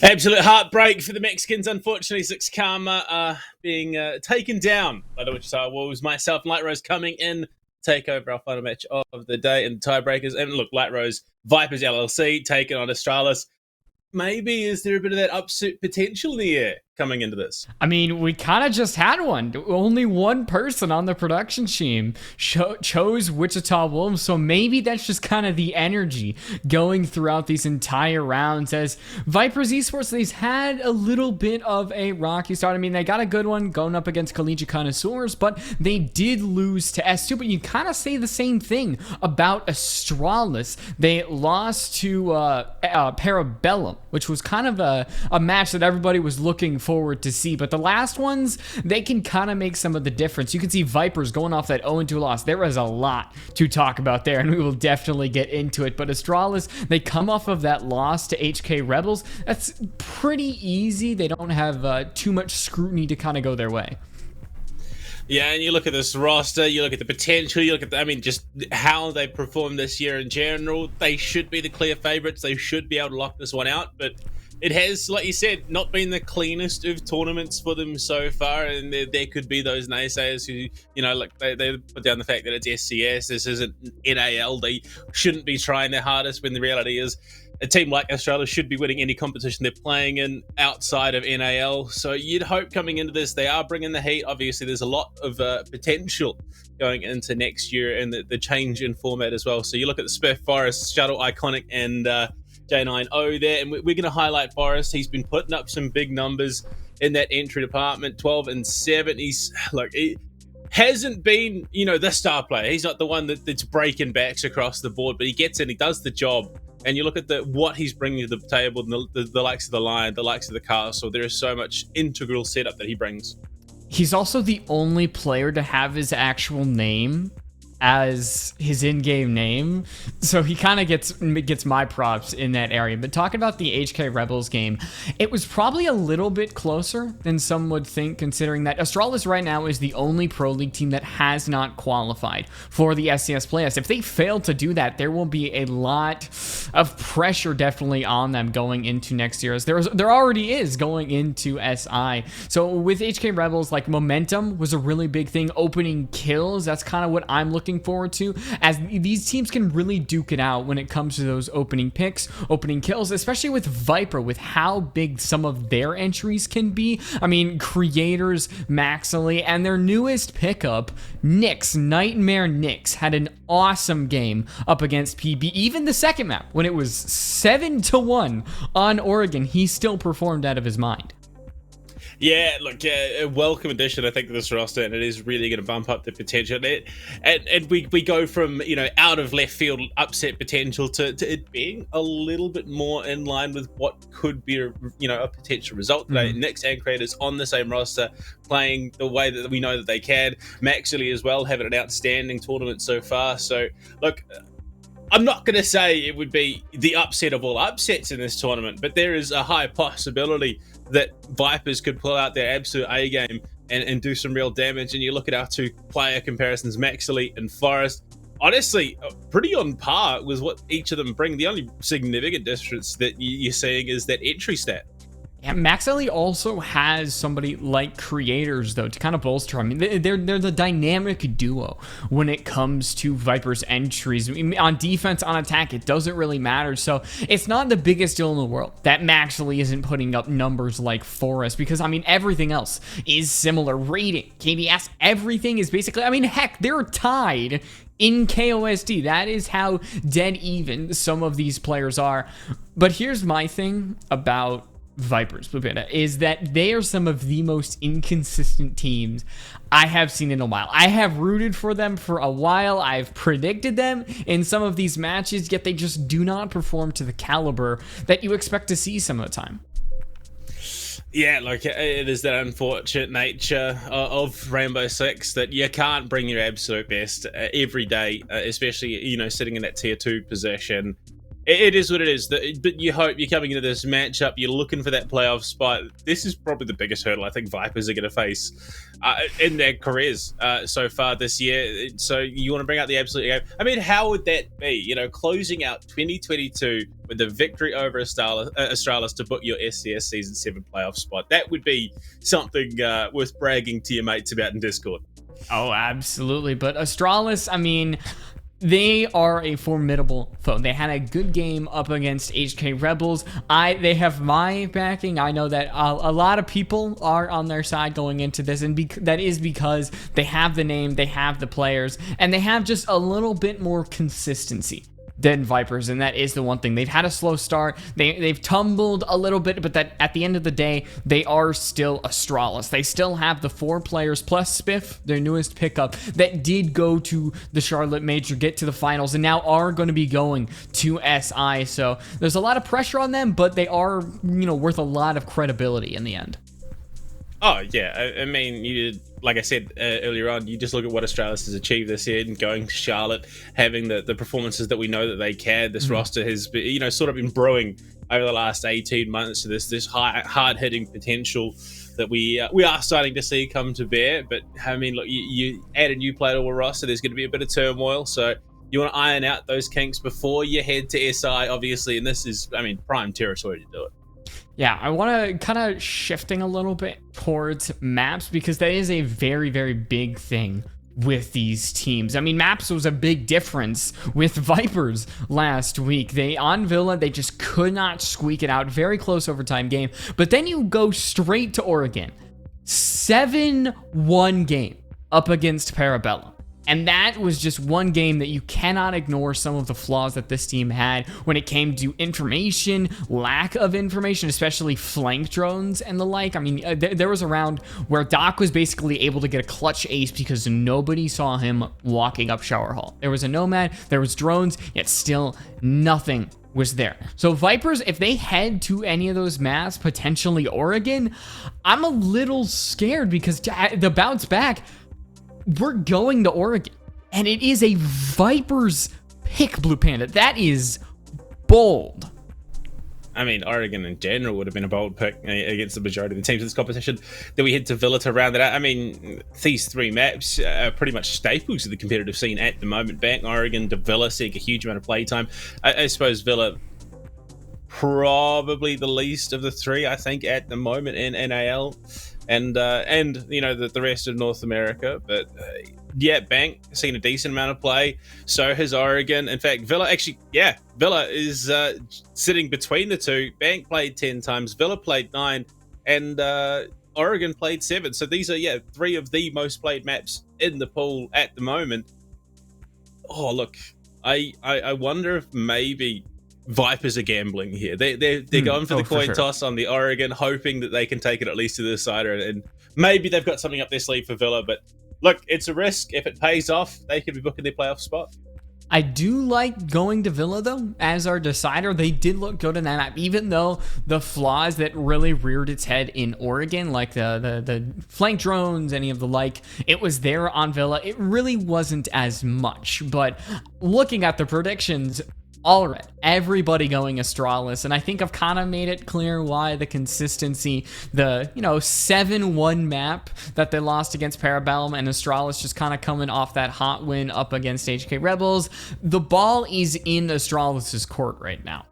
Absolute heartbreak for the Mexicans. Unfortunately, Six Karma being taken down by the Wichita Wolves. Myself and Light Rose coming in, take over our final match of the day in the tiebreakers. And look, Light Rose, Vipers LLC taking on Astralis. Maybe is there a bit of that upset potential in the air coming into this? I mean, we kind of just had one. Only one person on the production team chose Wichita Wolves, so maybe that's just kind of the energy going throughout these entire rounds. As Vipers Esports, they've had a little bit of a rocky start. I mean, they got a good one going up against Collegiate Connoisseurs, but they did lose to S2. But you kind of say the same thing about Astralis. They lost to Parabellum, which was kind of a match that everybody was looking forward to see. But the last ones, they can kind of make some of the difference. You can see Vipers going off that 0-2 loss. There was a lot to talk about there, and we will definitely get into it. But Astralis, they come off of that loss to HK Rebels. That's pretty easy. They don't have too much scrutiny to kind of go their way. Yeah, and you look at this roster, you look at the potential, you look at, just how they performed this year in general. They should be the clear favorites. They should be able to lock this one out, but it has, like you said, not been the cleanest of tournaments for them so far, and there could be those naysayers who, they put down the fact that it's SCS, this isn't NAL, they shouldn't be trying their hardest, when the reality is a team like Australia should be winning any competition they're playing in outside of NAL. So you'd hope coming into this, they are bringing the heat. Obviously, there's a lot of potential going into next year and the change in format as well. So you look at the Spiff, Forest, Shuttle, Iconic, and J9O there. And we're going to highlight Forest. He's been putting up some big numbers in that entry department, 12-7. He hasn't been, the star player. He's not the one that's breaking backs across the board, but he gets in, he does the job. And you look at what he's bringing to the table, the likes of the Lion, the likes of the Castle. There is so much integral setup that he brings. He's also the only player to have his actual name as his in-game name, so he kind of gets my props in that area. But talking about the HK Rebels game, it was probably a little bit closer than some would think, considering that Astralis right now is the only Pro League team that has not qualified for the SCS playoffs. If they fail to do that, there will be a lot of pressure definitely on them going into next year, as there already is going into SI. So with HK Rebels, like, momentum was a really big thing. Opening kills, that's kind of what I'm looking forward to, as these teams can really duke it out when it comes to those opening picks, opening kills, especially with Viper, with how big some of their entries can be. I mean, Creators, Maxily, and their newest pickup, Nyx, Nightmare Nyx, had an awesome game up against PB. Even the second map, when it was 7-1 on Oregon, he still performed out of his mind. Yeah, look, a welcome addition, I think, to this roster, and it is really going to bump up the potential. And we go from, out of left field upset potential to it being a little bit more in line with what could be, a potential result today. Nyx and Creators on the same roster, playing the way that we know that they can. Maxily as well, having an outstanding tournament so far. So, look, I'm not going to say it would be the upset of all upsets in this tournament, but there is a high possibility that Vipers could pull out their absolute A game and do some real damage. And you look at our two player comparisons, Maxily and Forest, honestly, pretty on par with what each of them bring. The only significant difference that you're seeing is that entry stat. Yeah, Maxily also has somebody like Creators, though, to kind of bolster. I mean, they're the dynamic duo when it comes to Viper's entries. I mean, on defense, on attack, it doesn't really matter. So it's not the biggest deal in the world that Maxily isn't putting up numbers like Forest, because, I mean, everything else is similar. Rating, KDS, everything is basically, I mean, heck, they're tied in KOSD. That is how dead even some of these players are. But here's my thing about Vipers, Lupita, is that they are some of the most inconsistent teams I have seen in a while. I have rooted for them for a while. I've predicted them in some of these matches, yet they just do not perform to the caliber that you expect to see some of the time. Yeah, like, it is that unfortunate nature of Rainbow Six that you can't bring your absolute best every day, especially, sitting in that tier 2 position. It is what it is. But you hope you're coming into this matchup, you're looking for that playoff spot. This is probably the biggest hurdle I think Vipers are going to face in their careers so far this year. So you want to bring out the absolute game. I mean, how would that be? You know, closing out 2022 with the victory over Astralis to book your SCS Season 7 playoff spot. That would be something worth bragging to your mates about in Discord. Oh, absolutely. But Astralis, I mean, they are a formidable foe. They had a good game up against HK Rebels. They have my backing. I know that a lot of people are on their side going into this, and that is because they have the name, they have the players, and they have just a little bit more consistency than Vipers, and that is the one thing. They've had a slow start. They've tumbled a little bit, but that at the end of the day, they are still Astralis. They still have the 4 players plus Spiff, their newest pickup, that did go to the Charlotte Major, get to the finals, and now are going to be going to SI. So there's a lot of pressure on them, but they are, worth a lot of credibility in the end. Oh, yeah. I mean, like I said earlier on, you just look at what Astralis has achieved this year and going to Charlotte, having the performances that we know that they can. This roster has been, sort of been brewing over the last 18 months to this hard-hitting potential that we are starting to see come to bear. But, I mean, look, you add a new player to a roster, there's going to be a bit of turmoil. So you want to iron out those kinks before you head to SI, obviously. And this is, I mean, prime territory to do it. Yeah, I want to kind of shifting a little bit towards maps, because that is a very, very big thing with these teams. I mean, maps was a big difference with Vipers last week. On Villa, they just could not squeak it out. Very close overtime game. But then you go straight to Oregon. 7-1 game up against Parabellum. And that was just one game that you cannot ignore some of the flaws that this team had when it came to information, lack of information, especially flank drones and the like. I mean, there was a round where Doc was basically able to get a clutch ace because nobody saw him walking up Shower Hall. There was a Nomad, there was drones, yet still nothing was there. So Vipers, if they head to any of those maps, potentially Oregon, I'm a little scared because the bounce back, we're going to Oregon, and it is a Vipers pick, Blue Panda. That is bold. I mean, Oregon in general would have been a bold pick against the majority of the teams in this competition. Then we head to Villa to round it out. I mean, these 3 maps are pretty much staples of the competitive scene at the moment. Back Oregon to Villa, seeing a huge amount of playtime. I suppose Villa probably the least of the 3, I think, at the moment in NAL. And the rest of North America. But Bank seen a decent amount of play. So has Oregon. In fact, Villa is sitting between the 2. Bank played 10 times, Villa played 9, and Oregon played 7. So these are 3 of the most played maps in the pool at the moment. Oh, look, I wonder if maybe Vipers are gambling here. They're going for the coin toss on the Oregon, hoping that they can take it at least to the decider, and maybe they've got something up their sleeve for Villa. But look, it's a risk. If it pays off, they could be booking their playoff spot. I do like going to Villa, though, as our decider. They did look good in that map, even though the flaws that really reared its head in Oregon, like the flank drones, any of the like, it was there on Villa. It really wasn't as much. But looking at the predictions, all right, everybody going Astralis, and I think I've kind of made it clear why. The consistency, the 7-1 map that they lost against Parabellum, and Astralis just kind of coming off that hot win up against HK Rebels. The ball is in Astralis's court right now.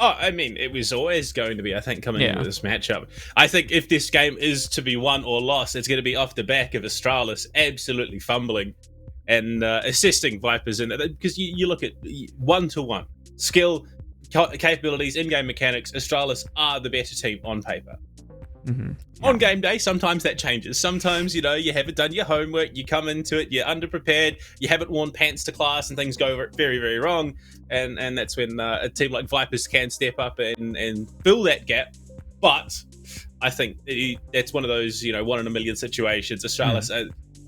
Oh, I mean, it was always going to be, I think, coming into this matchup. I think if this game is to be won or lost, it's going to be off the back of Astralis absolutely fumbling and assisting Vipers in it, because you look at 1-to-1 skill, capabilities, in-game mechanics. Astralis are the better team on paper. On game day, sometimes that changes. Sometimes, you haven't done your homework, you come into it, you're underprepared, you haven't worn pants to class, and things go very, very wrong. And that's when a team like Vipers can step up and fill that gap. But I think that's one of those, 1 in a million situations. Astralis,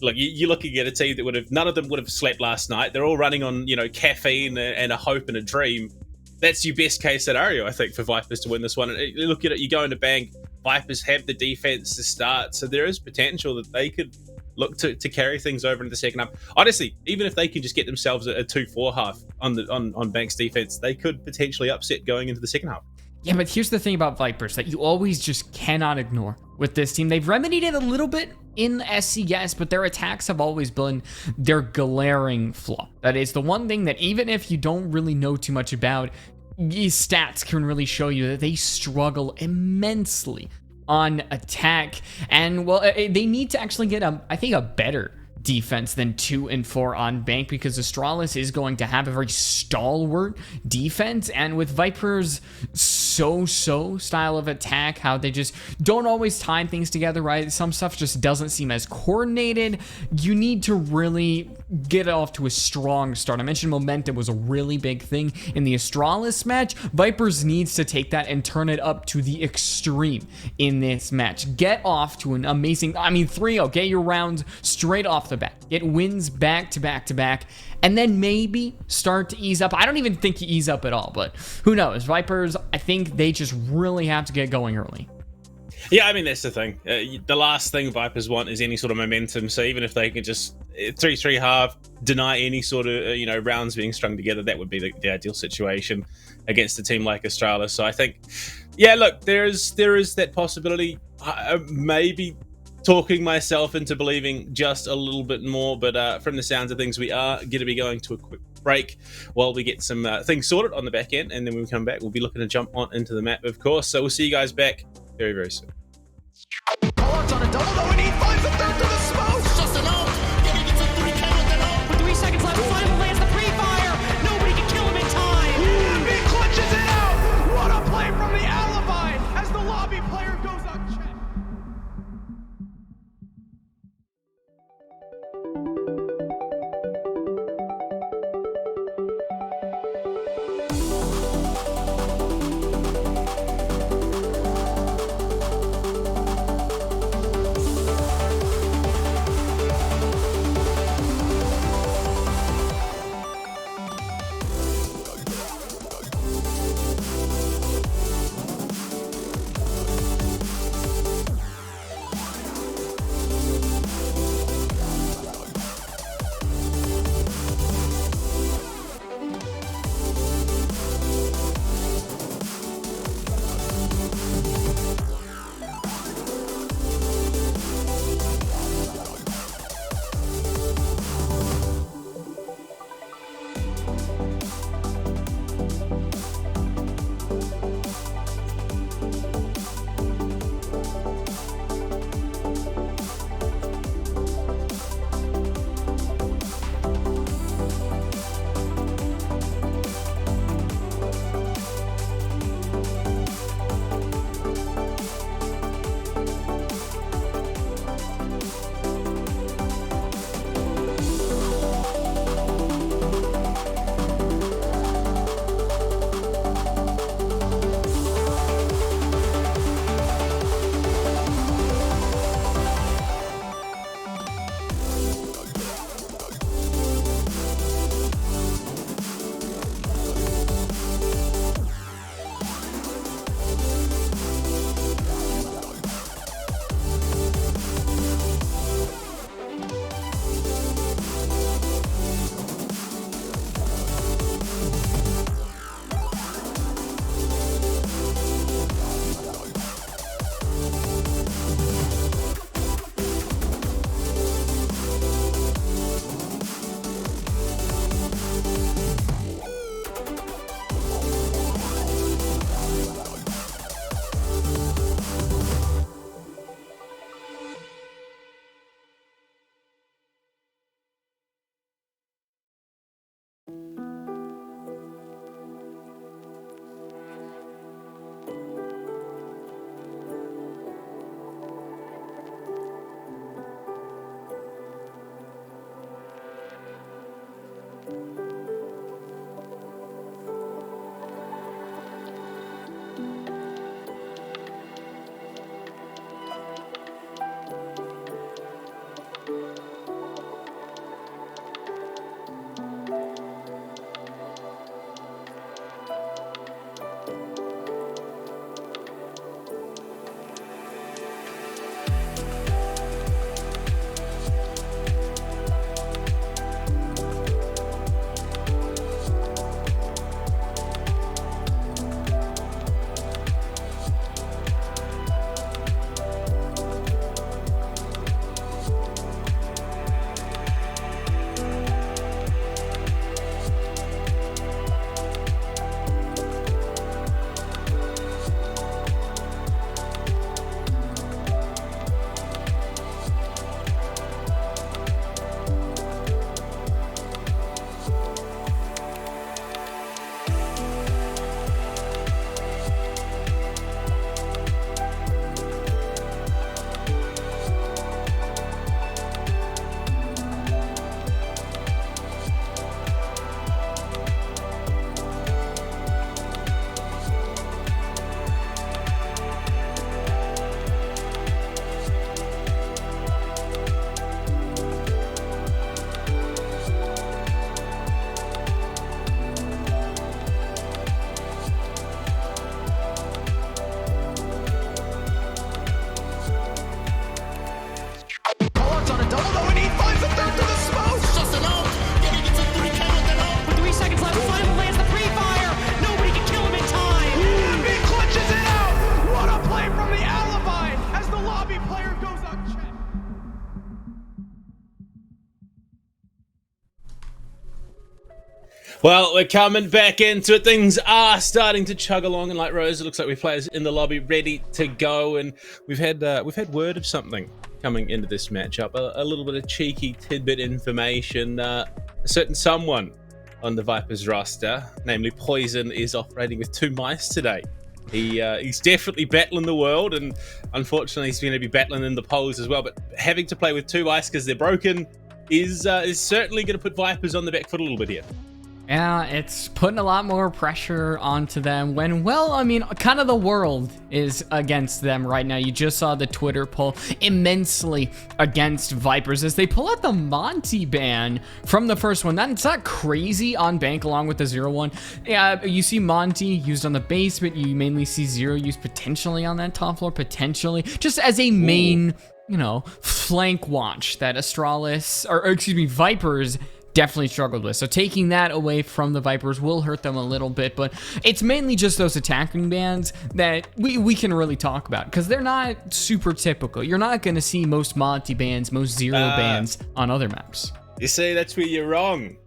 look, you're looking at a team that none of them would have slept last night. They're all running on, caffeine and a hope and a dream. That's your best case scenario, I think, for Vipers to win this one. And look at it, you go into Bank, Vipers have the defense to start, so there is potential that they could look to carry things over into the second half. Honestly, even if they can just get themselves a 2-4 half on Bank's defense, they could potentially upset going into the second half. Yeah, but here's the thing about Vipers that you always just cannot ignore with this team. They've remedied it a little bit in SCS, but their attacks have always been their glaring flaw. That is the one thing that even if you don't really know too much about, these stats can really show you that they struggle immensely on attack. And well, they need to actually get I think a better defense than 2 and 4 on Bank, because Astralis is going to have a very stalwart defense, and with Viper's so style of attack, how they just don't always time things together right, some stuff just doesn't seem as coordinated. You need to really get off to a strong start. I mentioned momentum was a really big thing in the Astralis match. Vipers needs to take that and turn it up to the extreme in this match. Get off to an amazing, 3-0, get your rounds straight off the bat, get wins back to back, and then maybe start to ease up. I don't even think you ease up at all, but who knows? Vipers, I think they just really have to get going early. Yeah, I mean, that's the thing. The last thing Vipers want is any sort of momentum. So even if they can just 3-3 half, deny any sort of rounds being strung together, that would be the ideal situation against a team like Astralis. So I think, yeah, look, there is that possibility. Maybe talking myself into believing just a little bit more, but from the sounds of things, we are going to be going to a quick break while we get some things sorted on the back end, and then when we come back, we'll be looking to jump on into the map, of course. So we'll see you guys back very, very soon. Pollard's on a double though, and he finds a third through the smoke. Just enough. Getting it to 3K with the help. With 3 seconds left, Final lands the pre-fire. Nobody can kill him in time. He clutches it out. What a play from the alibi as the lobby player goes unchecked. Well, we're coming back into it. Things are starting to chug along, and like Rose, it looks like we have players in the lobby ready to go. And we've had word of something coming into this matchup. A little bit of cheeky tidbit information. A certain someone on the Vipers roster, namely Poison, is operating with 2 mice today. He's definitely battling the world, and unfortunately, he's going to be battling in the polls as well. But having to play with 2 mice because they're broken is certainly going to put Vipers on the back foot a little bit here. Yeah, it's putting a lot more pressure onto them when, well, I mean, kind of the world is against them right now. You just saw the Twitter poll immensely against Vipers as they pull out the Monty ban from the first one. That's not crazy on bank along with the 0-1. Yeah, you see Monty used on the basement. You mainly see Zero used potentially on that top floor, potentially just as a main, you know, flank watch that Astralis, or excuse me, Vipers definitely struggled with. So taking that away from the Vipers will hurt them a little bit, but it's mainly just those attacking bans that we can really talk about because they're not super typical. You're not going to see most Monty bans, most Zero bans on other maps. You see, that's where you're wrong.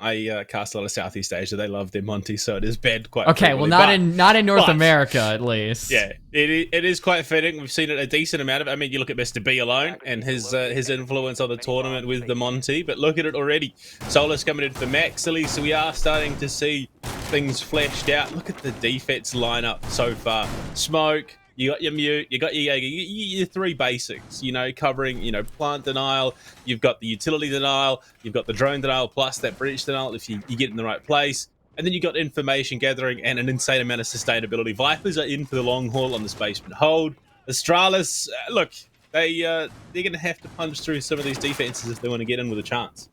I cast a lot of Southeast Asia. They love their Monty, so it is banned quite okay, frequently. Well, not in North America, at least. Yeah, it is quite fitting. We've seen it a decent amount of it. I mean, you look at Mr. B alone and his influence on the tournament with the Monty, but look at it already. Solus coming in for Maxily, so we are starting to see things fleshed out. Look at the defense lineup so far. Smoke, you got your mute, you got your Jaeger, your 3 basics, you know, covering, you know, plant denial, you've got the utility denial, you've got the drone denial, plus that breach denial if you get in the right place. And then you got information gathering and an insane amount of sustainability. Vipers are in for the long haul on this basement hold. Astralis, look, they're going to have to punch through some of these defenses if they want to get in with a chance.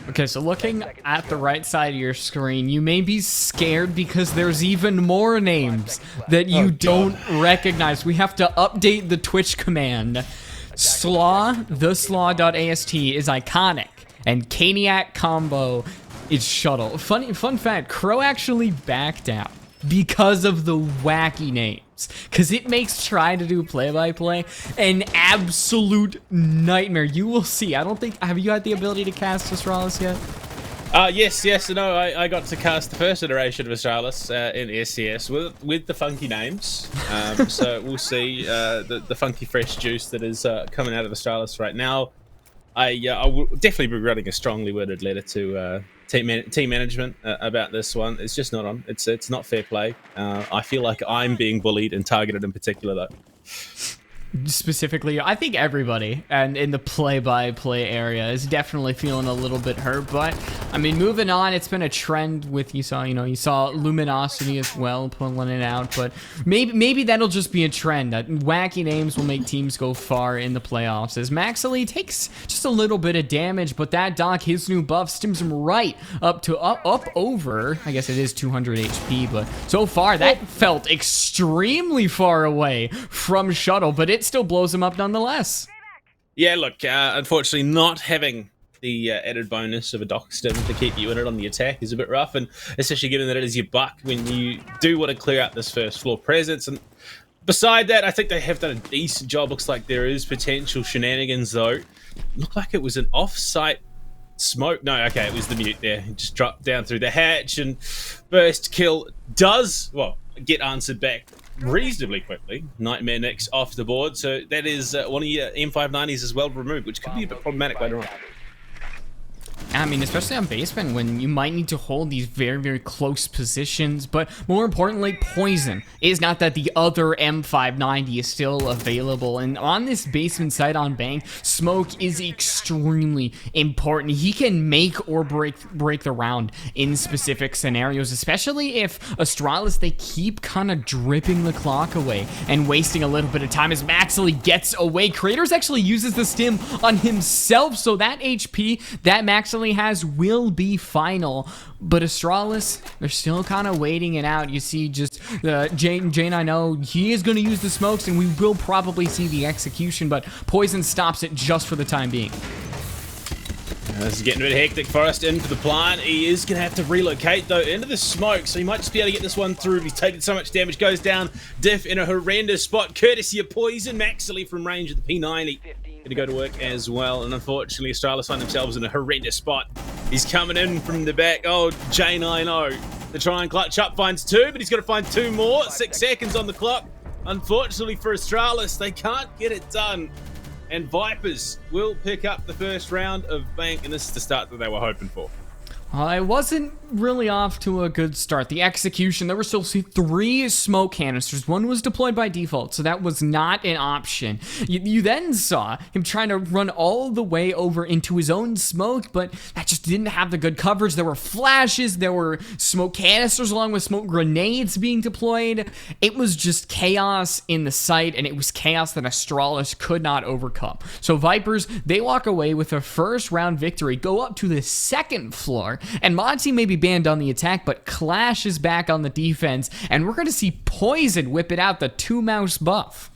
Okay, so looking at the right side of your screen, you may be scared because there's even more names that you don't recognize. We have to update the Twitch command. Slaw, theslaw.ast is iconic, and Caniac combo is shuttle. Fun fact, Crow actually backed out because of the wacky names, because it makes trying to do play-by-play an absolute nightmare. You will see. I don't think, have you had the ability to cast Astralis yet? Yes. No, I got to cast the first iteration of Astralis in SCS with the funky names. So we'll see the funky fresh juice that is coming out of Astralis right now. I will definitely be running a strongly worded letter to team management about this one. It's just not on. It's not fair play. I feel like I'm being bullied and targeted in particular, though. Specifically, I think everybody and in the play-by-play area is definitely feeling a little bit hurt, but I mean, moving on, it's been a trend with, you saw Luminosity as well pulling it out, but maybe that'll just be a trend that wacky names will make teams go far in the playoffs as Maxily takes just a little bit of damage, but that Doc, his new buff, stims him right up over, I guess it is 200 HP, but so far that felt extremely far away from Shuttle, but it still blows him up nonetheless. Yeah, look, unfortunately not having the added bonus of a dock stim to keep you in it on the attack is a bit rough, and especially given that it is your buck when you do want to clear out this first floor presence. And beside that, I think they have done a decent job. Looks like there is potential shenanigans, though. Looked like it was an off-site smoke. No, okay, it was the mute there. He just dropped down through the hatch, and first kill does, well, get answered back reasonably quickly. Nightmare Nick's off the board, so that is one of your M590s as well removed, which could be a bit problematic later on. I mean, especially on basement when you might need to hold these very, very close positions, but more importantly, Poison is not that the other M590 is still available, and on this basement side on bank, Smoke is extremely important. He can make or break the round in specific scenarios, especially if Astralis, they keep kind of dripping the clock away and wasting a little bit of time as Maxily gets away. Creators actually uses the stim on himself, so that HP that Maxily has will be final, but Astralis, they're still kind of waiting it out. You see just Jane, I know he is going to use the smokes and we will probably see the execution, but Poison stops it just for the time being. This is getting a bit hectic for us into the plant. He is going to have to relocate, though, into the smoke, so he might just be able to get this one through. He's taken so much damage, goes down diff in a horrendous spot, courtesy of Poison. Maxily from range of the P90. Going to go to work as well, and unfortunately, Astralis find themselves in a horrendous spot. He's coming in from the back. Oh, J90 to try and clutch up, finds 2, but he's got to find 2 more. 6 seconds on the clock. Unfortunately for Astralis, they can't get it done. And Vipers will pick up the first round of Bank, and this is the start that they were hoping for. I wasn't really off to a good start. The execution, there were still 3 smoke canisters. 1 was deployed by default, so that was not an option. You then saw him trying to run all the way over into his own smoke, but that just didn't have the good coverage. There were flashes, there were smoke canisters along with smoke grenades being deployed. It was just chaos in the site, and it was chaos that Astralis could not overcome. So Vipers, they walk away with a first round victory, go up to the 2nd floor, and Monty may be banned on the attack, but Clash is back on the defense, and we're going to see Poison whip it out, the 2-mouse buff.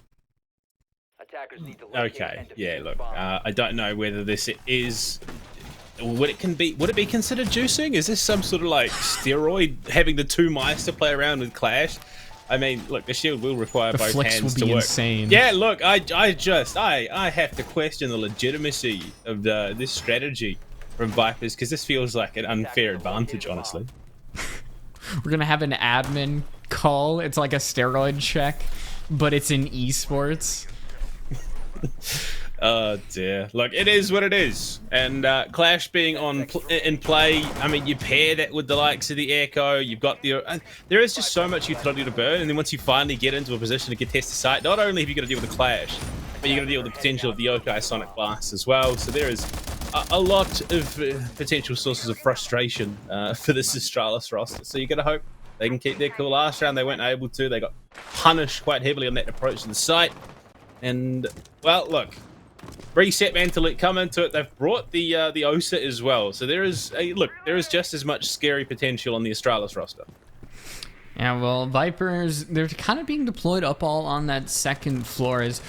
Okay, yeah, look, I don't know whether this is... Would it be considered juicing? Is this some sort of like steroid, having the 2 mice to play around with Clash? I mean, look, the shield will require both hands to work. Insane. Yeah, look, I have to question the legitimacy of this strategy from Vipers, because this feels like an unfair advantage, honestly. We're gonna have an admin call. It's like a steroid check, but it's in esports. Oh dear. Look, it is what it is. And Clash being in play, I mean, you pair that with the likes of the Echo, you've got the... there is just so much utility to burn, and then once you finally get into a position to contest the site, not only have you got to deal with the Clash, but you're going to deal with the potential of the Yokai Sonic Blast as well. So there is a lot of potential sources of frustration for this Astralis roster. So you're going to hope they can keep their cool. Last round they weren't able to. They got punished quite heavily on that approach to the site. And, well, look, Reset Mantelite come into it. They've brought the OSA as well. So there is there is just as much scary potential on the Astralis roster. Yeah, well, Vipers, they're kind of being deployed up all on that 2nd floor. As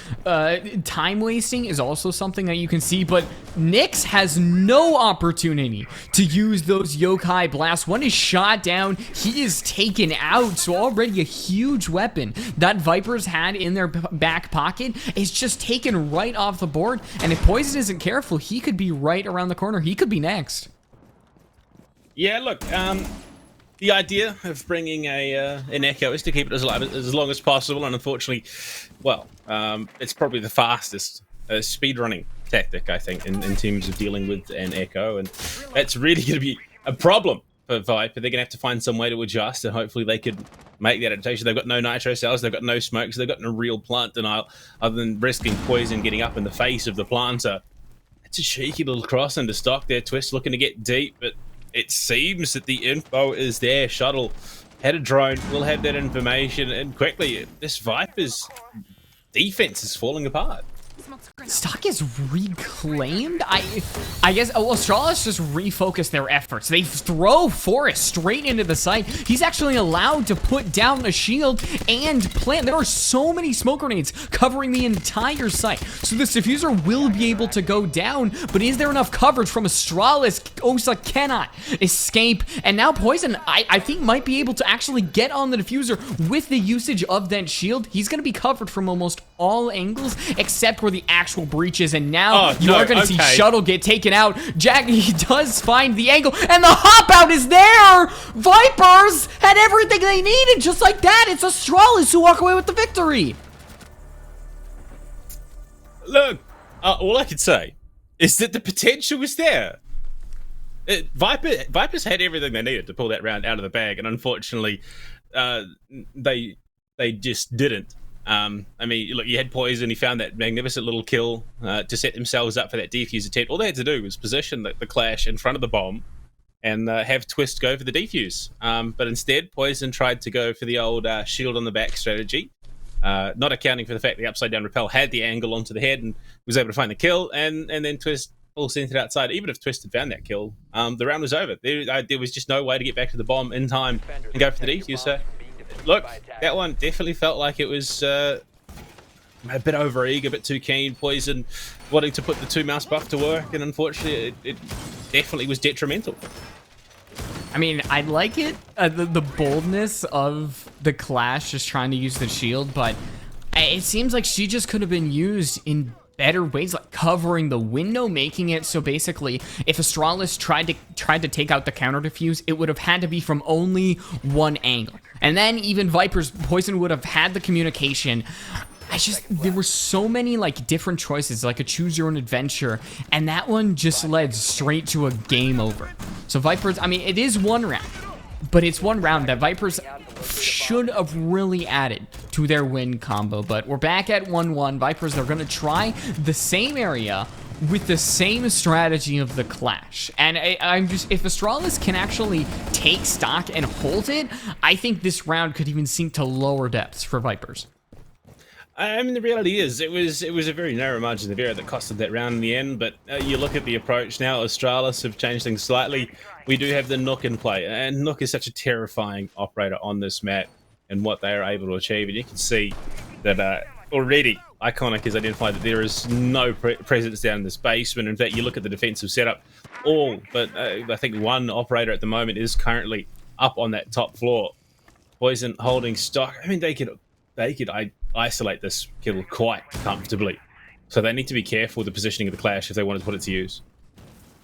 time wasting is also something that you can see, but Nyx has no opportunity to use those Yokai blasts. One is shot down, he is taken out, so already a huge weapon that Vipers had in their back pocket is just taken right off the board, and if Poison isn't careful, he could be right around the corner. He could be next. Yeah, look, the idea of bringing an Echo is to keep it as long as possible, and unfortunately, well, it's probably the fastest speedrunning tactic, I think, in terms of dealing with an Echo, and that's really going to be a problem for Viper. They're going to have to find some way to adjust, and hopefully they could make the adaptation. They've got no nitro cells, they've got no smoke, so they've got no real plant denial other than risking Poison getting up in the face of the planter. It's a cheeky little cross into stock there. Twist looking to get deep, but it seems that the info is there. Shuttle had a drone, we'll have that information, and quickly, this Viper's defense is falling apart. Stock is reclaimed? I guess, well, Astralis just refocused their efforts. They throw Forrest straight into the site. He's actually allowed to put down a shield and plant. There are so many smoke grenades covering the entire site. So this diffuser will be able to go down, but is there enough coverage from Astralis? Osa cannot escape, and now Poison, I think, might be able to actually get on the diffuser with the usage of that shield. He's going to be covered from almost all angles except where the actual breaches, and now you are going to see Shuttle get taken out. Jack, he does find the angle, and the hop out is there. Vipers had everything they needed, just like that. It's Astralis who walk away with the victory. Look, all I can say is that the potential was there. Vipers had everything they needed to pull that round out of the bag, and unfortunately, they just didn't. I mean, look, you had Poison, he found that magnificent little kill to set themselves up for that defuse attempt. All they had to do was position the Clash in front of the bomb and have Twist go for the defuse. But instead, Poison tried to go for the old shield on the back strategy, not accounting for the fact the upside down rappel had the angle onto the head and was able to find the kill, and then Twist all centered outside. Even if Twist had found that kill, the round was over. There was just no way to get back to the bomb in time and go for the defuse. So look, that one definitely felt like it was a bit over-eager, a bit too keen. Poison wanting to put the 2-mouse buff to work, and unfortunately it definitely was detrimental. I mean, I like it, the boldness of the Clash just trying to use the shield, but it seems like she just could have been used in better ways, like covering the window, making it so basically if Astralis tried to take out the counter defuse, it would have had to be from only one angle. And then even Viper's Poison would have had the communication. There were so many like different choices, like a choose your own adventure, and that one just led straight to a game over. So Vipers, I mean, it is one round, but it's one round that Vipers should have really added to their win combo. But we're back at 1-1. Vipers, they're going to try the same area with the same strategy of the clash. And I'm just, if Astralis can actually take stock and hold it, I think this round could even sink to lower depths for Vipers. I mean, the reality is, it was a very narrow margin of error that costed that round in the end, but you look at the approach now, Astralis have changed things slightly. We do have the Nook in play, and Nook is such a terrifying operator on this map and what they are able to achieve, and you can see that already Iconic has identified that there is no presence down in this basement. In fact, you look at the defensive setup, but I think one operator at the moment is currently up on that top floor. Poison holding stock. I mean, they could isolate this kill quite comfortably. So they need to be careful with the positioning of the clash if they wanted to put it to use.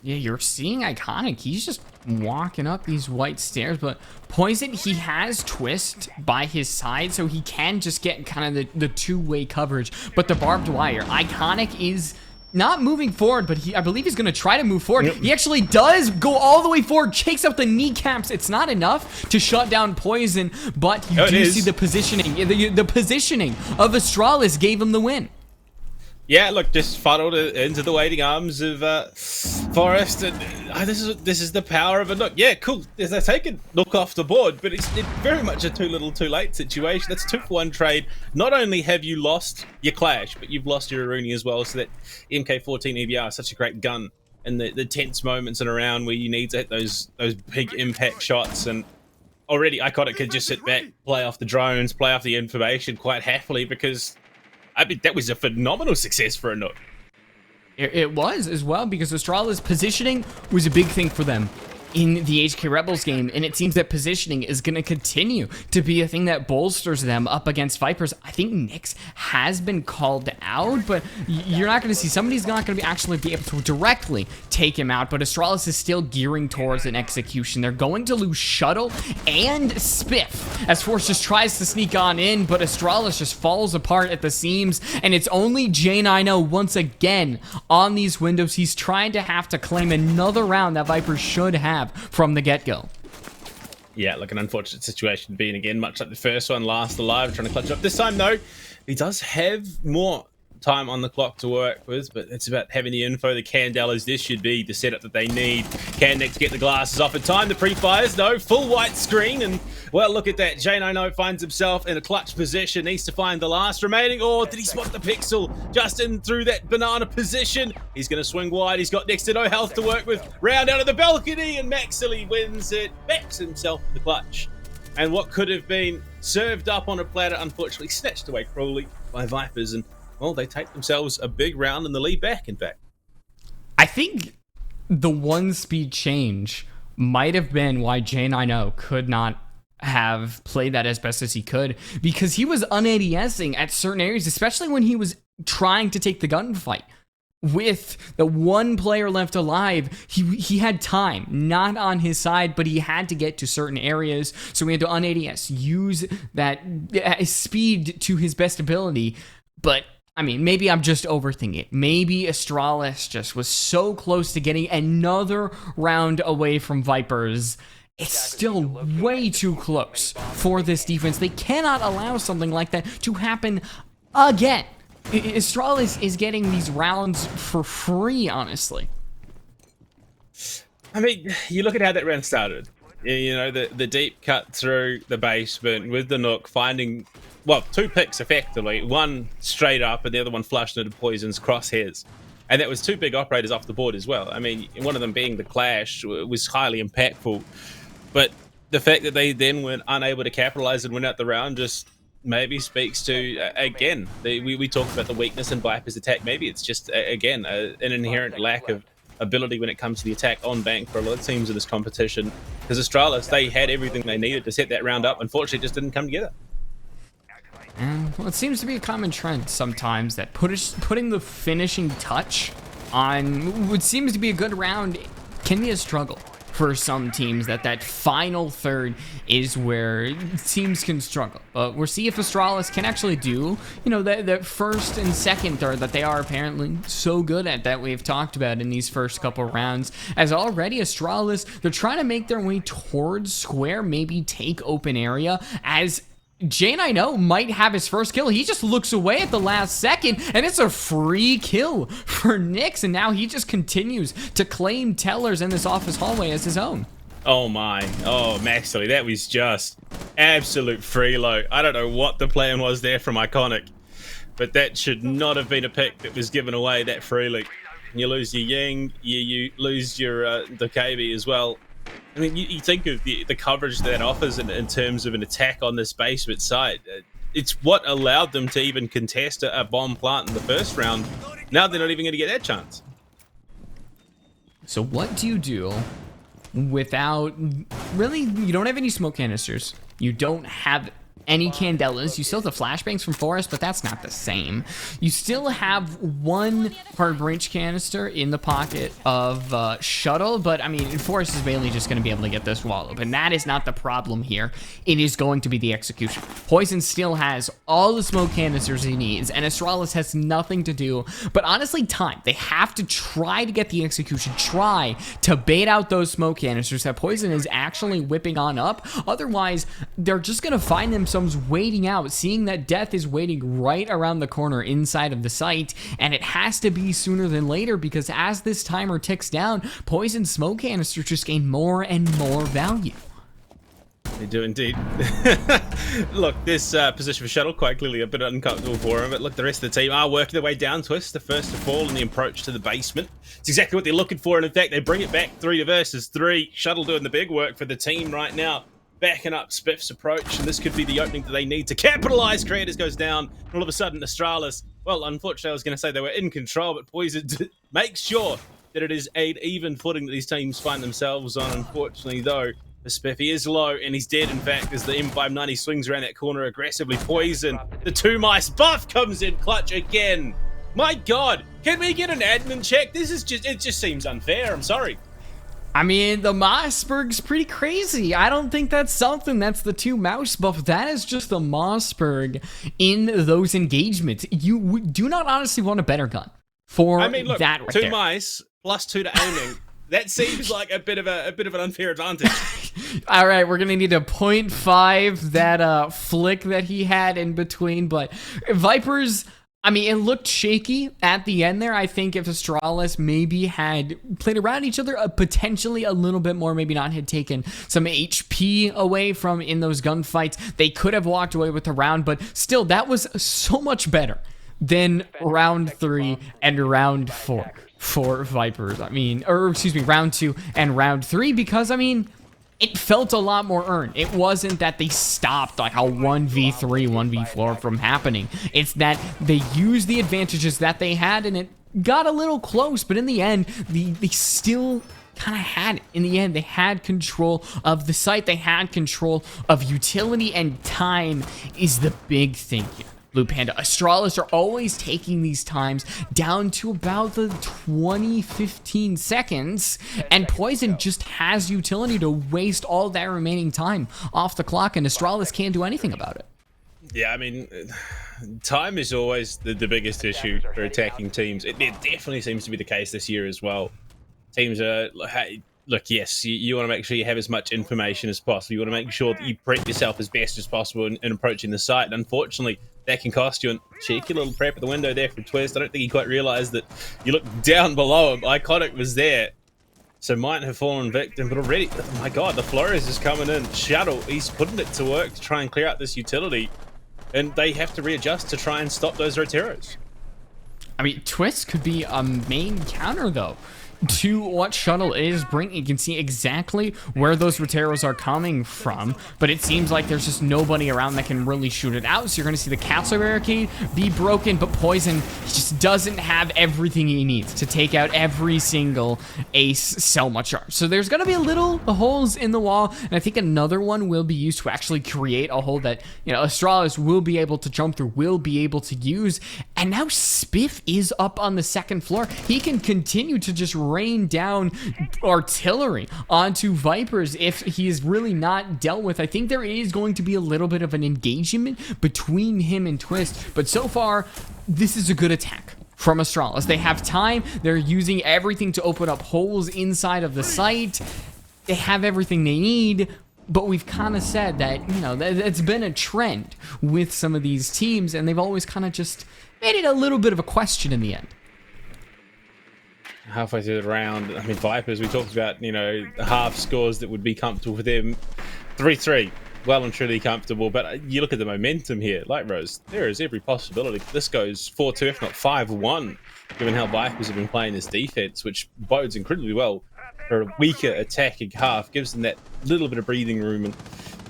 Yeah, you're seeing Iconic. He's just walking up these white stairs, but Poison, he has Twist by his side, so he can just get kind of the two-way coverage. But the barbed wire, Iconic is not moving forward, but I believe he's going to try to move forward. Yep. He actually does go all the way forward, shakes up the kneecaps. It's not enough to shut down Poison, but you do see the positioning. The positioning of Astralis gave him the win. Yeah, look, just funneled into the waiting arms of Forest, and this is the power of a Nook. Yeah, cool. They're taking Nook off the board, but it's very much a too little, too late situation. That's a 2-for-1 trade. Not only have you lost your Clash, but you've lost your Aruni as well. So that MK14 EBR is such a great gun in the tense moments and around where you need to hit those big impact shots. And already Iconic could just sit back, play off the drones, play off the information quite happily, because I mean, that was a phenomenal success for a Nook. It was as well, because Astralis positioning was a big thing for them in the HK Rebels game, and it seems that positioning is going to continue to be a thing that bolsters them up against Vipers. I think Nyx has been called out, but you're not going to see, somebody's not going to actually be able to directly take him out, but Astralis is still gearing towards an execution. They're going to lose Shuttle and Spiff as Force just tries to sneak on in, but Astralis just falls apart at the seams, and it's only J90 once again on these windows. He's trying to have to claim another round that Vipers should have from the get-go. Yeah, like an unfortunate situation being again much like the first one, last alive, trying to clutch up. This time though, he does have more time on the clock to work with, but it's about having the info, the Candelas. This should be the setup that they need. Can Next get the glasses off in time? The pre-fires, no, full white screen, and well, look at that. J90 finds himself in a clutch position, needs to find the last remaining, or did he spot the pixel just in through that banana position? He's going to swing wide. He's got next to no health to work with. Round out of the balcony, and Maxily wins it, backs himself in the clutch. And what could have been served up on a platter, unfortunately snatched away cruelly by Vipers, and well, they take themselves a big round in the lead back, in fact. I think the one speed change might have been why J90 could not have played that as best as he could, because he was un-ADSing at certain areas, especially when he was trying to take the gunfight. With the one player left alive, he had time, not on his side, but he had to get to certain areas, so he had to un-ADS, use that speed to his best ability. But I mean, maybe I'm just overthinking it. Maybe Astralis just was so close to getting another round away from Vipers. It's still way too close for this defense. They cannot allow something like that to happen again. Astralis is getting these rounds for free, honestly. I mean, you look at how that round started. You know, the deep cut through the basement with the Nook finding, well, 2 picks effectively. One straight up and the other one flushed into Poison's crosshairs. And that was 2 big operators off the board as well. I mean, one of them being the Clash was highly impactful. But the fact that they then were unable to capitalize and win out the round just maybe speaks to, again, we talked about the weakness in Viper's attack. Maybe it's just, again, an inherent lack of ability when it comes to the attack on bank for a lot of teams in this competition. Because Astralis, they had everything they needed to set that round up. Unfortunately, it just didn't come together. And well, it seems to be a common trend sometimes that putting the finishing touch on what seems to be a good round can be a struggle for some teams. That final third is where teams can struggle. But we'll see if Astralis can actually do, that first and second third that they are apparently so good at, that we've talked about in these first couple rounds. As already Astralis, they're trying to make their way towards square, maybe take open area, as Jane, I know, might have his first kill. He just looks away at the last second, and it's a free kill for Nyx, and now he just continues to claim Tellers in this office hallway as his own. Oh my. Oh, Maxley, that was just absolute freelo. I don't know what the plan was there from Iconic, but that should not have been a pick that was given away that freely. You lose your Ying, you lose your Dokabi as well. I mean, you think of the coverage that offers in terms of an attack on this basement site. It's what allowed them to even contest a bomb plant in the first round. Now they're not even going to get that chance. So what do you do without... Really, you don't have any smoke canisters. You don't have any Candelas. You still have the flashbangs from Forest, but that's not the same. You still have one hard breach canister in the pocket of Shuttle, but I mean, Forest is mainly just going to be able to get this wall open. That is not the problem here. It is going to be the execution. Poison still has all the smoke canisters he needs, and Astralis has nothing to do, but honestly, time. They have to try to get the execution, try to bait out those smoke canisters that Poison is actually whipping on up. Otherwise, they're just going to find themselves waiting out, seeing that death is waiting right around the corner inside of the site, and it has to be sooner than later, because as this timer ticks down, Poison smoke canisters just gain more and more value. They do indeed. Look, this position for Shuttle quite clearly a bit uncomfortable for him, but look, the rest of the team are working their way down. Twist, the first to fall in the approach to the basement. It's exactly what they're looking for, and in fact, they bring it back 3 versus 3. Shuttle doing the big work for the team right now, backing up Spiff's approach, and this could be the opening that they need to capitalize. Creators goes down, and all of a sudden, Astralis, well, unfortunately, I was going to say they were in control, but Poison makes sure that it is an even footing that these teams find themselves on. Unfortunately, though, the Spiff, he is low, and he's dead, in fact, as the M590 swings around that corner aggressively. Poison, the 2 mice buff comes in clutch again. My God, can we get an admin check? This is just, it just seems unfair. I'm sorry. I mean, the Mossberg's pretty crazy. I don't think that's something that's the 2 mouse buff. That is just the Mossberg in those engagements. You do not honestly want a better gun for look, that right 2 there. mice plus 2 to aiming. That seems like a bit of an unfair advantage. All right, we're gonna need a 0.5 that flick that he had in between, but Vipers, I mean, it looked shaky at the end there. I think if Astralis maybe had played around each other potentially a little bit more, maybe not had taken some HP away from in those gunfights, they could have walked away with the round, but still, that was so much better than round 3 and round 4 for Vipers. I mean, or excuse me, round 2 and round 3, because, I mean, it felt a lot more earned. It wasn't that they stopped like a 1v3, 1v4 from happening. It's that they used the advantages that they had, and it got a little close, but in the end, they still kind of had it. In the end, they had control of the site. They had control of utility, and time is the big thing here. Blue Panda, Astralis are always taking these times down to about the 20-15 seconds, and Poison just has utility to waste all that remaining time off the clock, and Astralis can't do anything about it. Yeah, I mean, time is always the biggest issue for attacking teams. It definitely seems to be the case this year as well. Teams are... Look, yes, you want to make sure you have as much information as possible. You want to make sure that you prep yourself as best as possible in approaching the site. And unfortunately, that can cost you. A cheeky little prep at the window there from Twist. I don't think he quite realized that you look down below him. Iconic was there, so might have fallen victim. But already, oh my God, the Flores is coming in. Shuttle, he's putting it to work to try and clear out this utility. And they have to readjust to try and stop those Roteros. I mean, Twist could be a main counter, though. to what Shuttle is bringing. You can see exactly where those Roteros are coming from, but it seems like there's just nobody around that can really shoot it out. So you're going to see the castle barricade be broken, but Poison, he just doesn't have everything he needs to take out every single ace Selma charge. So there's going to be a little holes in the wall, and I think another one will be used to actually create a hole that, you know, Astralis will be able to jump through, will be able to use. And now Spiff is up on the second floor. He can continue to just rain down artillery onto Vipers if he is really not dealt with. I think there is going to be a little bit of an engagement between him and Twist, but so far, this is a good attack from Astralis. They have time. They're using everything to open up holes inside of the site. They have everything they need, but we've kind of said that, you know, it's been a trend with some of these teams, and they've always kind of just made it a little bit of a question in the end. Halfway through the round, I mean, Vipers, we talked about, you know, half scores that would be comfortable for them. 3-3, well and truly comfortable, but you look at the momentum here, Light Rose, there is every possibility this goes 4-2, if not 5-1, given how Vipers have been playing this defense, which bodes incredibly well for a weaker attacking half, gives them that little bit of breathing room, and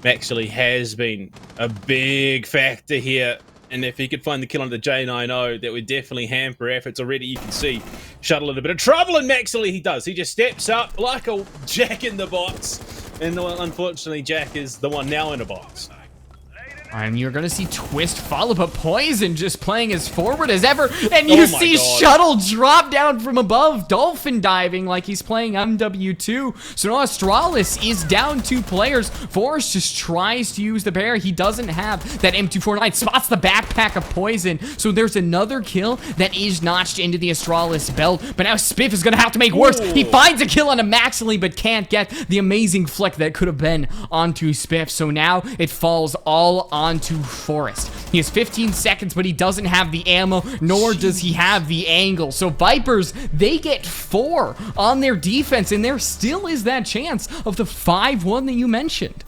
Maxley has been a big factor here. And if he could find the kill on the J90, that would definitely hamper efforts. Already you can see Shuttle in a bit of trouble, and Maxley, he does. He just steps up like a Jack in the box. And unfortunately, Jack is the one now in a box. And you're going to see Twist follow, but Poison just playing as forward as ever. And you see God. Shuttle drop down from above, dolphin diving like he's playing MW2. So now Astralis is down 2 players. Forrest just tries to use the bear. He doesn't have that M249. Spots the backpack of Poison. So there's another kill that is notched into the Astralis belt. But now Spiff is going to have to make worse. Ooh. He finds a kill on a Maxley, but can't get the amazing flick that could have been onto Spiff. So now it falls all onto Forrest. He has 15 seconds, but he doesn't have the ammo, nor does he have the angle. So Vipers, they get 4 on their defense, and there still is that chance of the 5-1 that you mentioned.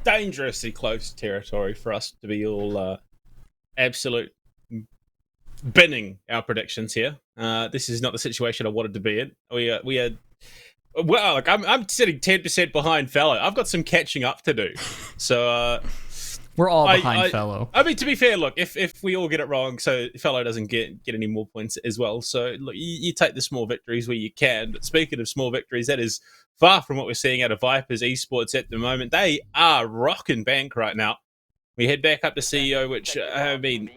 Dangerously close territory for us to be all absolute binning our predictions here. This is not the situation I wanted to be in. We are well, like I'm sitting 10% behind Fellow. I've got some catching up to do. So we're all behind Fellow. I mean, to be fair, look, if we all get it wrong, so Fellow doesn't get any more points as well. So look, you take the small victories where you can. But speaking of small victories, that is far from what we're seeing out of Vipers Esports at the moment. They are rocking bank right now. We head back up to CEO, which I mean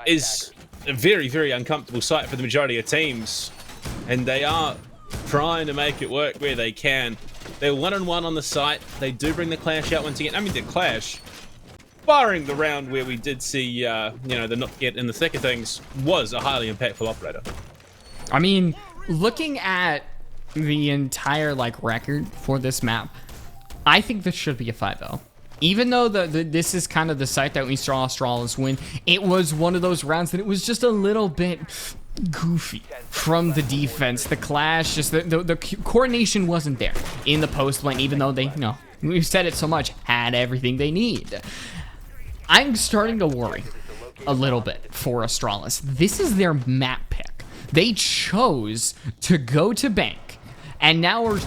is a very, very uncomfortable sight for the majority of teams, and they are trying to make it work where they can. They're 1-1 on the site. They do bring the Clash out once again. I mean, the Clash, barring the round where we did see, you know, the not get in the thick of things, was a highly impactful operator. I mean, looking at the entire, like, record for this map, I think this should be a 5-0. Even though this is kind of the site that we saw Astralis win, it was one of those rounds that it was just a little bit goofy from the defense. The Clash, just the coordination wasn't there in the post lane, even though they, you know, we've said it so much, had everything they need. I'm starting to worry a little bit for Astralis. This is their map pick. They chose to go to bank, and now we're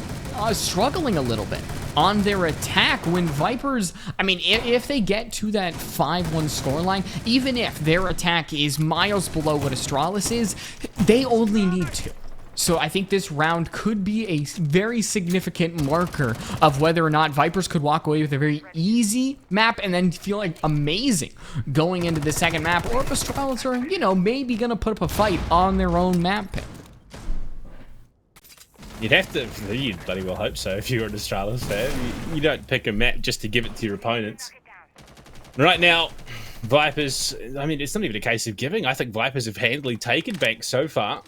struggling a little bit on their attack when Vipers, I mean, if they get to that 5-1 scoreline, even if their attack is miles below what Astralis is, they only need 2. So I think this round could be a very significant marker of whether or not Vipers could walk away with a very easy map and then feel like amazing going into the second map, or if Astralis are, you know, maybe gonna put up a fight on their own map pick. You'd have to, you'd bloody well hope so if you're an Astralis fan. You don't pick a map just to give it to your opponents. Right now, Vipers, I mean, it's not even a case of giving. I think Vipers have handily taken bank so far.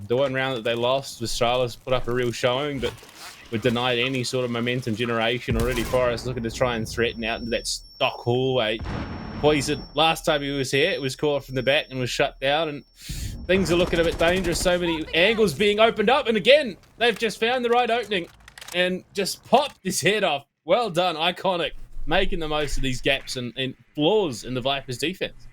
The one round that they lost, Astralis put up a real showing, but were denied any sort of momentum generation already. Forrest looking to try and threaten out into that stock hallway. Poison, last time he was here, it was caught from the back and was shut down, and things are looking a bit dangerous. So many angles being opened up, and again, they've just found the right opening and just popped his head off. Well done, iconic, making the most of these gaps and flaws in the Vipers defense.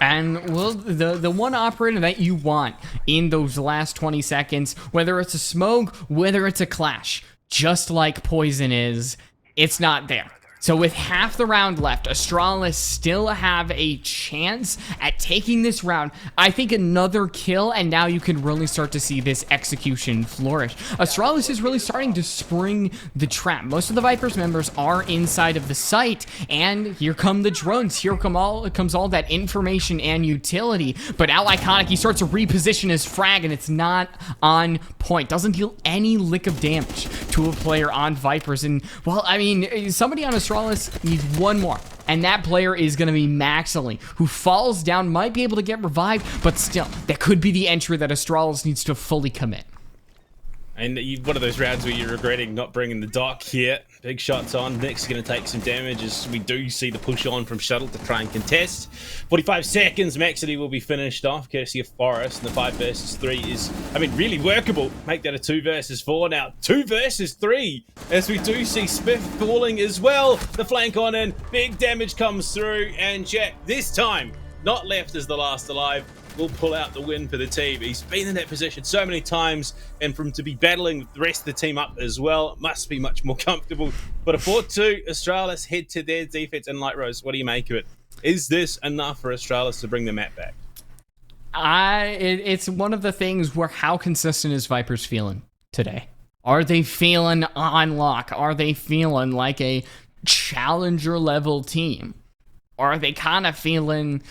And well, the one operator that you want in those last 20 seconds, whether it's a smoke, whether it's a clash, just like Poison is, it's not there. So with half the round left, Astralis still have a chance at taking this round. I think another kill, and now you can really start to see this execution flourish. Astralis is really starting to spring the trap. Most of the Vipers members are inside of the site, and here come the drones. Here comes all that information and utility. But now Iconic, he starts to reposition his frag, and it's not on point. Doesn't deal any lick of damage to a player on Vipers. And, well, I mean, somebody on Astralis needs one more, and that player is going to be Maxily, who falls down, might be able to get revived, but still, that could be the entry that Astralis needs to fully commit. And one of those rounds where you're regretting not bringing the dock here. Big shots on. Nick's going to take some damage as we do see the push on from Shuttle to try and contest. 45 seconds. Maxity will be finished off, courtesy of Forest. And the 5 versus 3 is, I mean, really workable. Make that a 2 versus 4 now. 2 versus 3 as we do see Spiff falling as well. The flank on in. Big damage comes through. And Jack, this time, not left as the last alive, will pull out the win for the team. He's been in that position so many times, and from to be battling the rest of the team up as well, must be much more comfortable. But a 4-2, Astralis head to their defense. And Light Rose, what do you make of it? Is this enough for Astralis to bring the map back? It's one of the things where how consistent is Vipers feeling today? Are they feeling on lock? Are they feeling like a challenger level team? Or are they kind of feeling,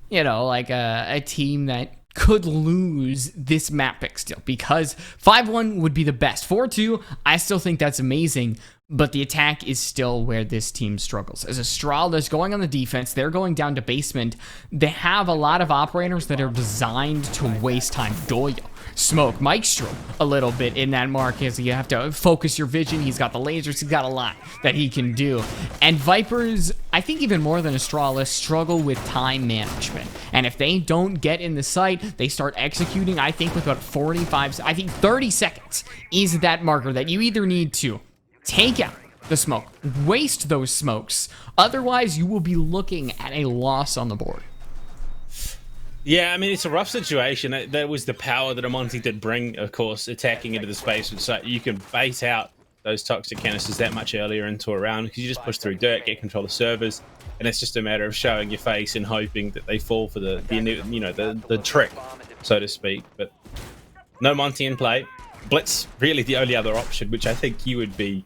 you know, like a team that could lose this map pick still? Because 5-1 would be the best. 4-2, I still think that's amazing, but the attack is still where this team struggles. As Astralis going on the defense, they're going down to basement. They have a lot of operators that are designed to waste time. Doyo, Smoke, Maestro a little bit in that mark as you have to focus your vision. He's got the lasers, he's got a lot that he can do. And Vipers, I think even more than Astralis, struggle with time management. And if they don't get in the site, they start executing, I think with about 30 seconds is that marker that you either need to take out the smoke, waste those smokes, otherwise you will be looking at a loss on the board. Yeah, I mean, it's a rough situation. That was the power that Amonte did bring, of course, attacking into the space, so you can bait out those toxic canisters that much earlier into a round, because you just push through dirt, get control of servers, and it's just a matter of showing your face and hoping that they fall for the trick, so to speak. But no Monty in play. Blitz, really the only other option, which I think you would be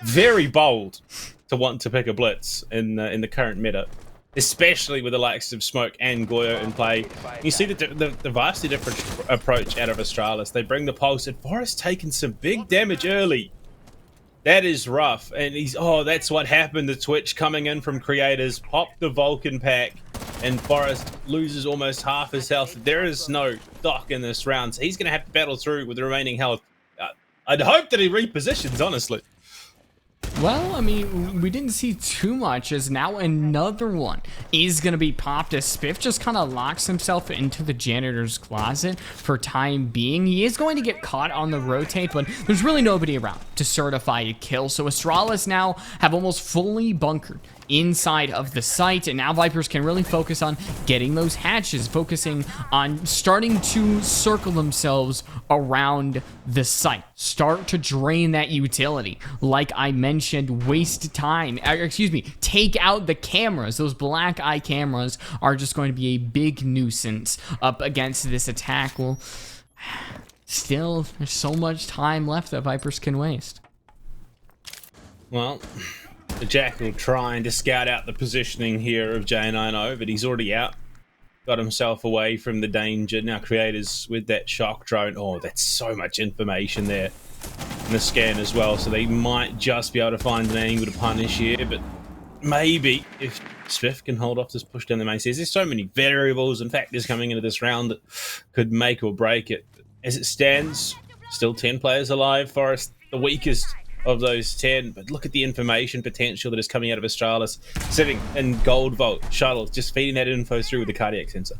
very bold to want to pick a Blitz in the current meta, especially with the likes of Smoke and Goyo in play. You see the vastly different approach out of Astralis. They bring the pulse, and Forrest taking some big damage early. That is rough, and that's what happened. The Twitch coming in from creators, popped the Vulcan pack, and Forrest loses almost half his health. There is no dock in this round, so he's going to have to battle through with the remaining health. I'd hope that he repositions, honestly. Well, I mean, we didn't see too much, as now another one is going to be popped as Spiff just kind of locks himself into the janitor's closet for time being. He is going to get caught on the rotate, but there's really nobody around to certify a kill. So Astralis now have almost fully bunkered inside of the site, and now Vipers can really focus on getting those hatches, focusing on starting to circle themselves around the site, start to drain that utility. Like I mentioned, waste time, take out the cameras. Those black eye cameras are just going to be a big nuisance up against this attack. Well, still, there's so much time left that Vipers can waste. Well, the Jackal trying to scout out the positioning here of J90, but he's already out. Got himself away from the danger. Now creators with that shock drone. Oh, that's so much information there in the scan as well. So they might just be able to find an angle to punish here, but maybe if Spiff can hold off this push down the main stairs. There's so many variables and factors coming into this round that could make or break it. As it stands, still 10 players alive. Forest, the weakest of those 10, but look at the information potential that is coming out of Astralis, sitting in Gold Vault, Shuttle, just feeding that info through with the cardiac sensor.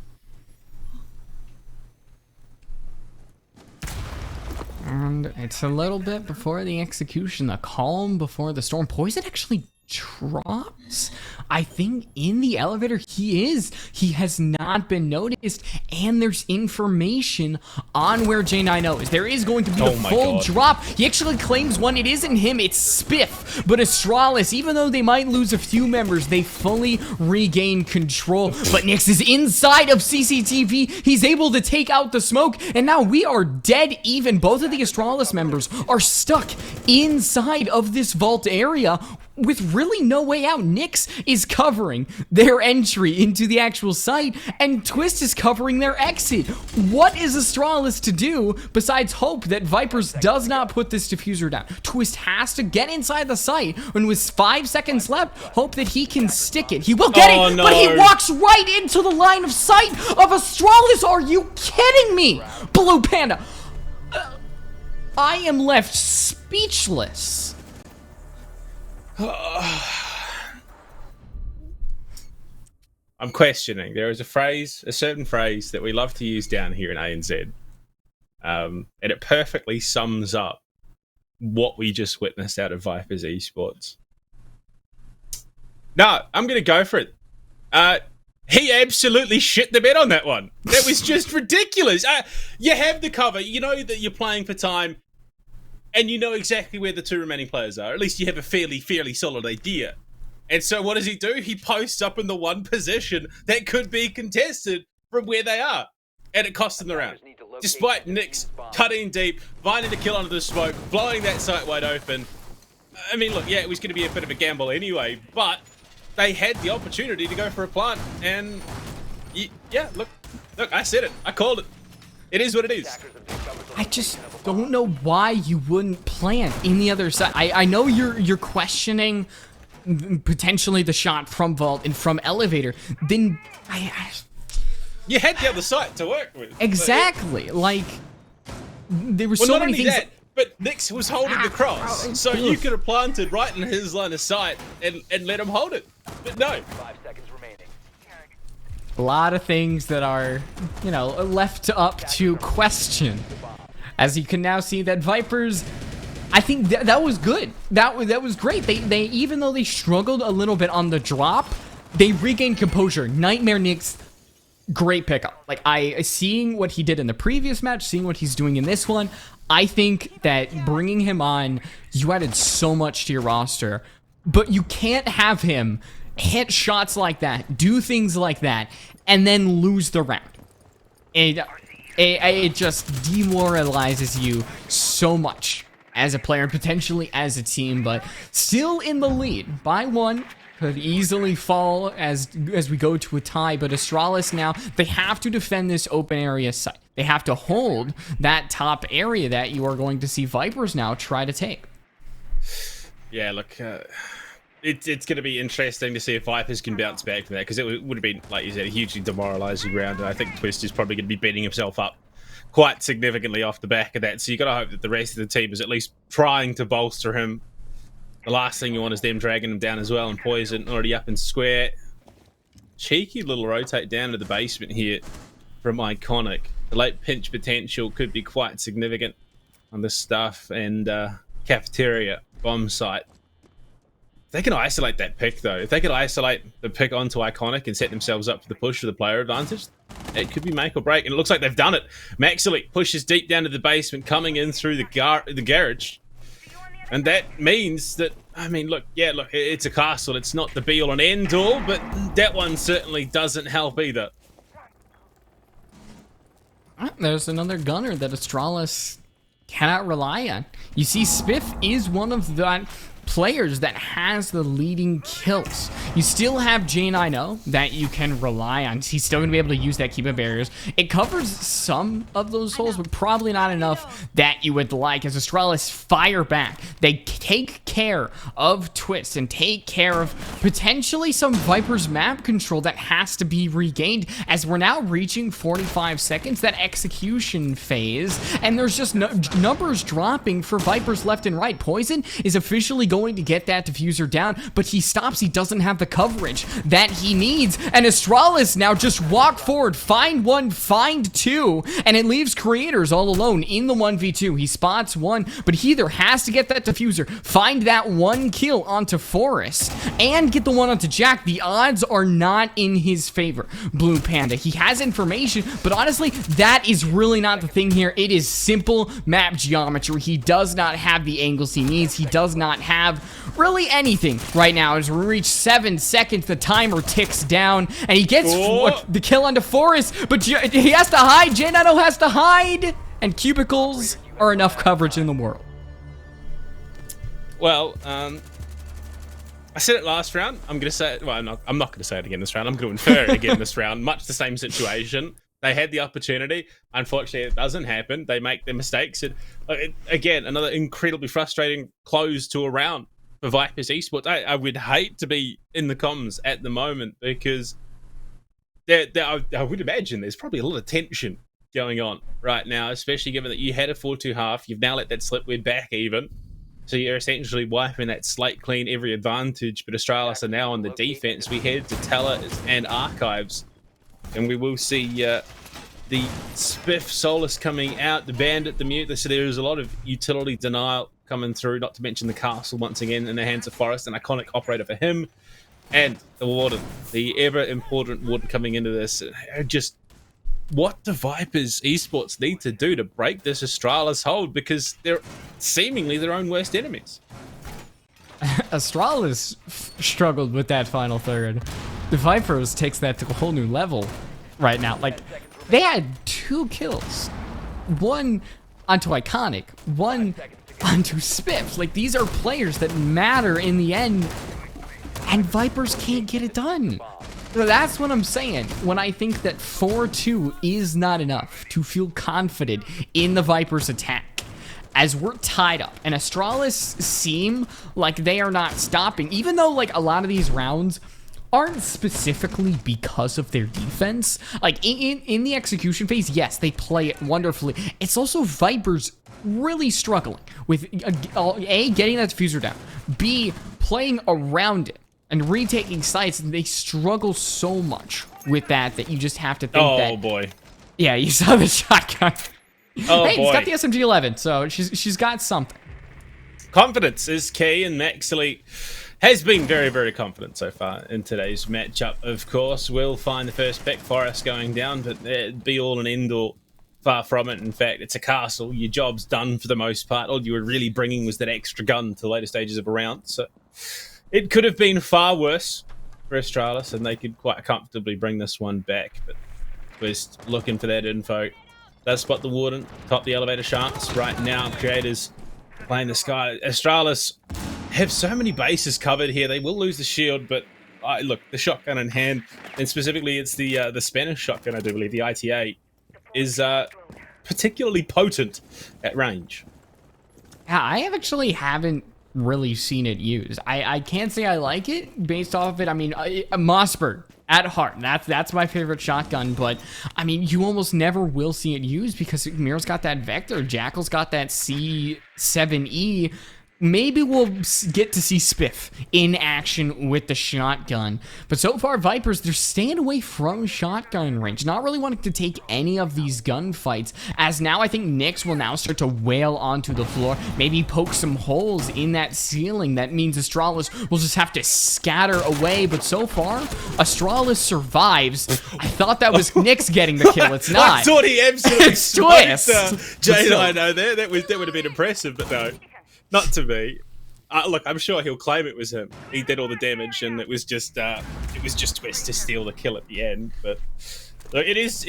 And it's a little bit before the execution, the calm before the storm. Poison actually drops. I think in the elevator he has not been noticed, and there's information on where J9O is. There is going to be a full drop. He actually claims one. It isn't him, it's Spiff. But Astralis, even though they might lose a few members, they fully regain control. But Nyx is inside of CCTV. He's able to take out the smoke, and now we are dead even. Both of the Astralis members are stuck inside of this vault area with really no way out. Nyx is covering their entry into the actual site, and Twist is covering their exit. What is Astralis to do besides hope that Vipers does not put this diffuser down? Twist has to get inside the site, and with 5 seconds left, hope that he can stick it. He will get it, but he walks right into the line of sight of Astralis. Are you kidding me? Blue Panda. I am left speechless. I'm questioning. There is a certain phrase that we love to use down here in ANZ, and it perfectly sums up what we just witnessed out of Vipers Esports. No, I'm going to go for it. He absolutely shit the bed on that one. That was just ridiculous. You have the cover. You know that you're playing for time, and you know exactly where the two remaining players are. At least you have a fairly solid idea. And so what does he do? He posts up in the one position that could be contested from where they are. And it costs him the round. Despite Nyx cutting deep, finding the kill under the smoke, blowing that site wide open. I mean, look, yeah, it was going to be a bit of a gamble anyway, but they had the opportunity to go for a plant. And yeah, look, I said it. I called it. It is what it is. I just don't know why you wouldn't plant in the other side. I know you're questioning potentially the shot from vault and from elevator. Then you had the other side to work with. Exactly. Like there were so many things. But Nyx was holding the cross, so you could have planted right in his line of sight and let him hold it. But no. 5 seconds remaining. A lot of things that are, you know, left up to question. As you can now see that Vipers, I think that was good. That was great. They even though they struggled a little bit on the drop, they regained composure. Nightmare Nyx, great pickup. Like seeing what he did in the previous match, seeing what he's doing in this one, I think that bringing him on, you added so much to your roster, but you can't have him hit shots like that, do things like that, and then lose the round. It just demoralizes you so much as a player, potentially as a team, but still in the lead by 1. Could easily fall as we go to a tie, but Astralis now, they have to defend this open area site. They have to hold that top area that you are going to see Vipers now try to take. Yeah, look, it's going to be interesting to see if Vipers can bounce back from that, because it would have been, like you said, a hugely demoralizing round, and I think Twist is probably going to be beating himself up quite significantly off the back of that, so you got to hope that the rest of the team is at least trying to bolster him. The last thing you want is them dragging him down as well, and Poison already up in square. Cheeky little rotate down to the basement here from Iconic. The late pinch potential could be quite significant on this stuff, and cafeteria bomb site. If they can isolate that pick though, if they could isolate the pick onto Iconic and set themselves up for the push for the player advantage, it could be make or break, and it looks like they've done it. Maxily pushes deep down to the basement, coming in through the garage. And that means that, I mean, look, it's a castle. It's not the be-all and end-all, but that one certainly doesn't help either. There's another gunner that Astralis cannot rely on. You see, Spiff is one of the players that has the leading kills. You still have J9O that you can rely on. He's still going to be able to use that keep of barriers. It covers some of those holes, but probably not enough that you would like. As Astralis fire back, they take care of Twist and take care of potentially some Vipers map control that has to be regained, as we're now reaching 45 seconds, that execution phase, and there's just numbers dropping for Vipers left and right. Poison is officially going going to get that diffuser down, but he stops. He doesn't have the coverage that he needs, and Astralis now just walk forward, find one, find two, and it leaves Creators all alone in the 1v2. He spots one, but he either has to get that diffuser, find that one kill onto Forest, and get the one onto Jack. The odds are not in his favor. Blue Panda, he has information, but honestly, that is really not the thing here. It is simple map geometry. He does not have the angles he needs. He does not have really anything right now. As we reach 7 seconds, the timer ticks down, and he gets the kill onto Forest, but he has to hide. J9O has to hide, and cubicles are enough coverage in the world. Well, I said it last round. I'm going to say it. Well, I'm not going to say it again this round. I'm going to infer it again this round. Much the same situation. They had the opportunity. Unfortunately, it doesn't happen. They make their mistakes. And again, another incredibly frustrating close to a round for Vipers Esports. I would hate to be in the comms at the moment because I would imagine there's probably a lot of tension going on right now, especially given that you had a 4-2 half. You've now let that slip. We're back even. So you're essentially wiping that slate clean every advantage. But Astralis are now on the defense. We head to Teller and Archives. And we will see the Spiff Solus coming out, the Bandit, the Mute. So there is a lot of utility denial coming through, not to mention the Castle once again in the hands of Forest, an iconic operator for him. And the Warden, the ever-important Warden coming into this. Just what do Vipers Esports need to do to break this Astralis hold? Because they're seemingly their own worst enemies. Astralis struggled with that final third. The Vipers takes that to a whole new level right now. Like, they had 2 kills. One onto Iconic, one onto Spiff. Like, these are players that matter in the end, and Vipers can't get it done. So that's what I'm saying when I think that 4-2 is not enough to feel confident in the Vipers' attack. As we're tied up, and Astralis seem like they are not stopping, even though like a lot of these rounds aren't specifically because of their defense. Like in the execution phase, yes, they play it wonderfully. It's also Vipers really struggling with A, getting that diffuser down, B, playing around it and retaking sites. They struggle so much with that you just have to think that. Oh boy. Yeah, you saw the shotgun. Oh hey, boy. he's got the SMG-11, so she's got something. Confidence is key, and Maxley has been very, very confident so far in today's matchup. Of course, we'll find the first pick. Forest going down, but it'd be all and end all. Far from it. In fact, it's a castle. Your job's done for the most part. All you were really bringing was that extra gun to the later stages of a round. So it could have been far worse for Astralis, and they could quite comfortably bring this one back. But we're just looking for that info. Does spot the Warden, top the elevator shafts right now. Creators playing the sky. Astralis have so many bases covered here. They will lose the shield, but look, the shotgun in hand, and specifically it's the Spanish shotgun, I do believe, the ITA, is particularly potent at range. Yeah, I haven't really seen it used. I can't say I like it based off of it. I mean, Mossberg at heart, that's my favorite shotgun, but I mean, you almost never will see it used because Miro's got that Vector, Jackal's got that C7E. Maybe we'll get to see Spiff in action with the shotgun. But so far, Vipers, they're staying away from shotgun range. Not really wanting to take any of these gunfights. As now, I think Nyx will now start to wail onto the floor. Maybe poke some holes in that ceiling. That means Astralis will just have to scatter away. But so far, Astralis survives. I thought that was Nyx getting the kill. It's not. I thought he absolutely Twist. I know there. That would have been impressive, but no. Not to me. Look, I'm sure he'll claim it was him. He did all the damage, and it was just Twist to steal the kill at the end. But look, it is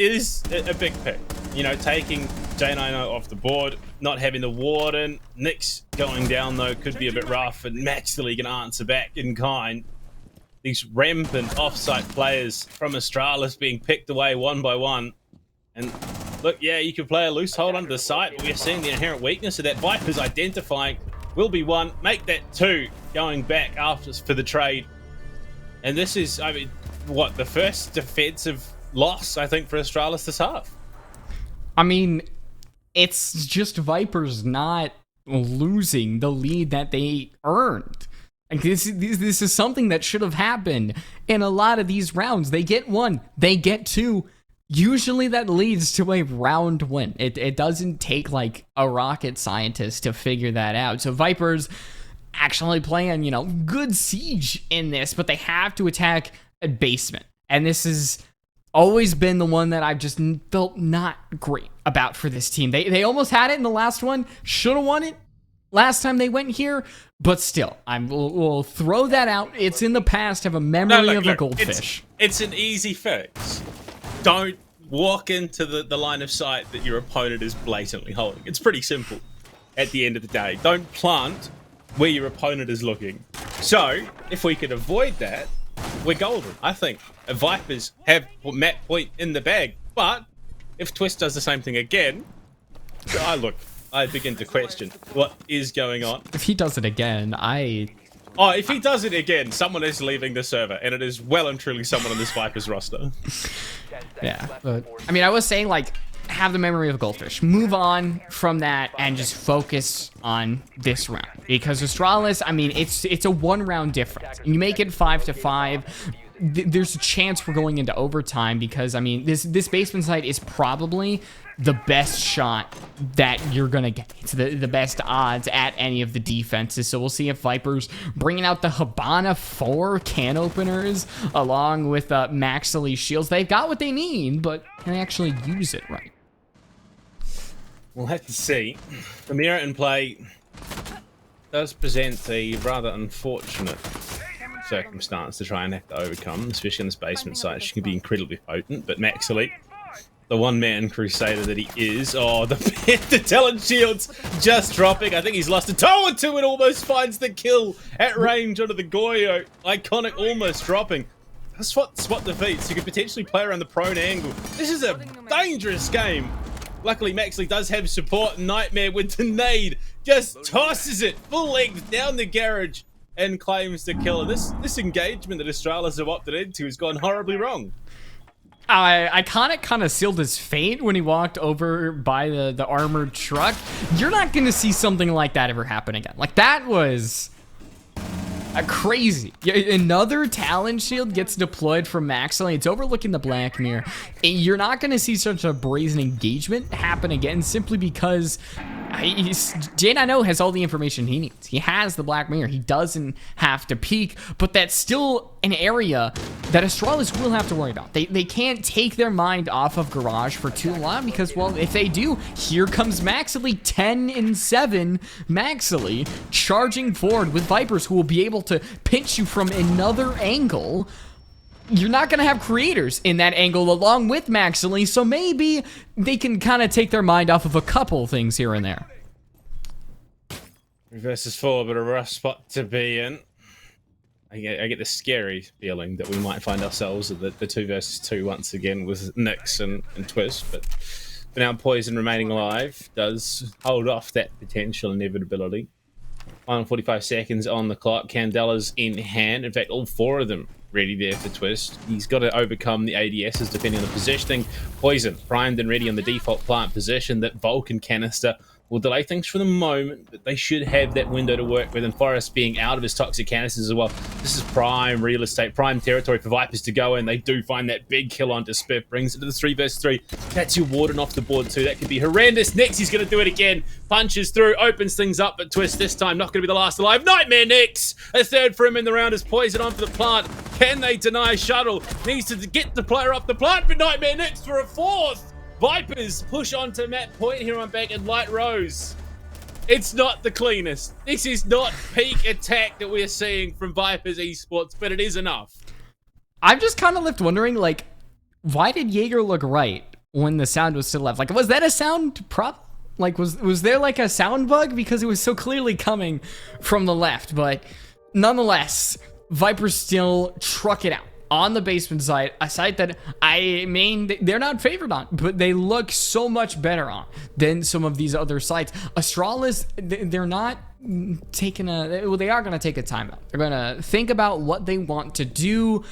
a big pick. You know, taking J9O off the board, not having the Warden, Nyx going down though could be a bit rough, and Maxley can answer back in kind. These rampant offsite players from Astralis being picked away one by one, and look, yeah, you can play a loose hold under the site, but we're seeing the inherent weakness of that. Vipers identifying will be 1, make that 2, going back after for the trade. And this is, I mean, what, the first defensive loss, I think, for Astralis this half. I mean, it's just Vipers not losing the lead that they earned. Like this is something that should have happened in a lot of these rounds. They get 1, they get 2. Usually that leads to a round win. It doesn't take like a rocket scientist to figure that out. So Vipers actually playing, good siege in this, but they have to attack a basement. And this has always been the one that I've just felt not great about for this team. They almost had it in the last one, should have won it last time they went here, but still, we'll throw that out. It's in the past, have a memory of a goldfish. It's an easy fix. Don't walk into the line of sight that your opponent is blatantly holding. It's pretty simple at the end of the day. Don't plant where your opponent is looking. So, if we could avoid that, we're golden. I think Vipers have map point in the bag, but if Twist does the same thing again, I begin to question what is going on. If he does it again, if he does it again, someone is leaving the server, and it is well and truly someone on this Vipers roster. Yeah, but I was saying, have the memory of a goldfish. Move on from that and just focus on this round. Because Astralis, it's a 1-round difference. You make it 5-5. There's a chance we're going into overtime because, this basement site is probably the best shot that you're going to get. It's the best odds at any of the defenses. So we'll see if Vipers bringing out the Hibana 4 can openers along with Maxily shields. They've got what they need, but can they actually use it right? We'll have to see. The mirror in play does present a rather unfortunate circumstance to try and have to overcome, especially in this basement site. She can be incredibly potent, but Maxily, the one-man crusader that he is, the talent shields just dropping. I think he's lost a toe or two and almost finds the kill at range onto the Goyo. Iconic almost dropping. Spot defeats. You could potentially play around the prone angle. This is a dangerous game. Luckily, Maxley does have support. Nightmare with the nade just tosses it full length down the garage and claims the kill. And this engagement that Astralis have opted into has gone horribly wrong. Iconic kind of sealed his fate when he walked over by the armored truck. You're not going to see something like that ever happen again. That was crazy. Another talent shield gets deployed from Maxley. It's overlooking the Black Mirror. You're not going to see such a brazen engagement happen again simply because Jane, I know, has all the information he needs. He has the Black Mirror. He doesn't have to peek, but that's still an area that Astralis will have to worry about. They can't take their mind off of Garage for too long because, well, if they do, here comes Maxily, 10-7. Maxily charging forward with Vipers who will be able to pinch you from another angle. You're not going to have creators in that angle along with Maxily, so maybe they can kind of take their mind off of a couple things here and there. 3 versus 4, but a rough spot to be in. I get the scary feeling that we might find ourselves at the 2 versus 2 once again with Nyx and Twist, but for now, Poison remaining alive does hold off that potential inevitability. Final 45 seconds on the clock. Candela's in hand. In fact, all 4 of them ready there for Twist. He's got to overcome the ADSs depending on the positioning. Poison primed and ready on the default plant position. That Vulcan canister will delay things for the moment, but they should have that window to work with. And Forrest being out of his toxic canisters as well. This is prime real estate, prime territory for Vipers to go in. They do find that big kill onto Spiff. Brings it to the 3 versus 3. That's your Warden off the board too. That could be horrendous. Nyx, he's going to do it again. Punches through, opens things up, but Twist this time not going to be the last alive. Nightmare Nyx! A third for him in the round is Poison on for the plant. Can they deny Shuttle? Needs to get the player off the plant, but Nightmare Nyx for a 4th! Vipers push on to map point here on back in Light Rose. It's not the cleanest. This is not peak attack that we're seeing from Vipers Esports, but it is enough. I'm just kind of left wondering, why did Jaeger look right when the sound was still left? Was that a sound problem? Was there a sound bug? Because it was so clearly coming from the left, but nonetheless, Vipers still truck it out on the basement side, a site that they're not favored on, but they look so much better on than some of these other sites. Astralis, they're not taking they are going to take a timeout. They're going to think about what they want to do.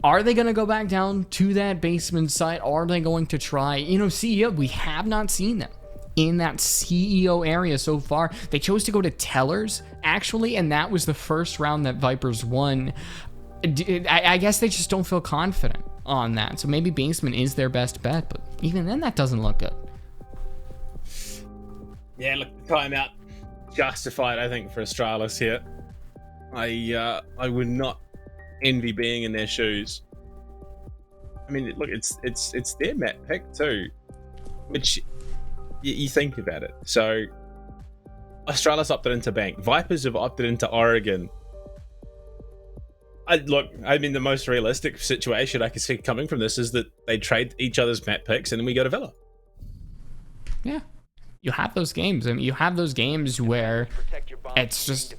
Are they going to go back down to that basement site? Are they going to try, we have not seen them in that CEO area so far. They chose to go to Tellers, actually, and that was the first round that Vipers won. I guess they just don't feel confident on that. So maybe Basement is their best bet, but even then, that doesn't look good. Yeah, look, the timeout justified, I think, for Astralis here. I would not envy being in their shoes. I mean, look, it's their map pick too, which you think about it. So Astralis opted into Bank. Vipers have opted into Oregon. I mean, the most realistic situation I can see coming from this is that they trade each other's map picks and then we go to Villa. Yeah. You have those games. I mean, you have those games where it's just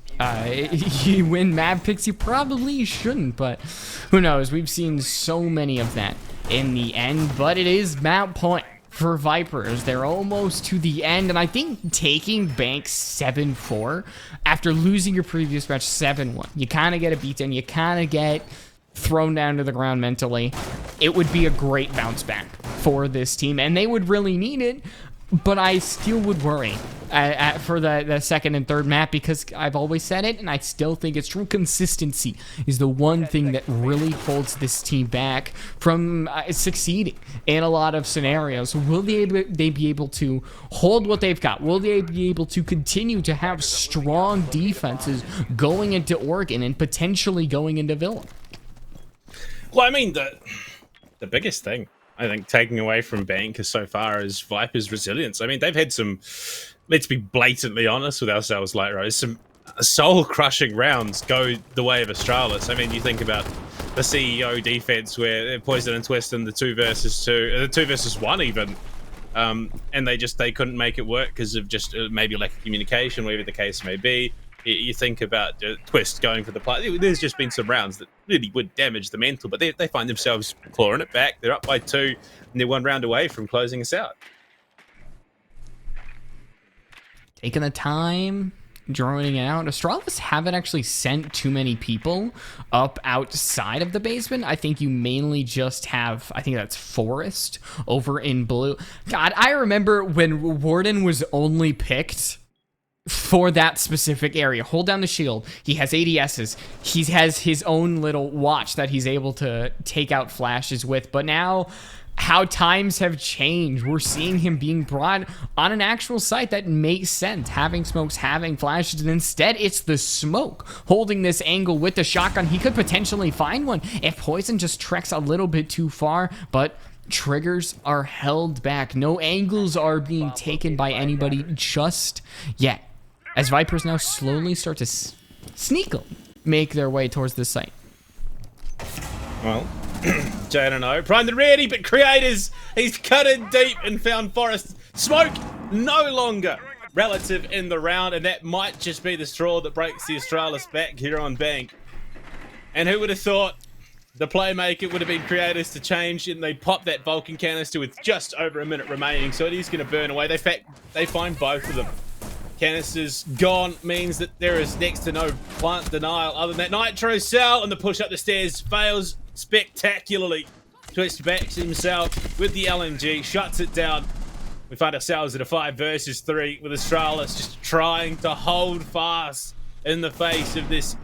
you win map picks you probably shouldn't, but who knows? We've seen so many of that in the end, but it is map point for Vipers. They're almost to the end, and I think taking Bank 7-4 after losing your previous match 7-1, you kind of get a beatdown, you kind of get thrown down to the ground mentally. It would be a great bounce back for this team, and they would really need it. But I still would worry for the second and third map, because I've always said it, and I still think it's true. Consistency is the one thing that really holds this team back from succeeding in a lot of scenarios. Will they be able to hold what they've got? Will they be able to continue to have strong defenses going into Oregon and potentially going into Villa? Well, I mean, the biggest thing I think taking away from Bank so far is Viper's resilience. I mean, they've had some, let's be blatantly honest with ourselves, like, Rose, some soul-crushing rounds go the way of Astralis. I mean, you think about the CEO defense where Poison and Twist in the 2 versus 2, the 2 versus 1 even, and they couldn't make it work because of just maybe lack of communication, whatever the case may be. You think about Twist going for the play. There's just been some rounds that really would damage the mental, but they find themselves clawing it back. They're up by 2, and they're 1 round away from closing us out. Taking the time, drawing it out. Astralis haven't actually sent too many people up outside of the basement. I think you mainly just have, I think that's Forest over in blue. God, I remember when Warden was only picked for that specific area. Hold down the shield. He has ADSs. He has his own little watch that he's able to take out flashes with. But now, how times have changed. We're seeing him being brought on an actual site that makes sense. Having smokes, having flashes, and instead it's the smoke holding this angle with the shotgun. He could potentially find one if Poison just treks a little bit too far, but triggers are held back. No angles are being taken by anybody just yet, as Vipers now slowly start to sneakily make their way towards this site. Well, Jay don't know. Primed and ready, but Creators, he's cut in deep and found Forest. Smoke no longer relative in the round, and that might just be the straw that breaks the Astralis back here on Bank. And who would have thought the playmaker would have been Creators to change, and they pop that Vulcan canister with just over a minute remaining, so it is going to burn away. They find both of them. Canisters gone means that there is next to no plant denial other than that Nitro Cell, and the push up the stairs fails spectacularly. Twist backs himself with the LMG, shuts it down. We find ourselves at a 5 versus 3 with Astralis just trying to hold fast in the face of this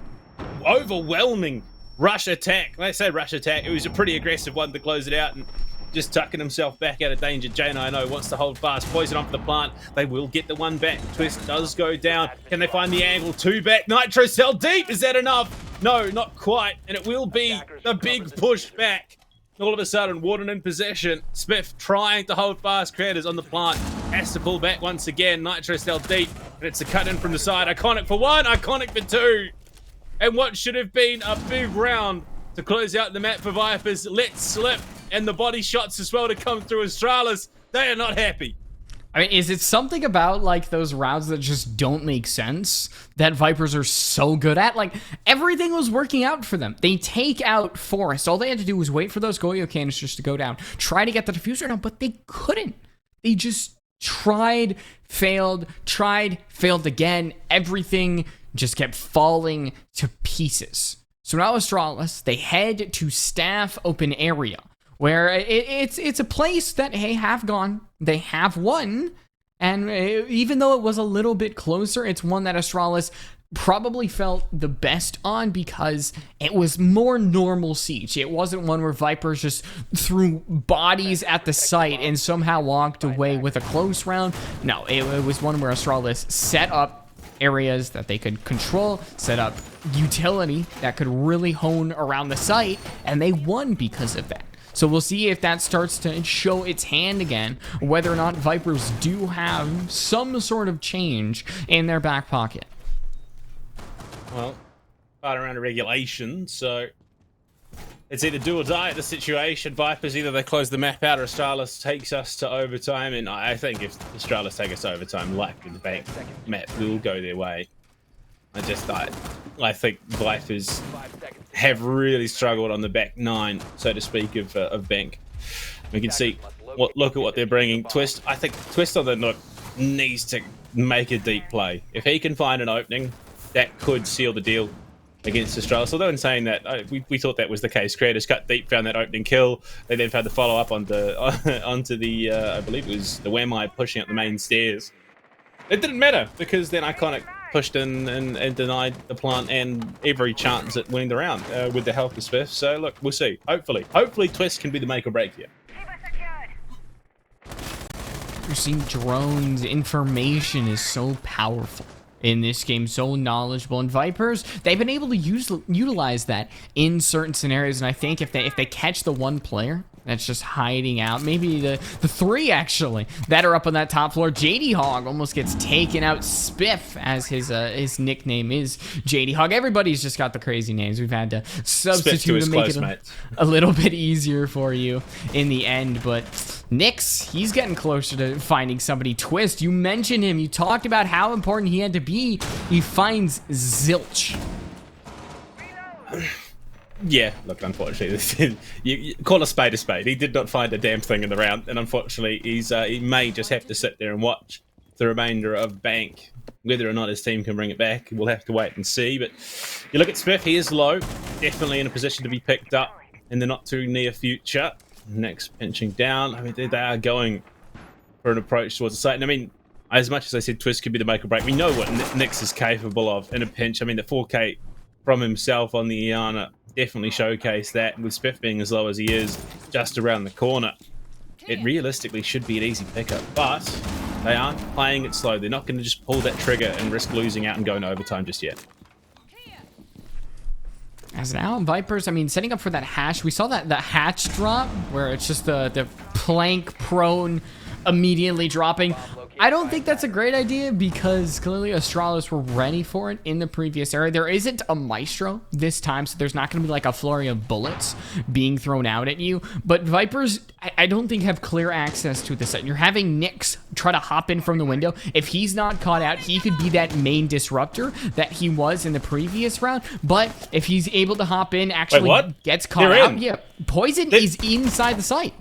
overwhelming rush attack. When I say rush attack, it was a pretty aggressive one to close it out, and just tucking himself back out of danger. J9O wants to hold fast. Poison off the plant. They will get the 1 back. Twist does go down. Can they find the angle? 2 back. Nitro Cell deep. Is that enough? No, not quite. And it will be the big push back. All of a sudden, Warden in possession. Smith trying to hold fast. Creators on the plant. Has to pull back once again. Nitro Cell deep. And it's a cut in from the side. Iconic for 1. Iconic for 2. And what should have been a big round to close out the map for Vipers let slip. And the body shots as well to come through Astralis. They are not happy. I mean, is it something about, like, those rounds that just don't make sense that Vipers are so good at? Like, everything was working out for them. They take out Forest. All they had to do was wait for those Goyo canisters to go down, try to get the diffuser down, but they couldn't. They just tried, failed again. Everything just kept falling to pieces. So now Astralis, they head to Staff Open Area, where it's a place that they have gone, they have won, And even though it was a little bit closer, it's one that Astralis probably felt the best on because it was more normal siege. It wasn't one where Vipers just threw bodies at the site and somehow walked away with a close round. No, it was one where Astralis set up areas that they could control, set up utility that could really hone around the site, and they won because of that. So we'll see if that starts to show its hand again, whether or not Vipers do have some sort of change in their back pocket. Well, part around a regulation, so it's either do or die at the situation. Vipers, either they close the map out or Astralis takes us to overtime, and I think if Astralis take us to overtime, like with the bank map will go their way. I think Vipers have really struggled on the back nine, so to speak, of bank. We can see, look at what they're bringing. Twist, I think Twist on the nook needs to make a deep play. If he can find an opening, that could seal the deal against Astralis. Although in saying that, we thought that was the case. Creators cut deep, found that opening kill. They then found the follow-up onto the, I believe it was the Wemai pushing up the main stairs. It didn't matter, because then Iconic pushed in and denied the plant and every chance at winning the round with the help of Spiff. So look, we'll see. Hopefully Twist can be the make or break here. You're seeing drones. Information is so powerful in this game, so knowledgeable, and Vipers, they've been able to utilize that in certain scenarios. And I think if they catch the one player that's just hiding out, maybe the three actually that are up on that top floor, JD Hog almost gets taken out. Spiff, as his nickname is, JD Hog. Everybody's just got the crazy names. We've had to substitute to make it a little bit easier for you in the end. But Nyx, he's getting closer to finding somebody. Twist, you mentioned him. You talked about how important he had to be. He finds Zilch. Yeah, look, unfortunately, you call a spade a spade. He did not find a damn thing in the round, and unfortunately, he may just have to sit there and watch the remainder of Bank. Whether or not his team can bring it back, we'll have to wait and see. But you look at Spiff, he is low, definitely in a position to be picked up in the not too near future. Next pinching down. I mean, they are going for an approach towards the site. And I mean, as much as I said Twist could be the make or break, we know what Nyx is capable of in a pinch. I mean, the 4K from himself on the Iana definitely showcased that. With Spiff being as low as he is, just around the corner, it realistically should be an easy pickup. But they aren't playing it slow. They're not going to just pull that trigger and risk losing out and going to overtime just yet. As now, Vipers, I mean, setting up for that hatch. We saw that hatch drop where it's just the plank prone immediately dropping. I don't think that's a great idea because clearly Astralis were ready for it in the previous area. There isn't a Maestro this time, so there's not going to be like a flurry of bullets being thrown out at you. But Vipers, I don't think have clear access to this. You're having Nyx try to hop in from the window. If he's not caught out, he could be that main disruptor that he was in the previous round. But if he's able to hop in, actually gets caught out, yeah, Poison is inside the site.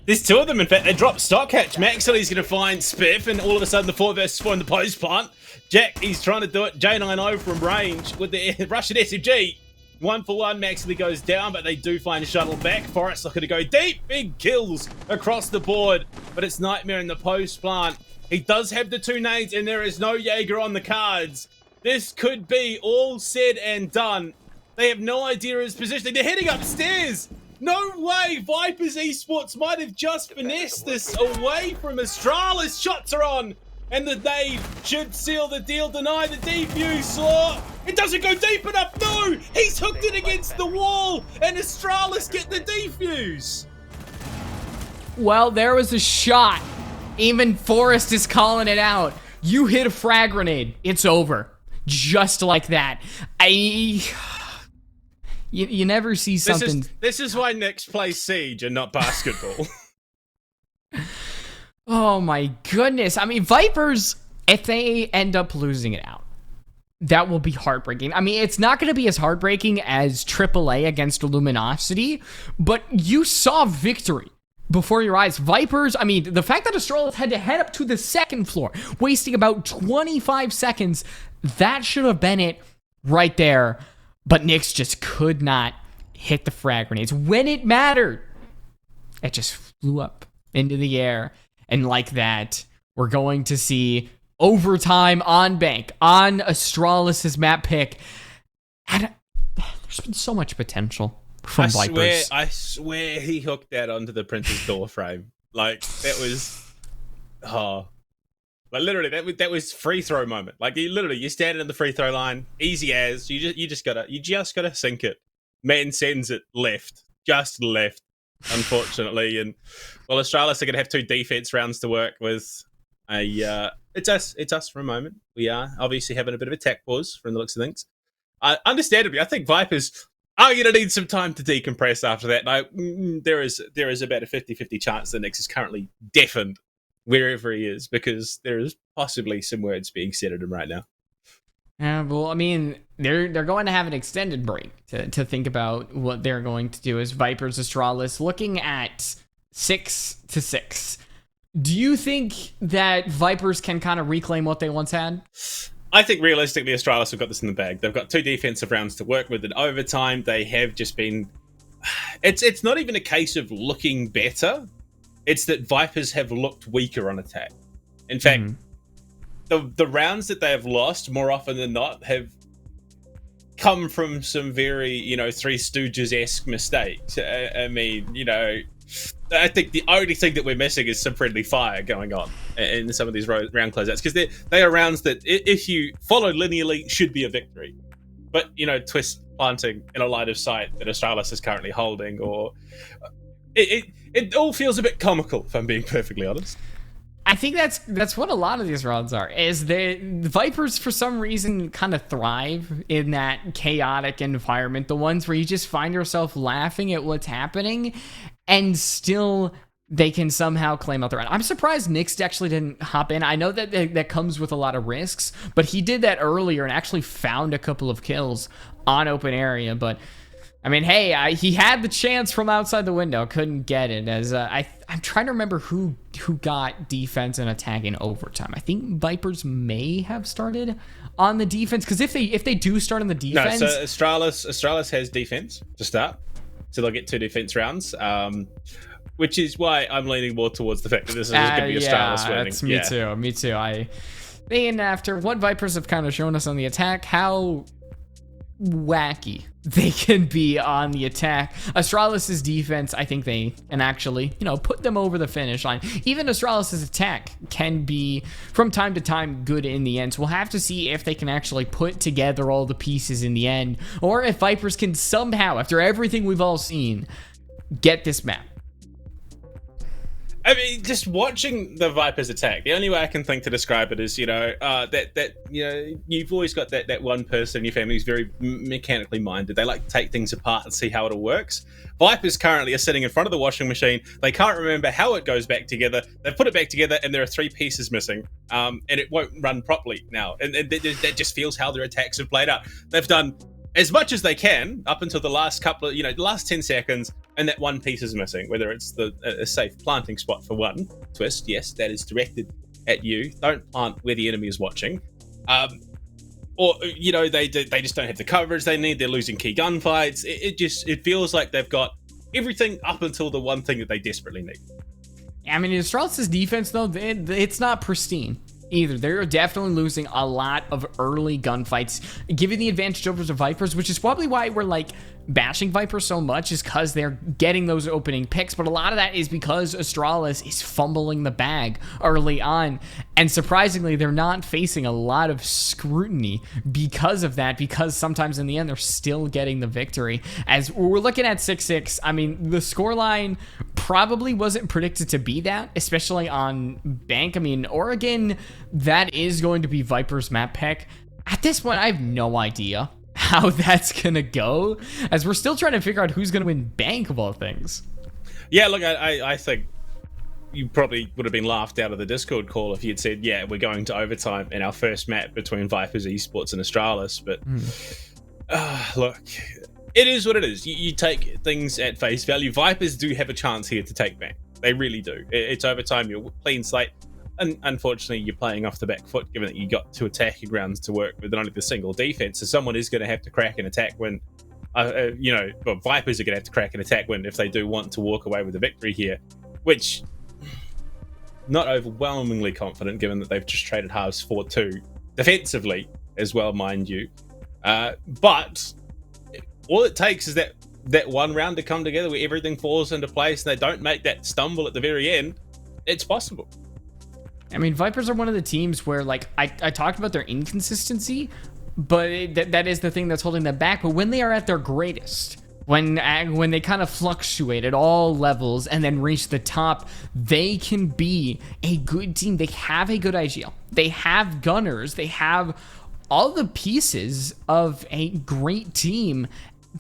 There's two of them, in fact. They drop stock hatch. Maxley's going to find Spiff, and all of a sudden the 4 versus 4 in the post plant. Jack, he's trying to do it. J90 from range with the Russian SMG. 1-for-1, Maxley goes down, but they do find a shuttle back. Forrest looking to go deep. Big kills across the board, but it's Nightmare in the post plant. He does have the 2 nades, and there is no Jaeger on the cards. This could be all said and done. They have no idea of his positioning. They're heading upstairs. No way! Vipers Esports might have just finessed this away from Astralis. Shots are on, and the nade should seal the deal. Deny the defuse. Slaw. It doesn't go deep enough. No! He's hooked it against the wall, and Astralis get the defuse. Well, there was a shot. Even Forrest is calling it out. You hit a frag grenade. It's over. Just like that. You never see something. This is why Nyx plays Siege and not basketball. Oh my goodness. I mean, Vipers, if they end up losing it out, that will be heartbreaking. I mean, it's not going to be as heartbreaking as AAA against Luminosity, but you saw victory before your eyes. Vipers, I mean, the fact that Astralis had to head up to the second floor, wasting about 25 seconds, that should have been it right there. But Nyx just could not hit the frag grenades. When it mattered, it just flew up into the air. And like that, we're going to see overtime on Bank, on Astralis' map pick. And there's been so much potential from Vipers. I swear he hooked that onto the Prince's door frame. Like, that was... Oh... Like, literally, that was free throw moment. Like, you're standing in the free throw line, easy as, you just gotta sink it. Man sends it left, just left, unfortunately. And, well, Astralis are gonna have 2 defense rounds to work with. It's us for a moment. We are obviously having a bit of a tech pause from the looks of things. Understandably, I think Vipers are gonna need some time to decompress after that. Like, there is about a 50-50 chance that Nix is currently deafened wherever he is, because there is possibly some words being said at him right now. Well, I mean, they're going to have an extended break to think about what they're going to do as Vipers Astralis, looking at 6-6. Do you think that Vipers can kind of reclaim what they once had? I think realistically, Astralis have got this in the bag. They've got 2 defensive rounds to work with in overtime. They have just been... It's not even a case of looking better. It's that Vipers have looked weaker on attack. In fact, the rounds that they have lost more often than not have come from some very, Three Stooges-esque mistakes. I mean, I think the only thing that we're missing is some friendly fire going on in some of these round closeouts, because they are rounds that, if you follow linearly, should be a victory. But, twist planting in a line of sight that Astralis is currently holding, or... It all feels a bit comical, if I'm being perfectly honest. I think that's what a lot of these rounds are, is the Vipers, for some reason, kind of thrive in that chaotic environment, the ones where you just find yourself laughing at what's happening, and still they can somehow claim out the round. I'm surprised Nix actually didn't hop in. I know that comes with a lot of risks, but he did that earlier and actually found a couple of kills on open area, but... I mean, hey, he had the chance from outside the window, couldn't get it. As I'm trying to remember who got defense and attack in overtime. I think Vipers may have started on the defense, because if they do start on the defense, no. So Astralis has defense to start, so they'll get 2 defense rounds. Which is why I'm leaning more towards the fact that this is going to be Astralis winning. That's me too. I mean, after what Vipers have kind of shown us on the attack, how wacky they can be on the attack. Astralis' defense, I think they can actually, put them over the finish line. Even Astralis' attack can be, from time to time, good in the end. So we'll have to see if they can actually put together all the pieces in the end, or if Vipers can somehow, after everything we've all seen, get this map. I mean, just watching the Vipers attack, the only way I can think to describe it is, you've always got that one person in your family who's very mechanically minded. They like to take things apart and see how it all works. Vipers currently are sitting in front of the washing machine. They can't remember how it goes back together. They've put it back together and there are 3 pieces missing, and it won't run properly now. And that just feels how their attacks have played out. They've done as much as they can up until the last couple of, the last 10 seconds, and that one piece is missing, whether it's a safe planting spot for one. Twist, yes, that is directed at you. Don't plant where the enemy is watching. Or, they just don't have the coverage they need. They're losing key gunfights. It feels like they've got everything up until the one thing that they desperately need. I mean, Astralis' defense, though, it's not pristine either. They're definitely losing a lot of early gunfights, giving the advantage over the Vipers, which is probably why we're bashing Vipers so much, is because they're getting those opening picks. But a lot of that is because Astralis is fumbling the bag early on, and surprisingly, they're not facing a lot of scrutiny because of that, because sometimes in the end, they're still getting the victory. As we're looking at 6-6, I mean, the scoreline probably wasn't predicted to be that, especially on Bank. I mean, Oregon, that is going to be Vipers map pick. At this point, I have no idea how that's gonna go, as we're still trying to figure out who's gonna win Bank of all things. Yeah, look, I think you probably would have been laughed out of the Discord call if you'd said, yeah, we're going to overtime in our first map between Vipers, Esports, and Astralis. But look, it is what it is. You take things at face value. Vipers do have a chance here to take Bank. They really do. It's overtime. You're clean slate. And unfortunately, you're playing off the back foot, given that you got 2 attacking rounds to work with and only the single defense. So someone is going to have to crack an attack win. Vipers are going to have to crack an attack win if they do want to walk away with a victory here. Which, not overwhelmingly confident, given that they've just traded halves 4-2 defensively as well, mind you. But all it takes is that one round to come together where everything falls into place and they don't make that stumble at the very end. It's possible. I mean, Vipers are one of the teams where, like, I talked about their inconsistency, but that is the thing that's holding them back. But when they are at their greatest, when they kind of fluctuate at all levels and then reach the top, they can be a good team. They have a good IGL. They have gunners. They have all the pieces of a great team,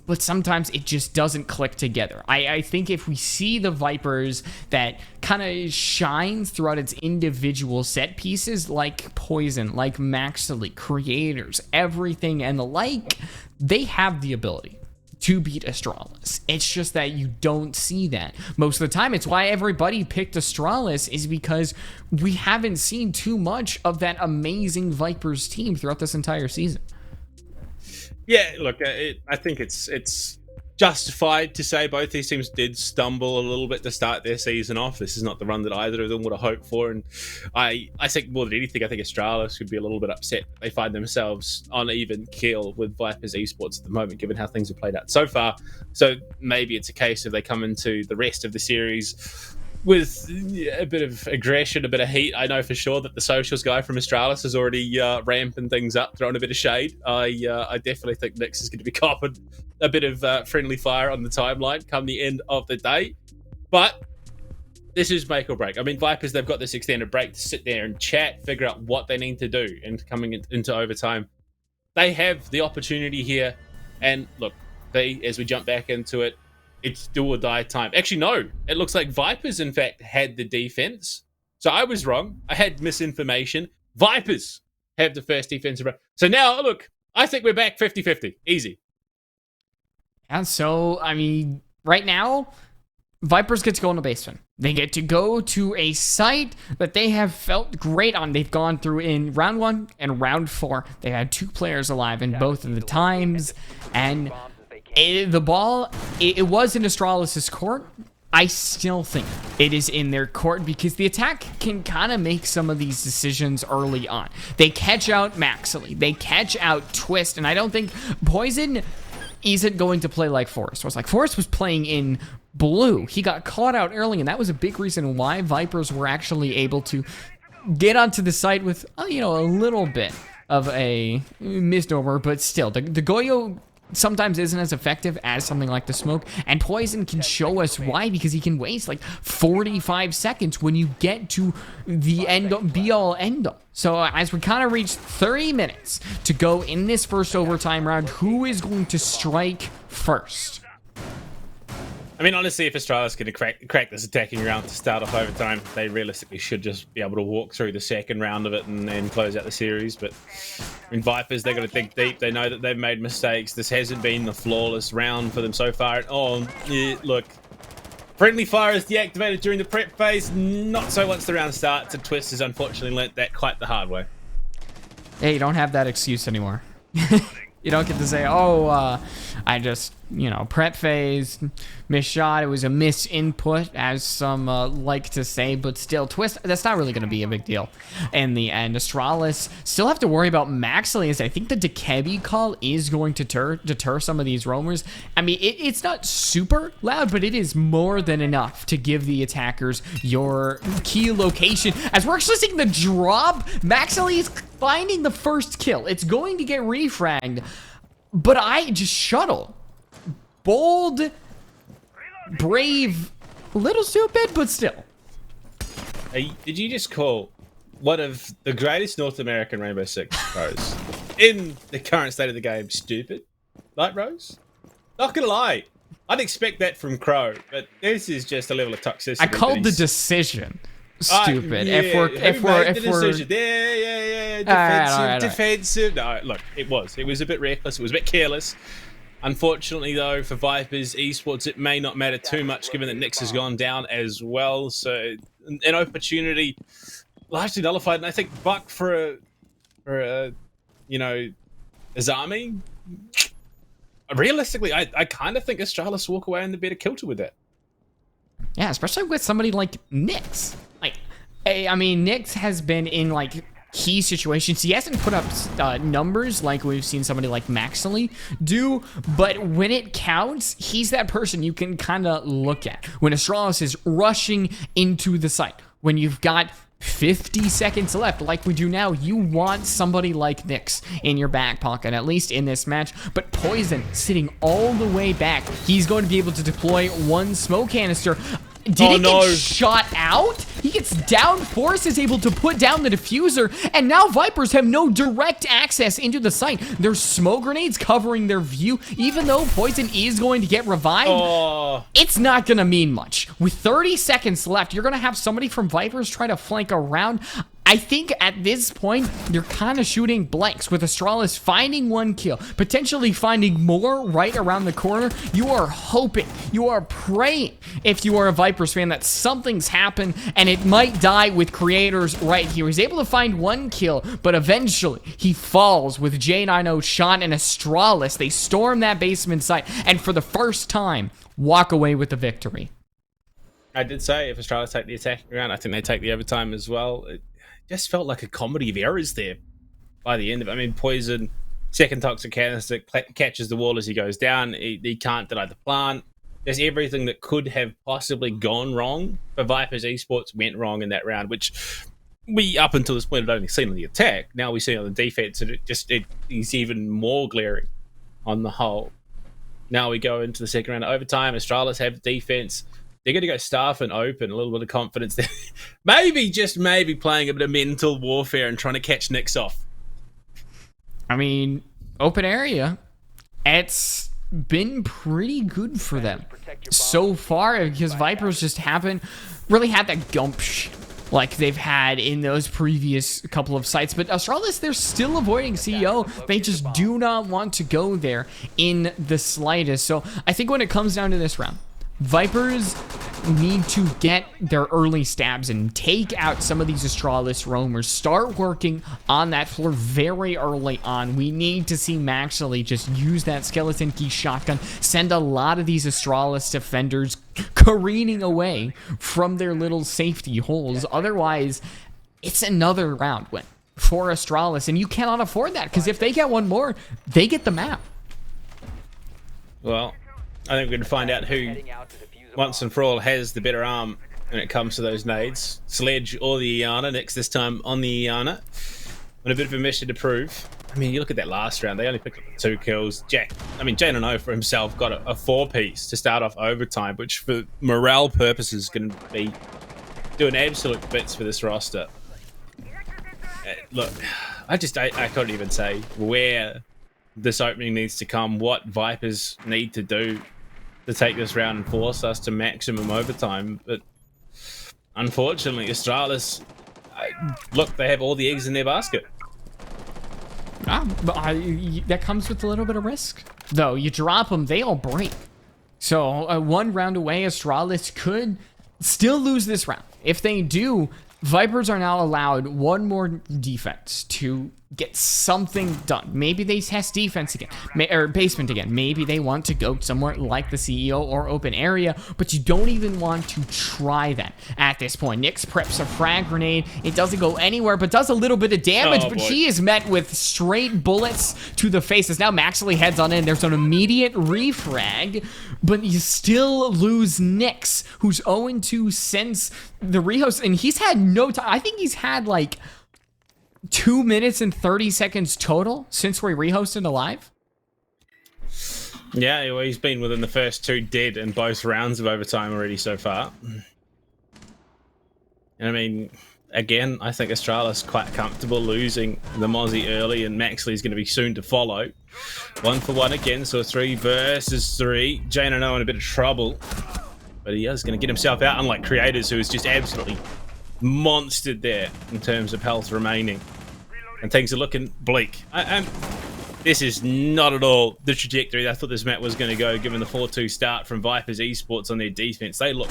but sometimes it just doesn't click together. I think if we see the Vipers that kind of shines throughout its individual set pieces, like Poison, like Maxily, Creators, everything and the like, they have the ability to beat Astralis. It's just that you don't see that most of the time. It's why everybody picked Astralis, is because we haven't seen too much of that amazing Vipers team throughout this entire season. Yeah, look, I think it's justified to say both these teams did stumble a little bit to start their season off. This is not the run that either of them would have hoped for, and I think more than anything, I think Astralis could be a little bit upset that they find themselves on even keel with Vipers Esports at the moment, given how things have played out so far. So maybe it's a case of they come into the rest of the series with a bit of aggression, a bit of heat. I know for sure that the socials guy from Astralis is already ramping things up, throwing a bit of shade. I definitely think Nyx is going to be copping a bit of friendly fire on the timeline come the end of the day. But this is make or break. I mean, Vipers, they've got this extended break to sit there and chat, figure out what they need to do, and coming into overtime, they have the opportunity here. And look, as we jump back into it, it's do or die time. Actually, no. It looks like Vipers, in fact, had the defense. So I was wrong. I had misinformation. Vipers have the first defensive round. So now, look, I think we're back 50-50. Easy. And so, I mean, right now, Vipers get to go on the basement. They get to go to a site that they have felt great on. They've gone through in round 1 and round 4. They had 2 players alive in both of the times. And the ball, it was in Astralis' court. I still think it is in their court because the attack can kind of make some of these decisions early on. They catch out Maxily. They catch out Twist. And I don't think Poison isn't going to play like Forrest was. Like, Forrest was playing in blue. He got caught out early, and that was a big reason why Vipers were actually able to get onto the site with, you know, a little bit of a misnomer, but still, the Goyo sometimes isn't as effective as something like the smoke, and Poison can show us why, because he can waste like 45 seconds when you get to the end, be all end all. So as we kind of reach 30 minutes to go in this first overtime round, who is going to strike first? I mean, honestly, if Astralis going to crack this attacking round to start off overtime, they realistically should just be able to walk through the second round of it and close out the series. But I mean, Vipers, they're going to think deep. They know that they've made mistakes. This hasn't been the flawless round for them so far. Oh, yeah, look. Friendly fire is deactivated during the prep phase. Not so once the round starts. And Twist has unfortunately learnt that quite the hard way. Hey, you don't have that excuse anymore. You don't get to say, oh, I just, you know, prep phase, missed shot. It was a misinput, as some like to say, but still, Twist, that's not really going to be a big deal in the end. Astralis still have to worry about Maxily, as I think the Dekebi call is going to deter some of these roamers. I mean, it's not super loud, but it is more than enough to give the attackers your key location. As we're actually seeing the drop, Maxily is finding the first kill. It's going to get refragged, but I just shuttle. Bold, brave, a little stupid, but still. Hey, did you just call one of the greatest North American Rainbow Six pros in the current state of the game stupid? Light Rose? Not gonna lie, I'd expect that from Crow, but this is just a level of toxicity. I called the decision stupid. Yeah. If we're defensive. No, look, it was a bit reckless. It was a bit careless. Unfortunately, though, for Vipers Esports, it may not matter too much, given that Nyx has gone down as well. So an opportunity largely nullified, and I think Buck for a you know, Azami. Realistically, I kind of think Astralis walk away in the better kilter with that. Yeah, especially with somebody like Nyx. Like, I mean, Nyx has been in like key situations. He hasn't put up numbers like we've seen somebody like Maxley do, but when it counts, he's that person you can kind of look at. When Astralis is rushing into the site, when you've got 50 seconds left, like we do now, you want somebody like Nyx in your back pocket, at least in this match. But Poison sitting all the way back, he's going to be able to deploy one smoke canister. Did it get shot out? He gets down force, is able to put down the diffuser, and now Vipers have no direct access into the site. There's smoke grenades covering their view. Even though Poison is going to get revived, it's not going to mean much. With 30 seconds left, you're going to have somebody from Vipers try to flank around. I think at this point, you're kind of shooting blanks with Astralis finding one kill, potentially finding more right around the corner. You are hoping, you are praying, if you are a Vipers fan, that something's happened and it might die with creators right here. He's able to find one kill, but eventually he falls with J90 shot and Astralis. They storm that basement site and for the first time, walk away with the victory. I did say if Astralis take the attacking round, I think they take the overtime as well. It just felt like a comedy of errors there by the end of it. I mean, Poison, second toxic canister, catches the wall as he goes down. He can't deny the plant. There's everything that could have possibly gone wrong for Vipers Esports went wrong in that round, which we, up until this point, had only seen on the attack. Now we see on the defense, and it is even more glaring on the whole. Now we go into the second round of overtime. Astralis have defense. They're going to go staff and open, a little bit of confidence there. Maybe, just maybe, playing a bit of mental warfare and trying to catch Nyx off. I mean, open area, it's been pretty good for them so far because Vipers just haven't really had that gumption like they've had in those previous couple of sites. But Astralis, they're still avoiding CEO. They just do not want to go there in the slightest. So I think when it comes down to this round, Vipers need to get their early stabs and take out some of these Astralis roamers. Start working on that floor very early on. We need to see Maxley just use that skeleton key shotgun, send a lot of these Astralis defenders careening away from their little safety holes. Otherwise, it's another round win for Astralis, and you cannot afford that because if they get one more, they get the map. Well, I think we're going to find out who, once and for all, has the better arm when it comes to those nades. Sledge or the Iana. Next this time on the Iana. On a bit of a mission to prove. I mean, you look at that last round. They only picked up 2 kills. J90 for himself got a 4-piece to start off overtime, which for morale purposes is going to be doing absolute bits for this roster. Look, I couldn't even say where this opening needs to come, what Vipers need to do to take this round and force us to maximum overtime. But unfortunately, Astralis, look, they have all the eggs in their basket. That comes with a little bit of risk. Though, you drop them, they all break. So, one round away, Astralis could still lose this round. If they do, Vipers are now allowed one more defense to get something done. Maybe they test defense again, or basement again. Maybe they want to go somewhere like the CEO or open area, but you don't even want to try that at this point. Nyx preps a frag grenade. It doesn't go anywhere, but does a little bit of damage, but he is met with straight bullets to the faces. Now Maxley heads on in. There's an immediate refrag, but you still lose Nyx, who's 0-2 since the rehost, and he's had no time. I think he's had like 2 minutes and 30 seconds total since we rehosted alive. Yeah, well, he's been within the first 2 dead in both rounds of overtime already so far. And I mean, again, I think Astralis quite comfortable losing the Mozzie early, and Maxley's going to be soon to follow. 1 for 1 again, so 3 versus 3. J90 in a bit of trouble, but he is going to get himself out, unlike Creators, who is just absolutely monstered there in terms of health remaining, and things are looking bleak. This is not at all the trajectory I thought this map was going to go, given the 4-2 start from Vipers Esports on their defense. They look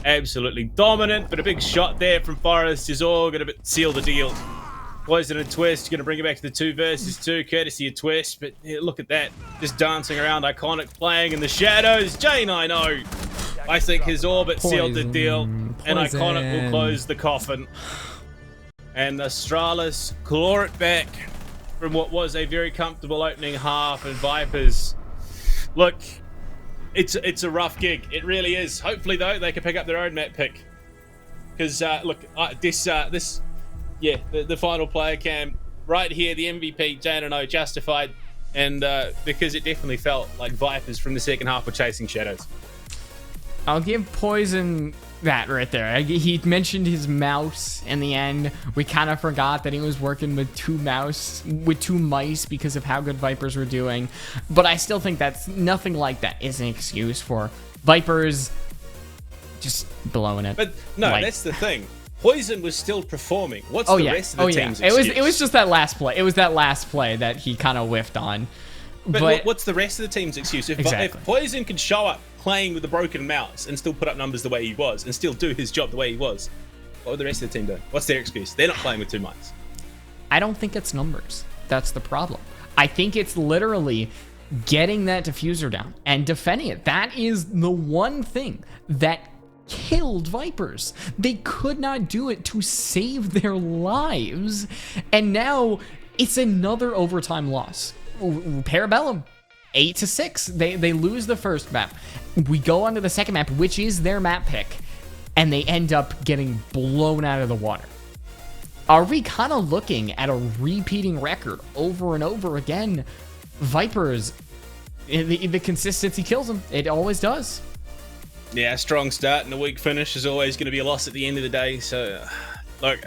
absolutely dominant, but a big shot there from Forest is all going to seal the deal. Poison and Twist going to bring it back to the 2 versus 2, courtesy of Twist, but yeah, look at that, just dancing around, Iconic playing in the shadows. J90 I think his orbit sealed the deal, and Poison. Iconic will close the coffin. And Astralis claw it back from what was a very comfortable opening half, and Vipers, look, it's a rough gig. It really is. Hopefully, though, they can pick up their own map pick. Because, look, the final player cam, right here, the MVP, J&O, justified. And because it definitely felt like Vipers from the second half were chasing shadows. I'll give Poison that right there. He mentioned his mouse in the end. We kind of forgot that he was working with two mice because of how good Vipers were doing. But I still think that's nothing like that is an excuse for Vipers just blowing it. But no, that's the thing. Poison was still performing. What's the rest of the team's excuse? It was just that last play. It was that last play that he kind of whiffed on. But what's the rest of the team's excuse? If Poison could show up playing with a broken mouse and still put up numbers the way he was and still do his job the way he was, what would the rest of the team do? What's their excuse? They're not playing with two mice. I don't think it's numbers. That's the problem. I think it's literally getting that diffuser down and defending it. That is the one thing that killed Vipers. They could not do it to save their lives, and now it's another overtime loss. Parabellum 8-6. They lose the first map. We go on to the second map, which is their map pick, and they end up getting blown out of the water. Are we kind of looking at a repeating record over and over again? Vipers, the consistency kills them. It always does. Yeah, a strong start and a weak finish is always going to be a loss at the end of the day. So, look,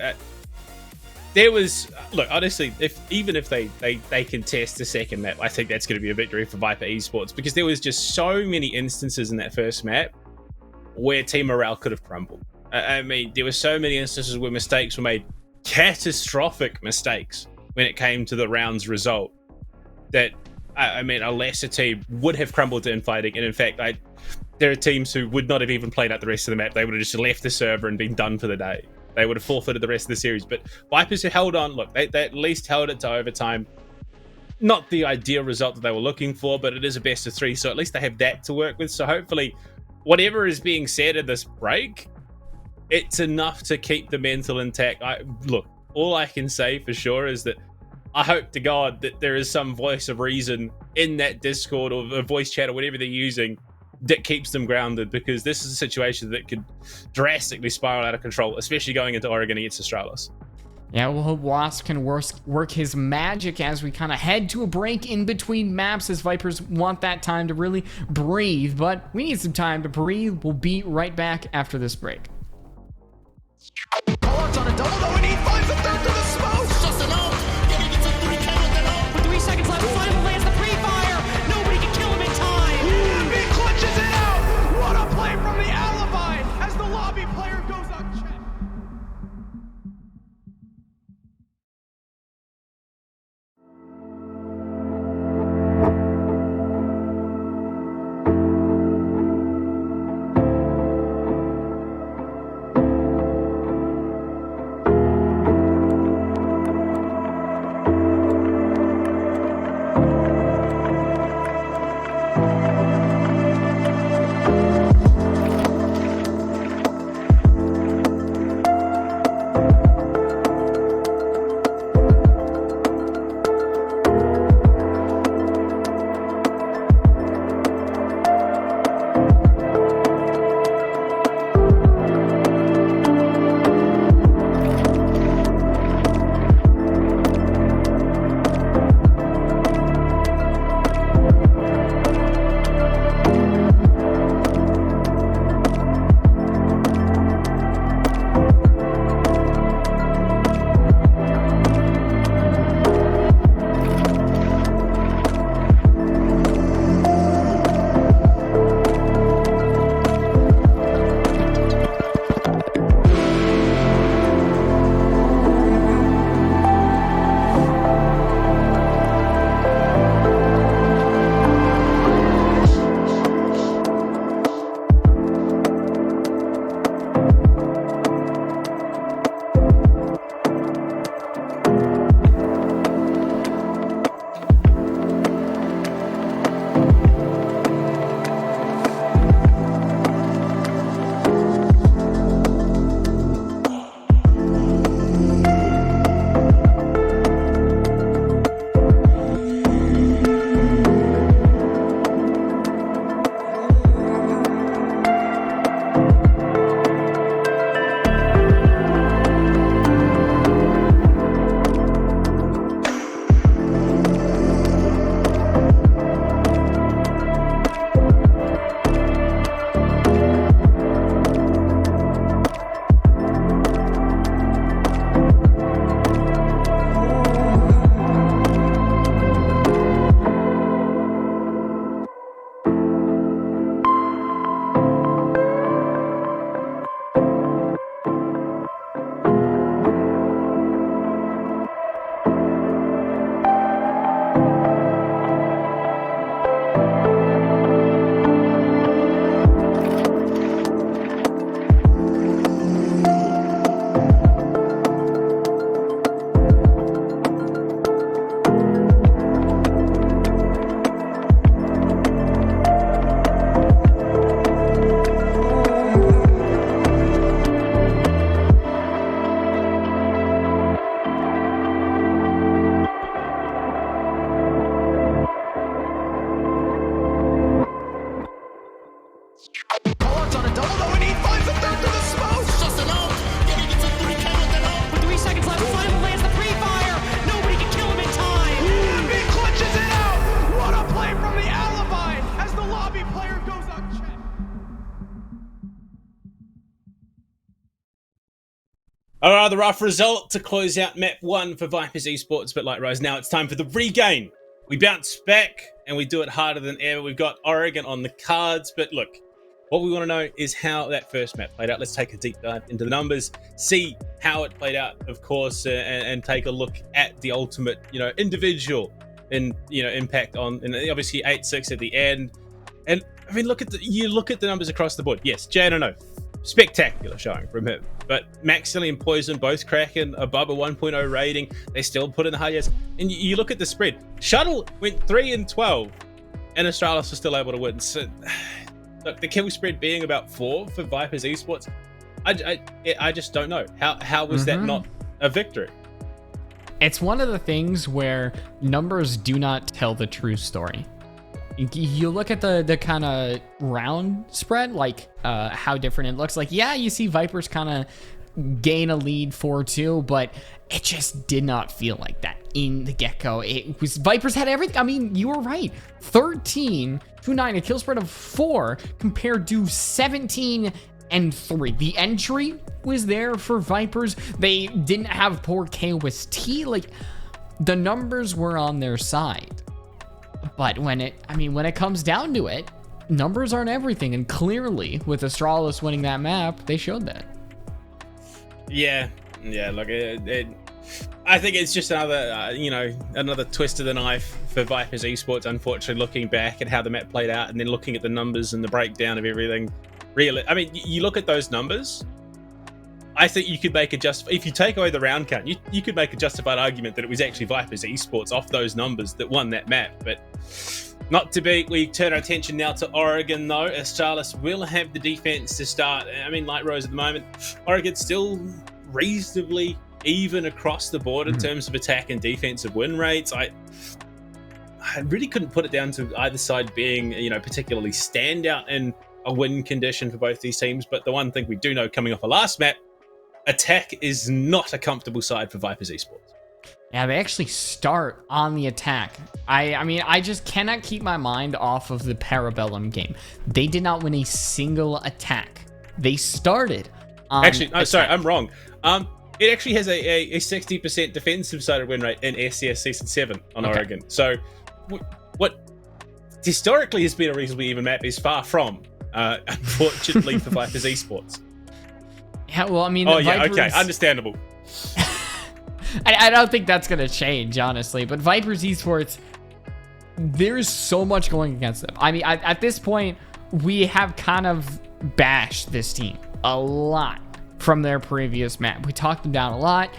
honestly, even if they contest the second map, I think that's going to be a victory for Viper Esports, because there was just so many instances in that first map where team morale could have crumbled. I mean, there were so many instances where mistakes were made, catastrophic mistakes when it came to the round's result, that I mean, a lesser team would have crumbled to infighting. And in fact, there are teams who would not have even played out the rest of the map. They would have just left the server and been done for the day. They would have forfeited the rest of the series. But Vipers have held on. Look, they at least held it to overtime. Not the ideal result that they were looking for, but it is a best of three, so at least they have that to work with. So hopefully, whatever is being said in this break, it's enough to keep the mental intact. Look, all I can say for sure is that I hope to God that there is some voice of reason in that Discord or a voice chat or whatever they're using that keeps them grounded, because this is a situation that could drastically spiral out of control, especially going into Oregon against Astralis. Yeah, we'll hope Wasp can work his magic as we kind of head to a break in between maps, as Vipers want that time to really breathe. But we need some time to breathe. We'll be right back after this break. Call-outs on a double, though, and he finds a third through the smoke. It's just an ult. Getting it's a 3K with an ult. With 3 seconds left, Final lands the pre-fire. Nobody can kill him in time. He clutches it out. What a play from the alibi as the lobby player goes unchecked. Pollard's on a double though, and he finds the third through the smoke. It's just an ult. Getting into 3K with an ult. With 3 seconds left, Final lands the pre-fire. Nobody can kill him in time. He clutches it out. What a play from the alibi as the lobby player goes unchecked. A rather rough result to close out map 1 for Vipers Esports, but like Rose, now it's time for the regain. We bounce back and we do it harder than ever. We've got Oregon on the cards, but look, what we want to know is how that first map played out. Let's take a deep dive into the numbers, see how it played out, of course, and take a look at the ultimate, individual impact on, and obviously 8-6 at the end. And I mean, look at the numbers across the board. Yes, JNO, spectacular showing from him. But Maxilly and Poison both cracking above a 1.0 rating. They still put in the high years. And you look at the spread. Shuttle went 3-12, and Astralis was still able to win. So, look, the kill spread being about 4 for Vipers Esports, I just don't know. How was that not a victory? It's one of the things where numbers do not tell the true story. You look at the kind of round spread, like how different it looks. Like, yeah, you see Vipers kind of gain a lead 4-2, but it just did not feel like that in the get-go. It was Vipers had everything. I mean, you were right. 13-9, a kill spread of 4 compared to 17-3. The entry was there for Vipers. They didn't have poor KOST. Like, the numbers were on their side. But when it comes down to it, numbers aren't everything. And clearly, with Astralis winning that map, they showed that. Yeah. Look, I think it's just another twist of the knife for Vipers Esports. Unfortunately, looking back at how the map played out and then looking at the numbers and the breakdown of everything. Really, I mean, you look at those numbers. I think you could make if you take away the round count, you could make a justified argument that it was actually Vipers Esports off those numbers that won that map. But not to be. We turn our attention now to Oregon, though. Astralis will have the defense to start. I mean, like Rose at the moment, Oregon's still reasonably even across the board in terms of attack and defensive win rates. I really couldn't put it down to either side being, particularly standout in a win condition for both these teams. But the one thing we do know coming off a last map, attack is not a comfortable side for Vipers Esports. Yeah, they actually start on the attack. I just cannot keep my mind off of the Parabellum game. They did not win a single attack. They started on attack. Sorry, I'm wrong. It actually has a 60% defensive sided win rate in SCS7 on Oregon. So what historically has been a reasonably even map is far from, unfortunately, for Vipers Esports. Yeah, well, I mean, okay, understandable. I don't think that's going to change, honestly. But Vipers Esports, there's so much going against them. I mean, at this point, we have kind of bashed this team a lot from their previous map. We talked them down a lot.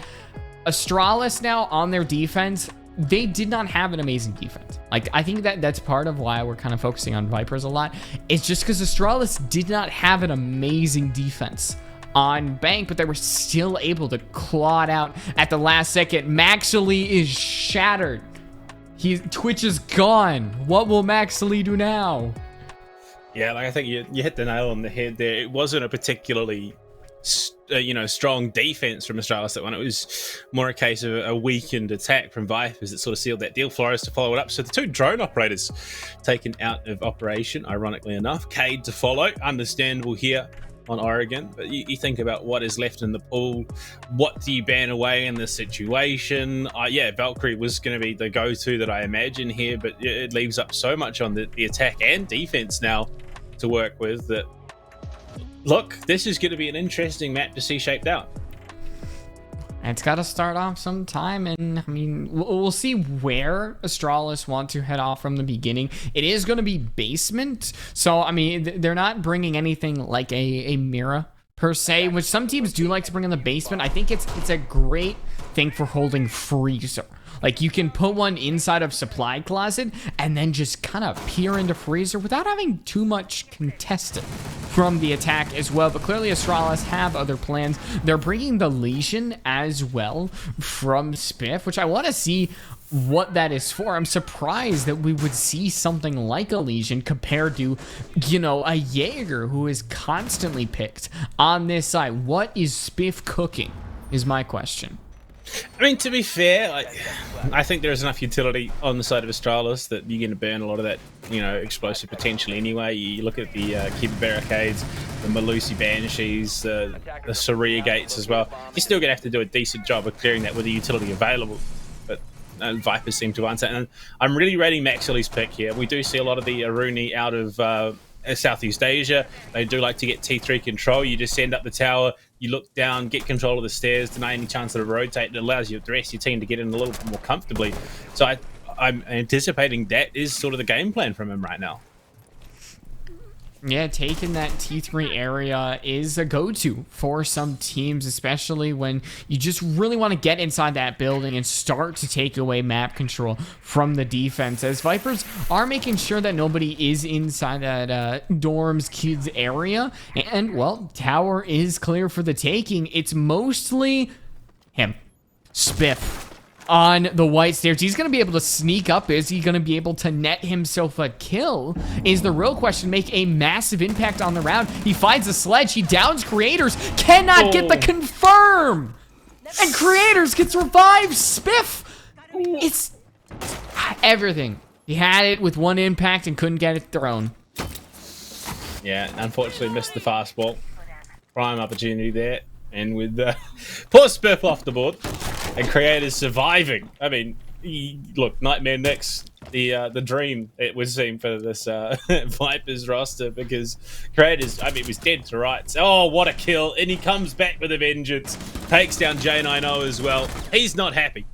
Astralis now on their defense, they did not have an amazing defense. Like, I think that's part of why we're kind of focusing on Vipers a lot. It's just because Astralis did not have an amazing defense on Bank, but they were still able to claw it out at the last second. Maxilly is shattered. Twitch is gone. What will Maxilly do now? Yeah, like I think you hit the nail on the head there. It wasn't a particularly strong defense from Astralis that one. It was more a case of a weakened attack from Vipers that sort of sealed that deal. Flores to follow it up. So the 2 drone operators taken out of operation, ironically enough. Cade to follow. Understandable here on Oregon, but you think about what is left in the pool. What do you ban away in this situation? Valkyrie was going to be the go-to that I imagine here, but it leaves up so much on the attack and defense now to work with that. Look, this is going to be an interesting map to see shaped out. It's got to start off sometime, and I mean, we'll see where Astralis want to head off from the beginning. It is going to be basement, so I mean, they're not bringing anything like a Mira per se, which some teams do like to bring in the basement. I think it's a great thing for holding freezer. Like, you can put one inside of supply closet and then just kind of peer into freezer without having too much contested from the attack as well. But clearly Astralis have other plans. They're bringing the Legion as well from Spiff, which I want to see what that is for. I'm surprised that we would see something like a Legion compared to, you know, a Jaeger who is constantly picked on this side. What is Spiff cooking is my question. I mean, to be fair, I think there's enough utility on the side of Astralis that you're going to burn a lot of that, you know, explosive potential anyway. You look at the Keeper Barricades, the Malusi Banshees, the Saria Gates as well. You're still going to have to do a decent job of clearing that with the utility available. But Vipers seem to answer. And I'm really rating Maxili's pick here. We do see a lot of the Aruni out of Southeast Asia. They do like to get T3 control. You just send up the tower, you look down, get control of the stairs, deny any chance of a rotate. It allows you, the rest of your team to get in a little bit more comfortably. So I'm anticipating that is sort of the game plan from him right now. Yeah, taking that T3 area is a go-to for some teams, especially when you just really want to get inside that building and start to take away map control from the defense, as Vipers are making sure that nobody is inside that dorms kids area. And, well, tower is clear for the taking. It's mostly him, Spiff, on the white stairs. He's going to be able to sneak up. Is he going to be able to net himself a kill? Is the real question. Make a massive impact on the round. He finds a sledge. He downs Creators. Cannot get the confirm. And Creators gets revived. Spiff. It's everything. He had it with one impact and couldn't get it thrown. Yeah, unfortunately missed the fastball. Prime opportunity there. And with poor Spiff off the board. And Creators surviving. I mean, look, Nightmare Nick's the dream, it would seem, for this Vipers roster, because Creators, I mean, it was dead to rights. Oh, what a kill. And he comes back with a vengeance. Takes down J90 as well. He's not happy.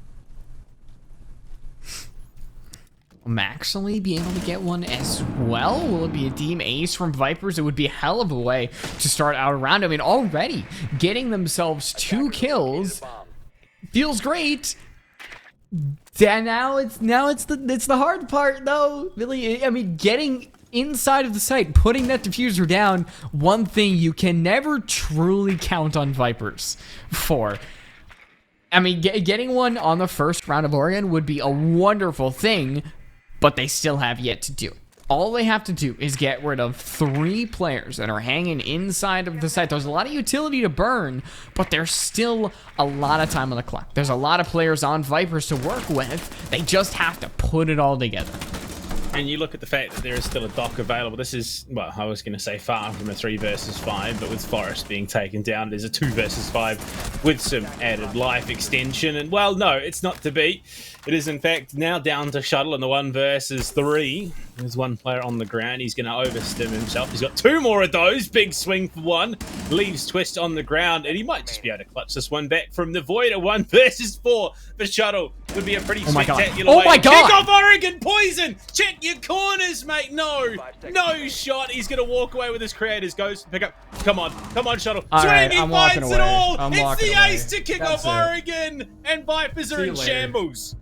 Will Maxley be able to get one as well? Will it be a team ace from Vipers? It would be a hell of a way to start out a round. I mean, already getting themselves 2 kills feels great. Yeah, now it's the hard part though. Really, I mean, getting inside of the site, putting that diffuser down, one thing you can never truly count on Vipers for. I mean, getting one on the first round of Oregon would be a wonderful thing, but they still have yet to do it. All they have to do is get rid of 3 players that are hanging inside of the site. There's a lot of utility to burn, but there's still a lot of time on the clock. There's a lot of players on Vipers to work with. They just have to put it all together. And you look at the fact that there is still a dock available. This is, well, I was going to say far from a 3 versus 5, but with Forest being taken down, there's a 2 versus 5 with some added life extension. And, well, no, it's not to be. It is, in fact, now down to Shuttle in the 1 versus 3. There's 1 player on the ground. He's going to overstim himself. He's got 2 more of those. Big swing for 1. Leaves Twist on the ground, and he might just be able to clutch this one back from the void. A 1 versus 4 for Shuttle. Would be a pretty spectacular way. Oh my God! Kick off Oregon Poison! Check your corners, mate! No shot. He's going to walk away with his Creators. Goes to pick up. Come on, Shuttle. All right, Swing, I'm he walking finds away. it all. I'm It's walking the away. ace to kick That's off it. Oregon, and Vipers are in later. shambles.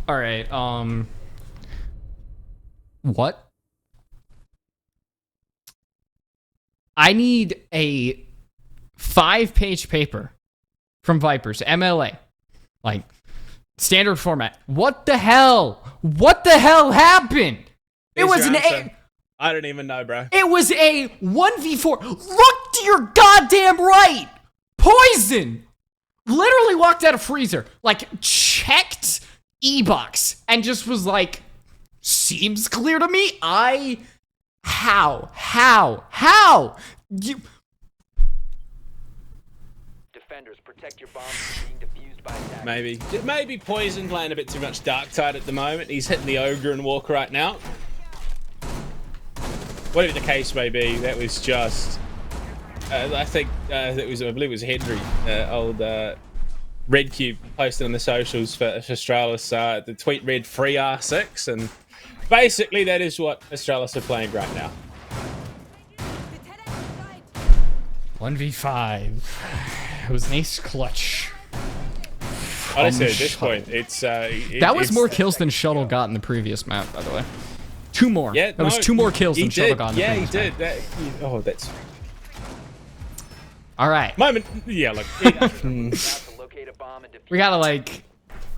All right, what? I need a 5-page paper from Vipers, MLA. Like, standard format. What the hell? What the hell happened? It Here's was your an answer. I don't even know, bro. It was a 1v4. Look to your goddamn right. Poison literally walked out of freezer, like checked E-box and just was like, seems clear to me. How? You... Defenders, protect your bombs from being defused by attackers. Maybe Poison playing a bit too much Dark Tide at the moment. He's hitting the Ogre and Walker right now. Whatever the case may be, that was just... I believe it was Henry, old Red Cube, posted on the socials for Astralis. The tweet read free R6, and basically that is what Astralis are playing right now. 1v5. It was an ace clutch. Honestly, at this point, it's... That was more kills than Shuttle got in the previous map, by the way. 2 more. Yeah, that was 2 more kills than Shuttle got in the Yeah, he previous did. map. That's... All right. Moment. Yeah, look. About to locate a bomb and defuse. We gotta like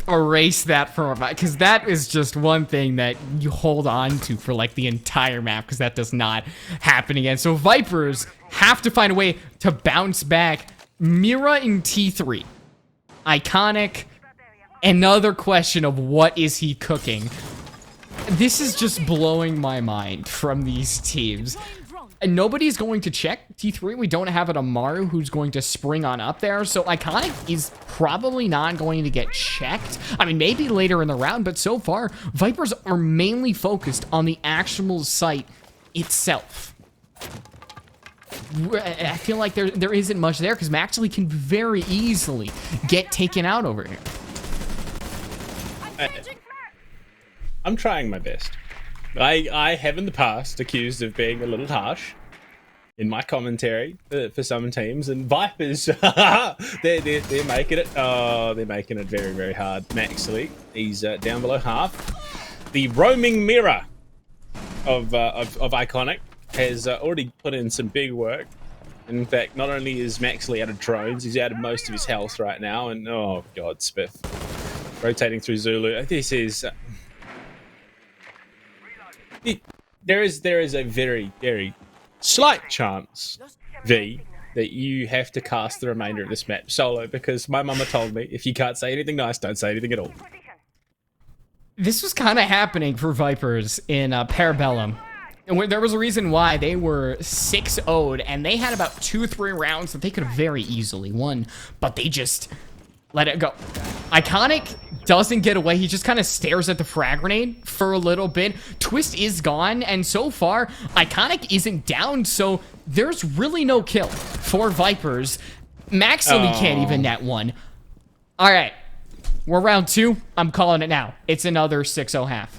erase that from our mind, because that is just one thing that you hold on to for like the entire map, because that does not happen again. So Vipers have to find a way to bounce back. Mira in T3, Iconic. Another question of what is he cooking? This is just blowing my mind from these teams. And nobody's going to check T3. We don't have an Amaru who's going to spring on up there. So Iconic is probably not going to get checked. I mean, maybe later in the round, but so far, Vipers are mainly focused on the actual site itself. I feel like there isn't much there because Maxley can very easily get taken out over here. I'm trying my best. I have in the past accused of being a little harsh in my commentary for some teams, and Vipers, they're making it. Oh, they're making it very, very hard. Maxley, he's down below half. The roaming mirror of Iconic has already put in some big work. In fact, not only is Maxley out of drones, he's out of most of his health right now, and oh god, Spiff rotating through Zulu. This is. There is a very, very slight chance, V, that you have to cast the remainder of this map solo, because my mama told me if you can't say anything nice, don't say anything at all. This was kind of happening for Vipers in Parabellum. And there was a reason why they were 6-0'd, and they had about 2-3 rounds that they could have very easily won, but they just let it go. Iconic doesn't get away. He just kind of stares at the frag grenade for a little bit. Twist is gone, and so far, Iconic isn't down, so there's really no kill for Vipers. Maxley can't even net one. All right, we're round 2. I'm calling it now. It's another 6-0 half.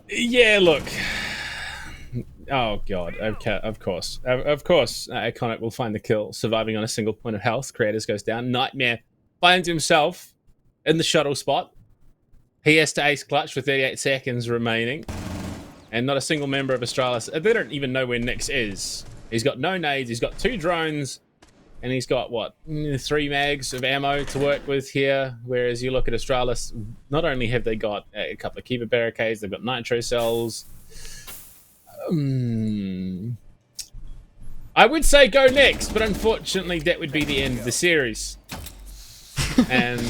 Yeah, look. Oh god. Okay, of course. Iconic will find the kill, surviving on a single point of health. Creators goes down. Nightmare finds himself in the shuttle spot. He has to ace clutch with 38 seconds remaining, and not a single member of Astralis. They don't even know where Nyx is. He's got no nades. He's got 2 drones, and he's got what, 3 mags of ammo to work with here. Whereas you look at Astralis, not only have they got a couple of keeper barricades, they've got nitro cells. I would say go next, but unfortunately that would be the end of the series. And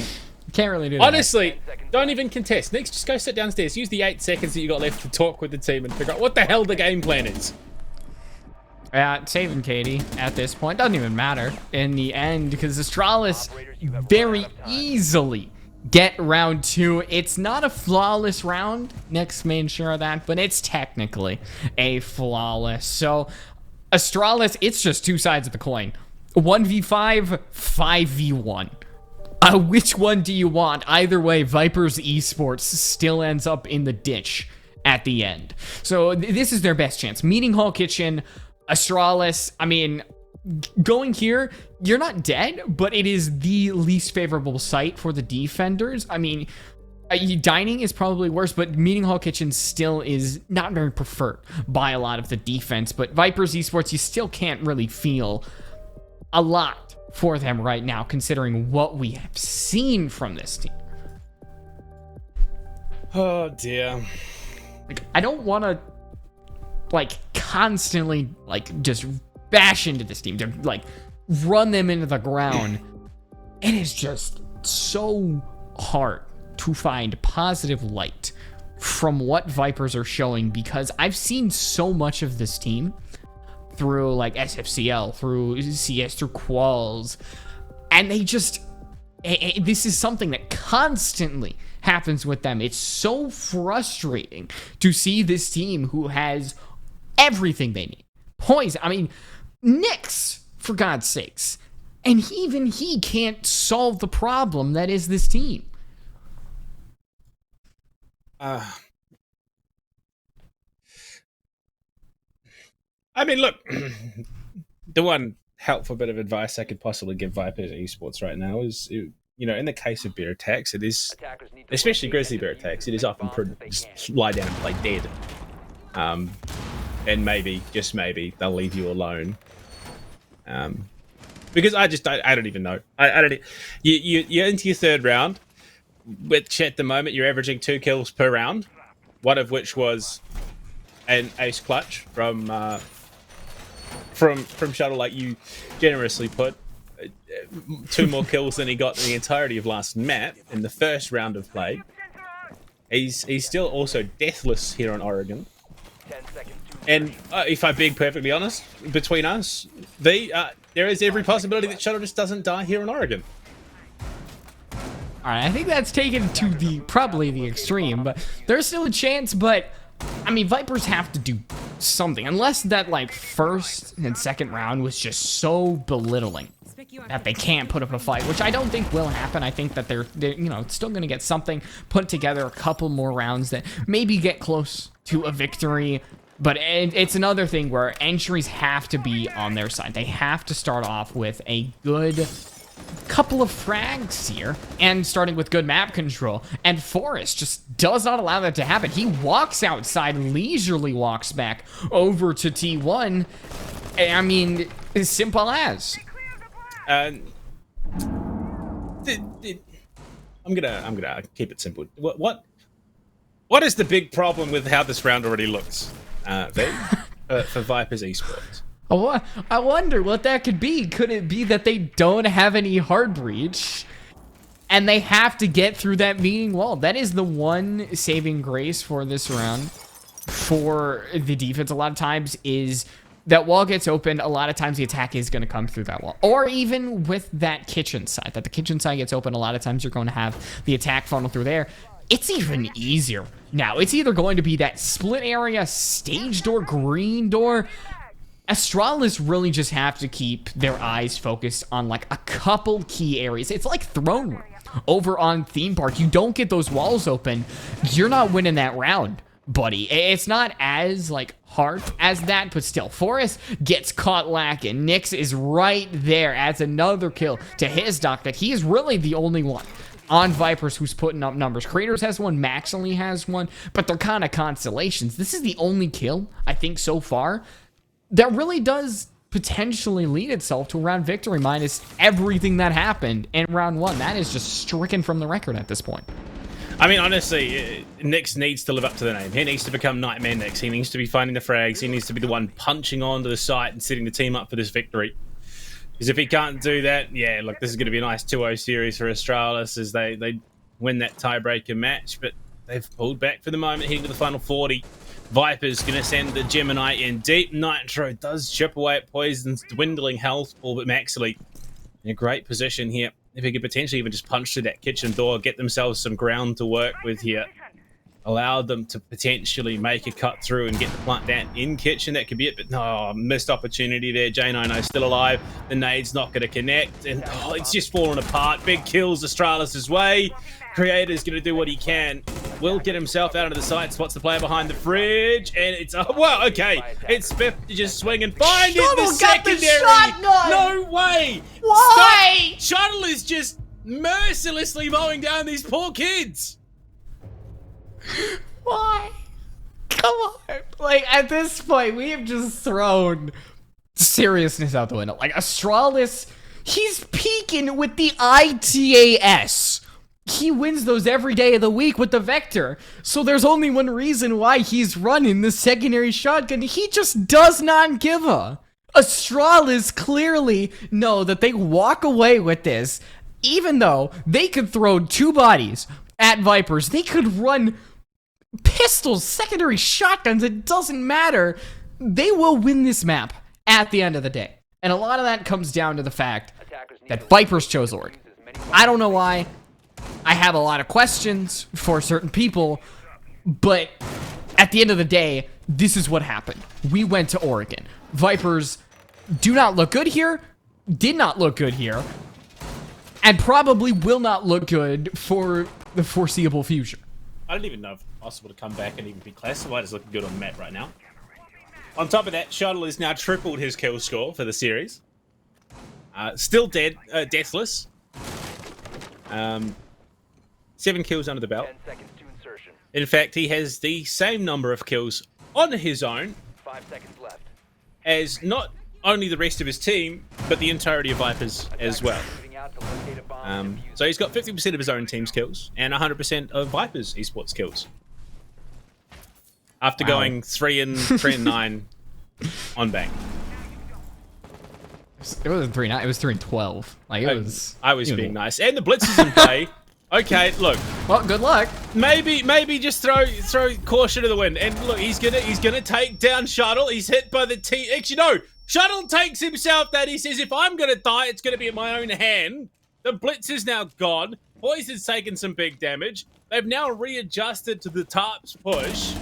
can't really do that. Honestly, don't even contest. Next, just go sit downstairs. Use the 8 seconds that you got left to talk with the team and figure out what the hell the game plan is. Saving Katie at this point doesn't even matter in the end, because Astralis very easily get round 2. It's not a flawless round. Nyx made sure of that, but it's technically a flawless. So Astralis, it's just 2 sides of the coin. 1v5, 5v1. Which one do you want? Either way, Vipers Esports still ends up in the ditch at the end. So this is their best chance. Meeting Hall Kitchen, Astralis, I mean, going here, you're not dead, but it is the least favorable site for the defenders. I mean, dining is probably worse, but Meeting Hall Kitchen still is not very preferred by a lot of the defense. But Vipers Esports, you still can't really feel a lot for them right now, considering what we have seen from this team. Oh dear. Like, I don't want to like constantly like just bash into this team, to like run them into the ground. It is just so hard to find positive light from what Vipers are showing, because I've seen so much of this team through like SFCL, through CS, through quals, and they just this is something that constantly happens with them. It's so frustrating to see this team who has everything they need. Poison, I mean, Nyx, for God's sakes. And even he can't solve the problem that is this team. I mean, look, the one helpful bit of advice I could possibly give Vipers Esports right now is, you know, in the case of bear attacks, it is, especially grizzly bear attacks, it is often prudent to just lie down and play dead. And maybe, just maybe, they'll leave you alone. because I don't even know. I don't. You're into your third round, which at the moment you're averaging 2 kills per round, one of which was an ace clutch from Shuttle, like you generously put. 2 more kills than he got in the entirety of last map in the first round of play. He's still also deathless here on Oregon. 10 seconds to And if I'm being perfectly honest, between us, there is every possibility that Shuttle just doesn't die here in Oregon. All right, I think that's taken to probably the extreme, but there's still a chance. But I mean, Vipers have to do something, unless that like first and second round was just so belittling that they can't put up a fight, which I don't think will happen. I think that they're still going to get something put together, a couple more rounds that maybe get close to a victory. But it's another thing where entries have to be on their side. They have to start off with a good couple of frags here, and starting with good map control. And Forrest just does not allow that to happen. He walks outside, leisurely walks back over to T1. I mean, as simple as. I'm gonna keep it simple. What is the big problem with how this round already looks, for Vipers Esports? I wonder what that could be. Could it be that they don't have any hard breach and they have to get through that meeting wall? That is the one saving grace for this round for the defense. A lot of times is that wall gets opened. A lot of times the attack is going to come through that wall. Or even with that kitchen side, that the kitchen side gets open, a lot of times you're going to have the attack funnel through there. It's even easier now. It's either going to be that split area, stage door, green door. Astralis really just have to keep their eyes focused on like a couple key areas. It's like Throne Room over on Theme Park. You don't get those walls open, you're not winning that round, buddy. It's not as like hard as that, but still, Forrest gets caught lacking. Nyx is right there, adds another kill to his dock. That he is really the only one on Vipers who's putting up numbers. Creators has one, Maxley has one, but they're kind of constellations. This is the only kill, I think, so far that really does potentially lead itself to a round victory, minus everything that happened in round 1. That is just stricken from the record at this point. I mean, honestly, Nyx needs to live up to the name. He needs to become Nightmare Nyx. He needs to be finding the frags. He needs to be the one punching onto the site and setting the team up for this victory. Because if he can't do that, yeah, look, this is going to be a nice 2-0 series for Astralis as they win that tiebreaker match. But they've pulled back for the moment, heading to the final 40. Viper's going to send the Gemini in deep. Nitro does chip away at Poison's dwindling health, but Maxley in a great position here. If he could potentially even just punch through that kitchen door, get themselves some ground to work with here, allow them to potentially make a cut through and get the plant down in kitchen, that could be it. But no, missed opportunity there. J90 still alive. The nade's not going to connect, and it's just falling apart. Big kills Astralis' way. Creator's going to do what he can. Will get himself out of the sight. Spots the player behind the fridge, and it's well, okay. It's Spiff to just swing and find it. The secondary. No way. Why? Stop. Shuttle is just mercilessly mowing down these poor kids. Why? Come on. Like, at this point, we have just thrown seriousness out the window. Like, Astralis, he's peaking with the ITAS. He wins those every day of the week with the Vector. So there's only one reason why he's running the secondary shotgun. He just does not give a. Astralis clearly know that they walk away with this. Even though they could throw 2 bodies at Vipers, they could run pistols, secondary shotguns, it doesn't matter. They will win this map at the end of the day. And a lot of that comes down to the fact that Vipers chose Oregon. I don't know why. I have a lot of questions for certain people, but at the end of the day, this is what happened. We went to Oregon. Vipers do not look good here, did not look good here, and probably will not look good for the foreseeable future. I don't even know if it's possible to come back and even be classified as looking good on the map right now. On top of that, Shuttle has now tripled his kill score for the series. Still deathless. 7 kills under the belt. 10 seconds to insertion. In fact, he has the same number of kills on his own 5 seconds left. as not only the rest of his team, but the entirety of Vipers as well. Moving out to locate a bomb and defuse So he's got 50% of his own team's kills and 100% of Vipers esports kills. After going 3 and 9 on bank. It wasn't 3-9. It was 3-12. Like it was. I was being nice. And the blitz is in play. Okay, look. Well, good luck. Maybe just throw caution to the wind. And look, he's gonna take down Shuttle. He's hit by the T. Actually, no. Shuttle takes himself that. He says, if I'm gonna die, it's gonna be in my own hand. The blitz is now gone. Poison's taken some big damage. They've now readjusted to the tarps push.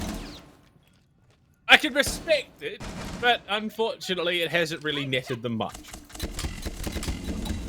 I can respect it, but unfortunately, it hasn't really netted them much.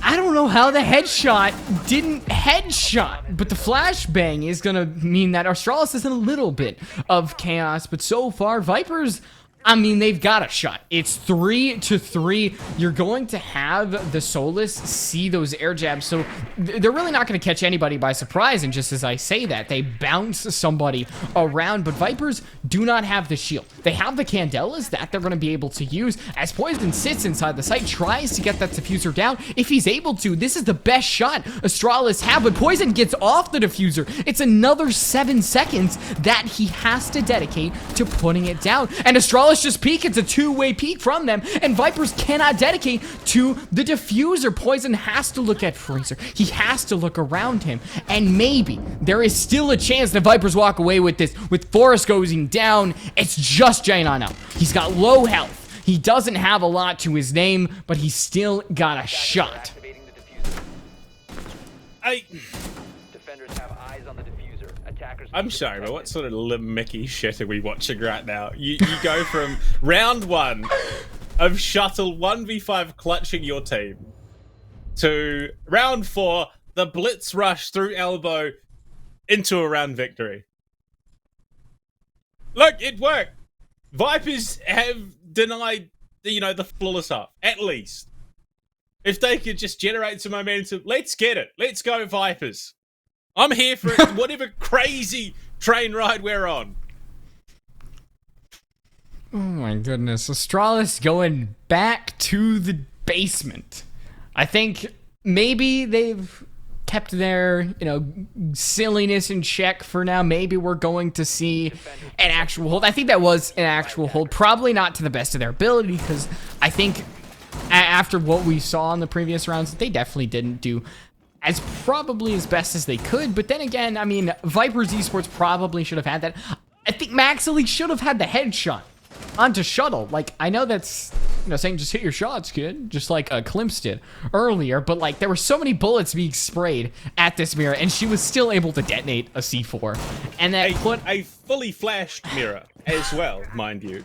I don't know how the headshot didn't headshot, but the flashbang is gonna mean that Astralis is in a little bit of chaos, but so far, Vipers, I mean, they've got a shot. It's 3-3. You're going to have the Solus see those air jabs, so they're really not going to catch anybody by surprise. And just as I say that, they bounce somebody around, but Vipers do not have the shield. They have the Candelas that they're going to be able to use as Poison sits inside the site, tries to get that diffuser down. If he's able to, this is the best shot Astralis have, but Poison gets off the diffuser. It's another 7 seconds that he has to dedicate to putting it down, and Astralis just peek. It's a two-way peek from them, and Vipers cannot dedicate to the diffuser. Poison has to look at Fraser. He has to look around him, and maybe there is still a chance that Vipers walk away with this. With Forrest going down, it's just Jainan out. He's got low health. He doesn't have a lot to his name, but he's still got a shot. activating the diffuser. Defenders have eyes on the diffuser. Attackers. I'm sorry, but what sort of Mickey shit are we watching right now? You go from round 1 of Shuttle 1v5 clutching your team to round 4, the blitz rush through elbow into a round victory. Look, it worked. Vipers have denied, the flawless half, at least. If they could just generate some momentum, let's get it. Let's go, Vipers. I'm here for it, whatever crazy train ride we're on. Oh my goodness. Astralis going back to the basement. I think maybe they've kept their, silliness in check for now. Maybe we're going to see an actual hold. I think that was an actual hold. Probably not to the best of their ability, because I think after what we saw in the previous rounds, they definitely didn't do probably as best as they could. But then again, I mean, Vipers Esports probably should have had that. I think Max Elite should have had the headshot onto Shuttle. Like, I know that's, saying just hit your shots, kid, just like Klimps did earlier, but like there were so many bullets being sprayed at this mirror, and she was still able to detonate a C4. And that put a fully flashed mirror as well, mind you.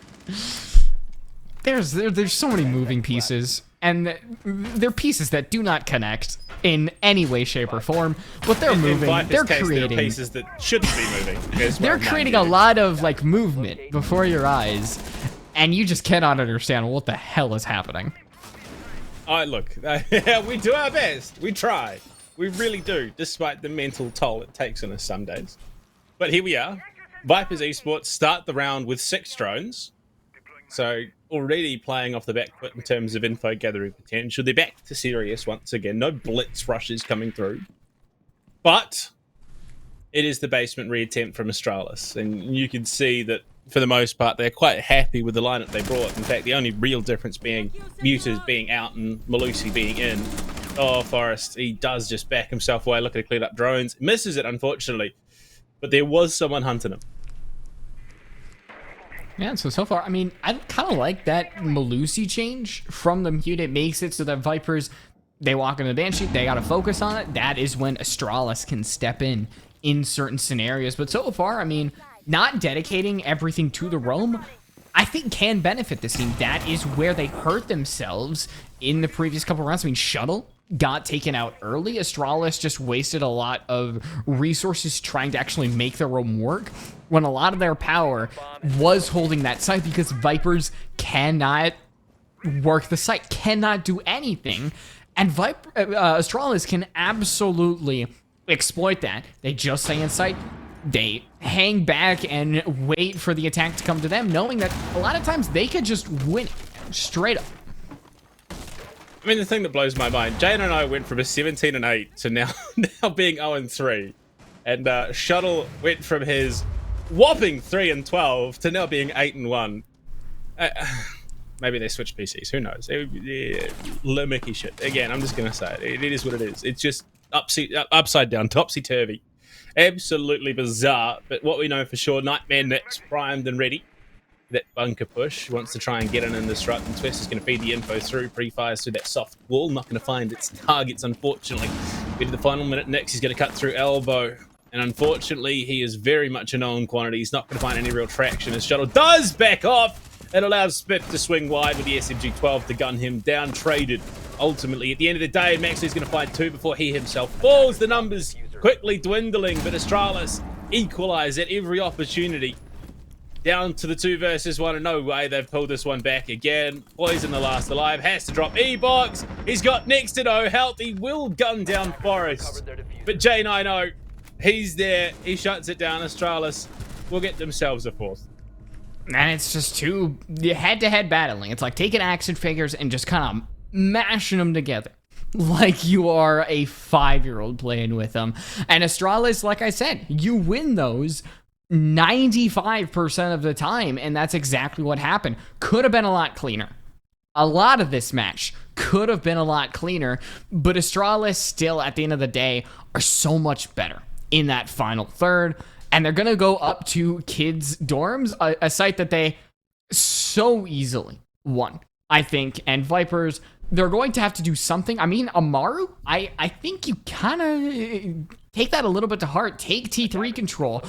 There's so many moving pieces, and they're pieces that do not connect in any way, shape, or form. But they're moving. They're creating pieces that shouldn't be moving. As well, they're creating a lot of like movement before your eyes, and you just cannot understand what the hell is happening. Look, we do our best. We try. We really do, despite the mental toll it takes on us some days. But here we are. Vipers Esports start the round with 6 drones. So already playing off the back foot in terms of info gathering potential. They're back to serious once again. No blitz rushes coming through. But it is the basement reattempt from Astralis. And you can see that for the most part, they're quite happy with the lineup they brought. In fact, the only real difference being Mutas being out and Malusi being in. Oh, Forrest, he does just back himself away, looking to clean up drones. Misses it, unfortunately. But there was someone hunting him. Yeah, so far, I mean, I kind of like that Malusi change from the mute. It makes it so that Vipers, they walk into the Banshee, they got to focus on it. That is when Astralis can step in certain scenarios. But so far, I mean, not dedicating everything to the roam, I think can benefit this team. That is where they hurt themselves in the previous couple rounds. I mean, Shuttle got taken out early. Astralis just wasted a lot of resources trying to actually make their roam work, when a lot of their power was holding that site, because Vipers cannot work the site, cannot do anything. And Astralis can absolutely exploit that. They just stay in sight. They hang back and wait for the attack to come to them, knowing that a lot of times they could just win it straight up. I mean, the thing that blows my mind, Jane and I went from a 17-8 to now being 0-3. And Shuttle went from his whopping 3-12 to now being 8-1. Maybe they switched PCs. Who knows? Limmicky shit. Again, I'm just gonna say it. It is what it is. It's just upside down, topsy turvy, absolutely bizarre. But what we know for sure, Nightmare Nick's primed and ready. That bunker push wants to try and get in and disrupt, and Twist is going to feed the info through, pre-fires through that soft wall, not going to find its targets, unfortunately. Get to the final minute, next he's going to cut through elbow, and unfortunately he is very much a known quantity. He's not going to find any real traction as Shuttle does back off. It allows Spiff to swing wide with the SMG-12 to gun him down, traded. Ultimately, at the end of the day, Maxley's going to find 2 before he himself falls. The numbers quickly dwindling, but Astralis equalize at every opportunity. Down to the 2 versus 1, and no way they've pulled this one back again. Poison the last alive, has to drop E-Box. He's got next to no health. He will gun down Forest. But J9O, he's there. He shuts it down. Astralis will get themselves a 4th. And it's just 2 head-to-head battling. It's like taking action figures and just kind of mashing them together. Like you are a 5-year-old playing with them. And Astralis, like I said, you win those 95% of the time, and that's exactly what happened. Could have been a lot cleaner. A lot of this match could have been a lot cleaner, but Astralis still, at the end of the day, are so much better in that final third, and they're going to go up to kids' dorms, a site that they so easily won, I think, and Vipers, they're going to have to do something. I mean, Amaru, I think you kind of take that a little bit to heart. Take T3 control.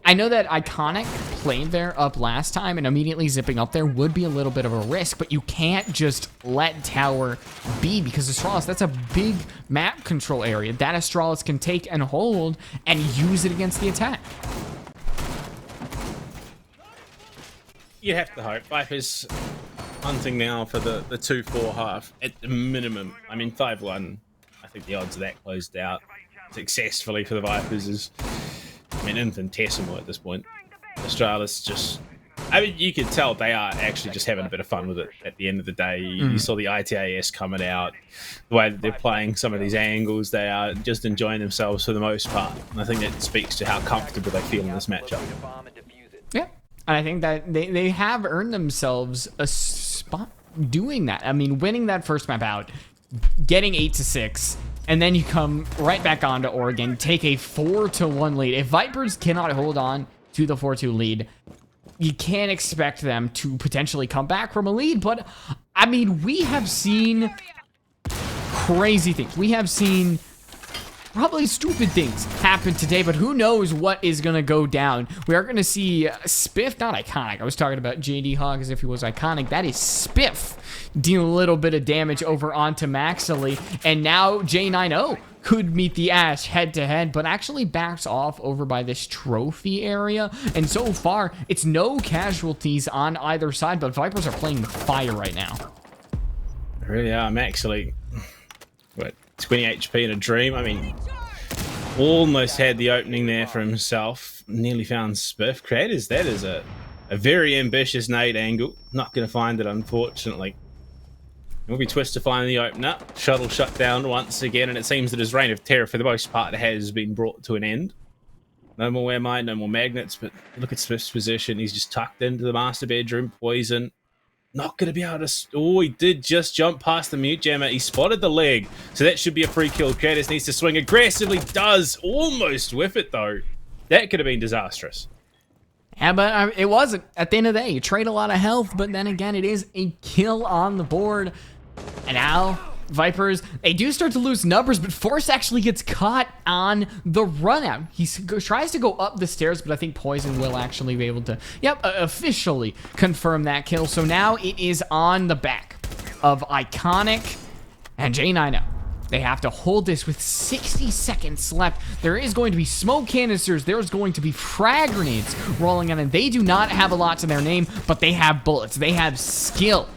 I know that Iconic played there up last time, and immediately zipping up there would be a little bit of a risk, but you can't just let Tower be, because Astralis, that's a big map control area that Astralis can take and hold and use it against the attack. You have to hope. Vipers hunting now for the 2-4 half at the minimum. I mean, 5-1. I think the odds of that closed out successfully for the Vipers is, I mean, infinitesimal at this point. Astralis just, I mean, you could tell they are actually just having a bit of fun with it at the end of the day. You saw the ITAS coming out, the way that they're playing some of these angles, they are just enjoying themselves for the most part. And I think that speaks to how comfortable they feel in this matchup. Yeah. And I think that they have earned themselves a spot doing that. I mean, winning that first map out, getting 8-6, and then you come right back on to Oregon, take a 4-1 lead. If Vipers cannot hold on to the 4-2 lead, you can't expect them to potentially come back from a lead. But, I mean, we have seen crazy things. We have seen probably stupid things happen today, but who knows what is going to go down. We are going to see Spiff, not Iconic. I was talking about JD Hogg as if he was Iconic. That is Spiff dealing a little bit of damage over onto Maxley. And now J9O could meet the Ash head-to-head, but actually backs off over by this trophy area. And so far, it's no casualties on either side, but Vipers are playing with fire right now. They really are. Maxley, what, 20 HP in a dream? I mean, almost had the opening there for himself. Nearly found Spiff. Creators, that is a very ambitious nade angle. Not going to find it, unfortunately. It will be Twist to find the opener. Shuttle shut down once again, and it seems that his reign of terror, for the most part, has been brought to an end. No more Wehrmite, no more magnets, but look at Spiff's position. He's just tucked into the master bedroom. Poison. Not going to be able to... Oh, he did just jump past the mute jammer. He spotted the leg, so that should be a free kill. Kratos needs to swing aggressively. Does almost whiff it, though. That could have been disastrous. Yeah, but it wasn't. At the end of the day, you trade a lot of health, but then again, it is a kill on the board. And now, Vipers, they do start to lose numbers, but Force actually gets caught on the run out. He tries to go up the stairs, but I think Poison will actually be able to, officially confirm that kill. So now it is on the back of Iconic and J9O. They have to hold this with 60 seconds left. There is going to be smoke canisters. There's going to be frag grenades rolling on, and they do not have a lot to their name, but they have bullets. They have skill.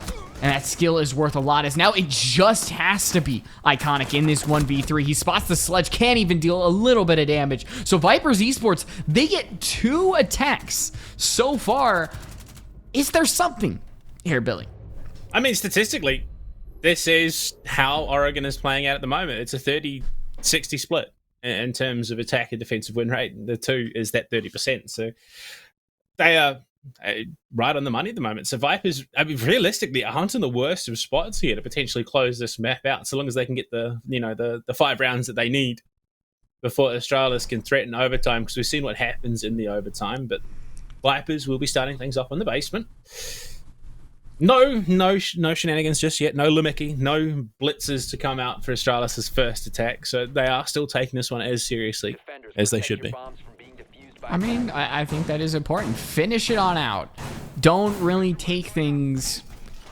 And that skill is worth a lot, as now it just has to be Iconic in this 1v3. He spots the sledge, can't even deal a little bit of damage. So Vipers Esports, they get 2 attacks so far. Is there something here, Billy? I mean, statistically, this is how Oregon is playing out at the moment. It's a 30-60 split in terms of attack and defensive win rate. The two is that 30%. So they are right on the money at the moment. So Vipers, I mean, realistically, aren't in the worst of spots here to potentially close this map out, so long as they can get the 5 rounds that they need before Astralis can threaten overtime, because we've seen what happens in the overtime. But Vipers will be starting things off in the basement. No shenanigans just yet. No Limiki, no blitzes to come out for Astralis' first attack. So they are still taking this one as seriously as they should be. I mean, I think that is important. Finish it on out. Don't really take things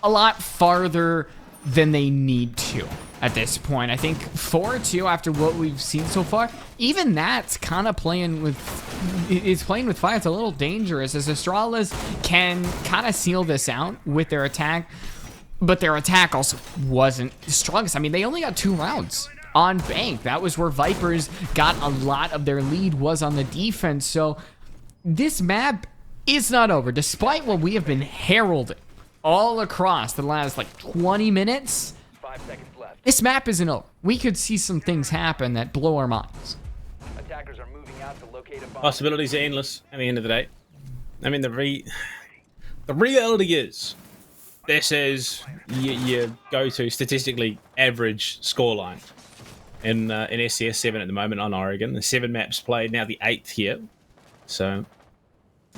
a lot farther than they need to at this point. I think 4-2 after what we've seen so far, even that's kind of playing with fire. It's a little dangerous, as Astralis can kind of seal this out with their attack, but their attack also wasn't the strongest. I mean, they only got 2 rounds on bank. That was where Vipers got a lot of their lead, was on the defense. So this map is not over, despite what we have been heralding all across the last like 20 minutes. 5 seconds left. This map isn't over. We could see some things happen that blow our minds. Attackers are moving out to locate a bomb. Possibilities are endless at the end of the day. I mean, the reality is, this is your go-to statistically average scoreline in SCS7 at the moment on Oregon. The 7 maps played, now the 8th here. So,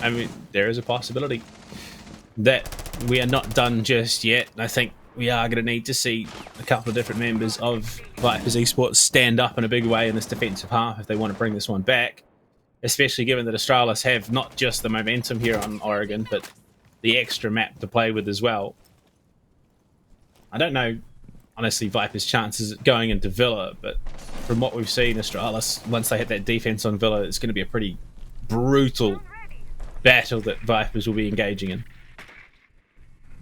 I mean, there is a possibility that we are not done just yet. I think we are going to need to see a couple of different members of Vipers Esports stand up in a big way in this defensive half if they want to bring this one back, especially given that Astralis have not just the momentum here on Oregon, but the extra map to play with as well. I don't know, honestly, Vipers' chances going into Villa, but from what we've seen, Astralis, once they hit that defense on Villa, it's going to be a pretty brutal battle that Vipers will be engaging in.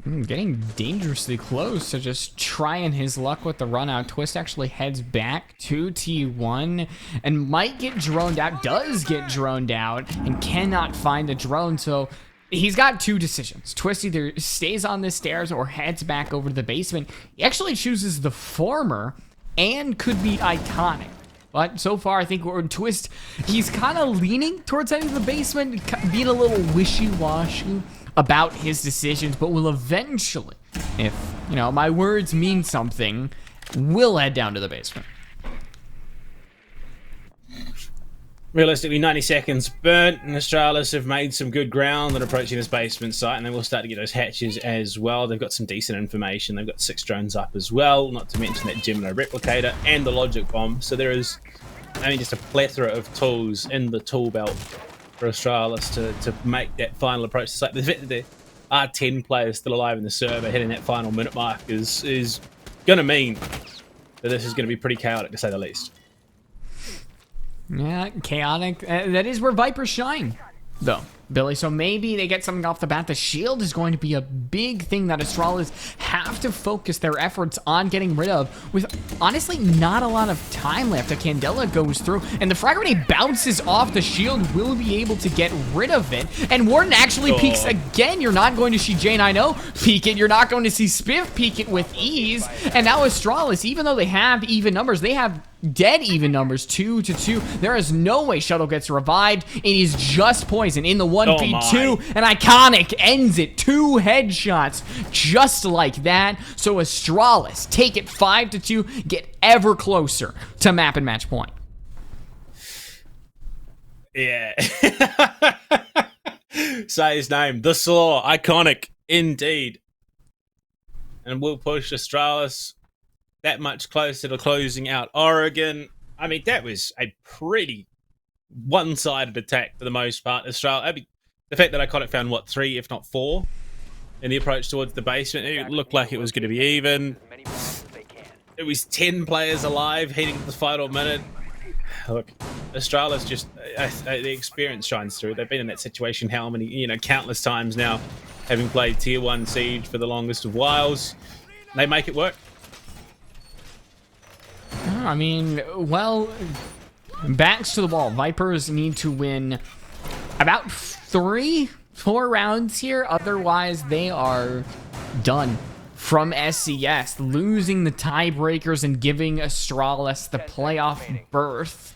Getting dangerously close to just trying his luck with the run out. Twist actually heads back to T1 and might get droned out, does get droned out, and cannot find a drone. So he's got 2 decisions. Twist either stays on the stairs or heads back over to the basement. He actually chooses the former and could be iconic. But so far, I think Twist, he's kind of leaning towards heading to the basement, being a little wishy-washy about his decisions, but will eventually, if, you know, my words mean something, will head down to the basement. Realistically, 90 seconds burnt, and Astralis have made some good ground on approaching this basement site, and they will start to get those hatches as well. They've got some decent information. They've got 6 drones up as well, not to mention that Gemini replicator and the logic bomb. So there is, I mean, just a plethora of tools in the tool belt for Astralis to make that final approach to the site. The fact that there are 10 players still alive in the server hitting that final minute mark is going to mean that this is going to be pretty chaotic, to say the least. Yeah, chaotic. That is where Vipers shine, though, Billy. So maybe they get something off the bat. The shield is going to be a big thing that Astralis have to focus their efforts on getting rid of, with honestly not a lot of time left. A Candela goes through, and the frag grenade bounces off the shield. Will be able to get rid of it. And Warden actually peeks again. You're not going to see J90 peek it. You're not going to see Spiff peek it with ease. And now Astralis, even though they have even numbers, they have dead even numbers, 2-2. There is no way Shuttle gets revived. It is just poison in the 1v2, and Iconic ends it. 2 headshots just like that. So Astralis take it 5-2, get ever closer to map and match point. Yeah. Say his name. The Slaw. Iconic indeed. And we'll push Astralis that much closer to closing out Oregon. I mean, that was a pretty one-sided attack for the most part. Astralis, I mean, the fact that Iconic found, what, 3, if not 4, in the approach towards the basement, it looked like it was going to be even. It was 10 players alive heading to the final minute. Look, Astralis just, the experience shines through. They've been in that situation how many, countless times now, having played Tier 1 Siege for the longest of whiles. They make it work. I mean, well, backs to the wall. Vipers need to win about 3-4 rounds here. Otherwise, they are done from SCS, losing the tiebreakers and giving Astralis the playoff berth.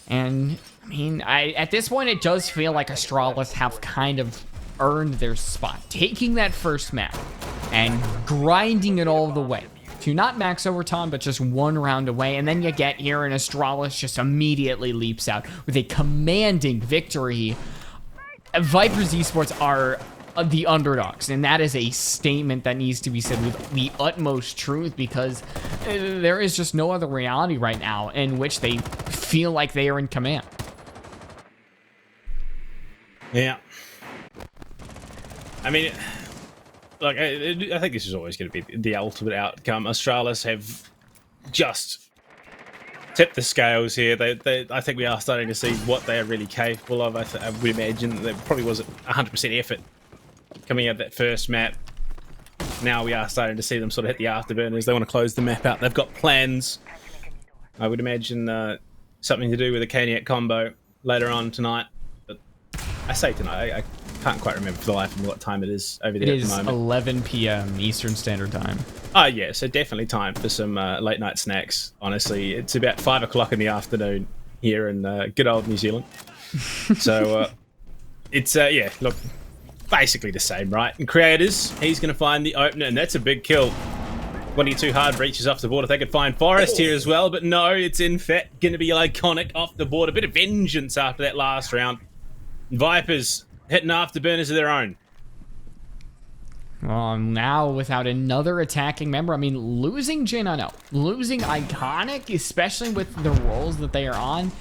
And I mean, at this point, it does feel like Astralis have kind of earned their spot, taking that first map and grinding it all the way to not max overtime, but just one round away. And then you get here, and Astralis just immediately leaps out with a commanding victory. Vipers Esports are the underdogs, and that is a statement that needs to be said with the utmost truth, because there is just no other reality right now in which they feel like they are in command. Yeah. I mean, look, I think this is always going to be the ultimate outcome. Astralis have just tipped the scales here. I think we are starting to see what they are really capable of. I would imagine there probably wasn't 100% effort coming out of that first map. Now we are starting to see them sort of hit the afterburners. They want to close the map out. They've got plans. I would imagine something to do with a Caniac combo later on tonight. But I say tonight. I can't quite remember for the life of me what time it is over there at the moment. It is 11 p.m. Eastern Standard Time. Oh, yeah, so definitely time for some late night snacks. Honestly, it's about 5 o'clock in the afternoon here in good old New Zealand. So it's, yeah, look, basically the same, right? And Creators, he's going to find the opener, and that's a big kill. 22 hard breaches off the board. If they could find Forest here as well, but no, it's in fact going to be Iconic off the board. A bit of vengeance after that last round. Vipers hitting afterburners of their own. Now without another attacking member, I mean, losing Jin, I know. Losing Iconic, especially with the roles that they are on,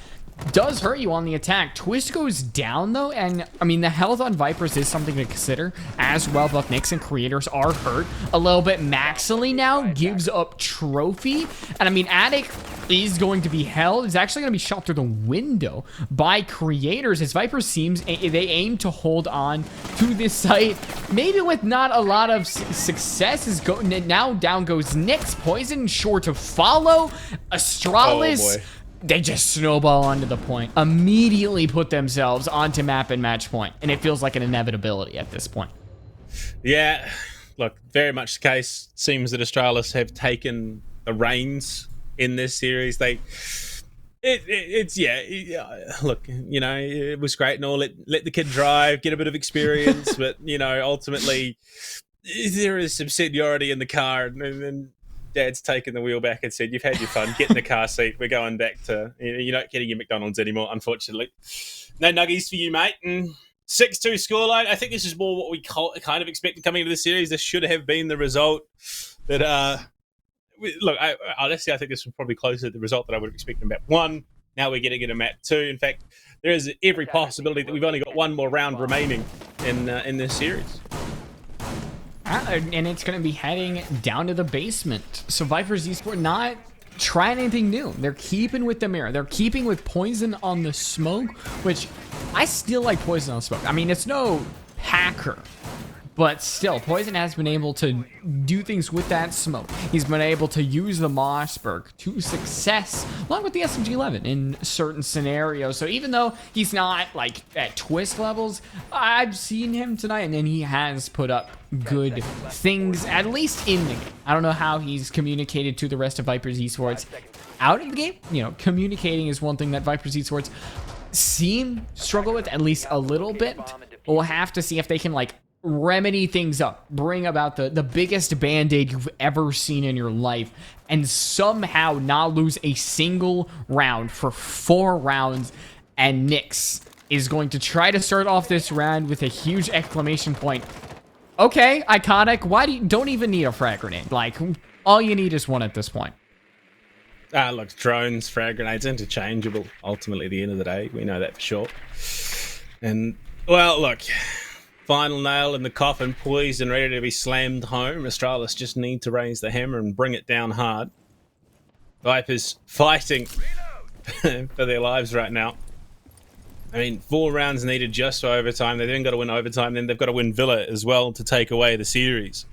does hurt you on the attack. Twist goes down, though, and, I mean, the health on Vipers is something to consider, as well. Both Nyx and Creators are hurt a little bit. Maxily now gives up Trophy, and, I mean, Attic is going to be held. He's actually going to be shot through the window by Creators, as Vipers seems they aim to hold on to this site, maybe with not a lot of success. Now down goes Nyx. Poison sure to follow. Astralis, they just snowball onto the point, immediately put themselves onto map and match point, and it feels like an inevitability at this point. Yeah, look, very much the case. Seems that Astralis have taken the reins in this series. Look, you know, it was great and all. Let the kid drive, get a bit of experience, but you know, ultimately there is some seniority in the car, and then Dad's taken the wheel back and said, "You've had your fun. Get in the car seat. We're going back to, you're not getting your McDonald's anymore, unfortunately. No nuggies for you, mate." And 6-2 scoreline. I think this is more what we kind of expected coming into the series. This should have been the result. But look, honestly, I think this was probably closer to the result that I would have expected in map 1. Now we're getting it in map 2. In fact, there is every possibility that we've only got one more round remaining in this series. And it's going to be heading down to the basement. So Vipers Esports not trying anything new. They're keeping with the mirror. They're keeping with Poison on the smoke, which I still like Poison on the smoke. I mean, it's no hacker, but still, Poison has been able to do things with that smoke. He's been able to use the Mossberg to success, along with the SMG-11 in certain scenarios. So even though he's not, like, at Twist levels, I've seen him tonight, and then he has put up good things, at least in the game. I don't know how he's communicated to the rest of Vipers Esports out of the game. You know, communicating is one thing that Vipers Esports struggle with, at least a little bit. We'll have to see if they can, like, remedy things up, bring about the biggest band-aid you've ever seen in your life, and somehow not lose a single round for 4 rounds. And Nyx is going to try to start off this round with a huge exclamation point. Okay, Iconic, why don't even need a frag grenade? Like, all you need is one at this point. Look, drones, frag grenades, interchangeable, ultimately, at the end of the day. We know that for sure. And, well, look, final nail in the coffin, poised and ready to be slammed home. Astralis just need to raise the hammer and bring it down hard. Vipers fighting for their lives right now. I mean, 4 rounds needed just for overtime. They've then got to win overtime. Then they've got to win Villa as well to take away the series.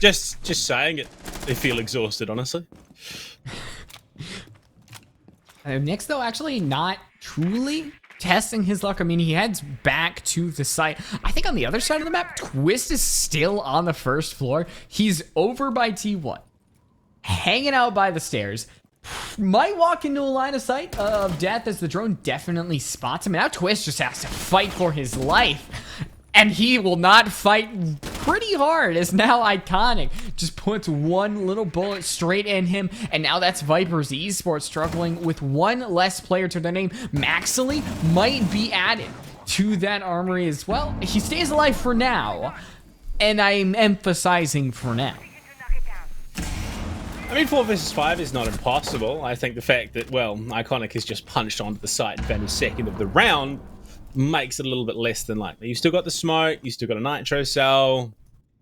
Just saying it, they feel exhausted, honestly. Nyx, though, actually not truly. testing his luck. I mean, he heads back to the site. I think on the other side of the map, Twist is still on the first floor. He's over by T1, hanging out by the stairs. Might walk into a line of sight of death as the drone definitely spots him. Now Twist just has to fight for his life. And he will not fight pretty hard, as now Iconic just puts one little bullet straight in him. And now that's Viper's Esports struggling with one less player to their name. Maxley might be added to that armory as well. He stays alive for now, and I'm emphasizing for now. I mean, 4 versus 5 is not impossible. I think the fact that, well, Iconic has just punched onto the site and found his second of the round makes it a little bit less than likely. You've still got the smoke, you've still got a nitro cell,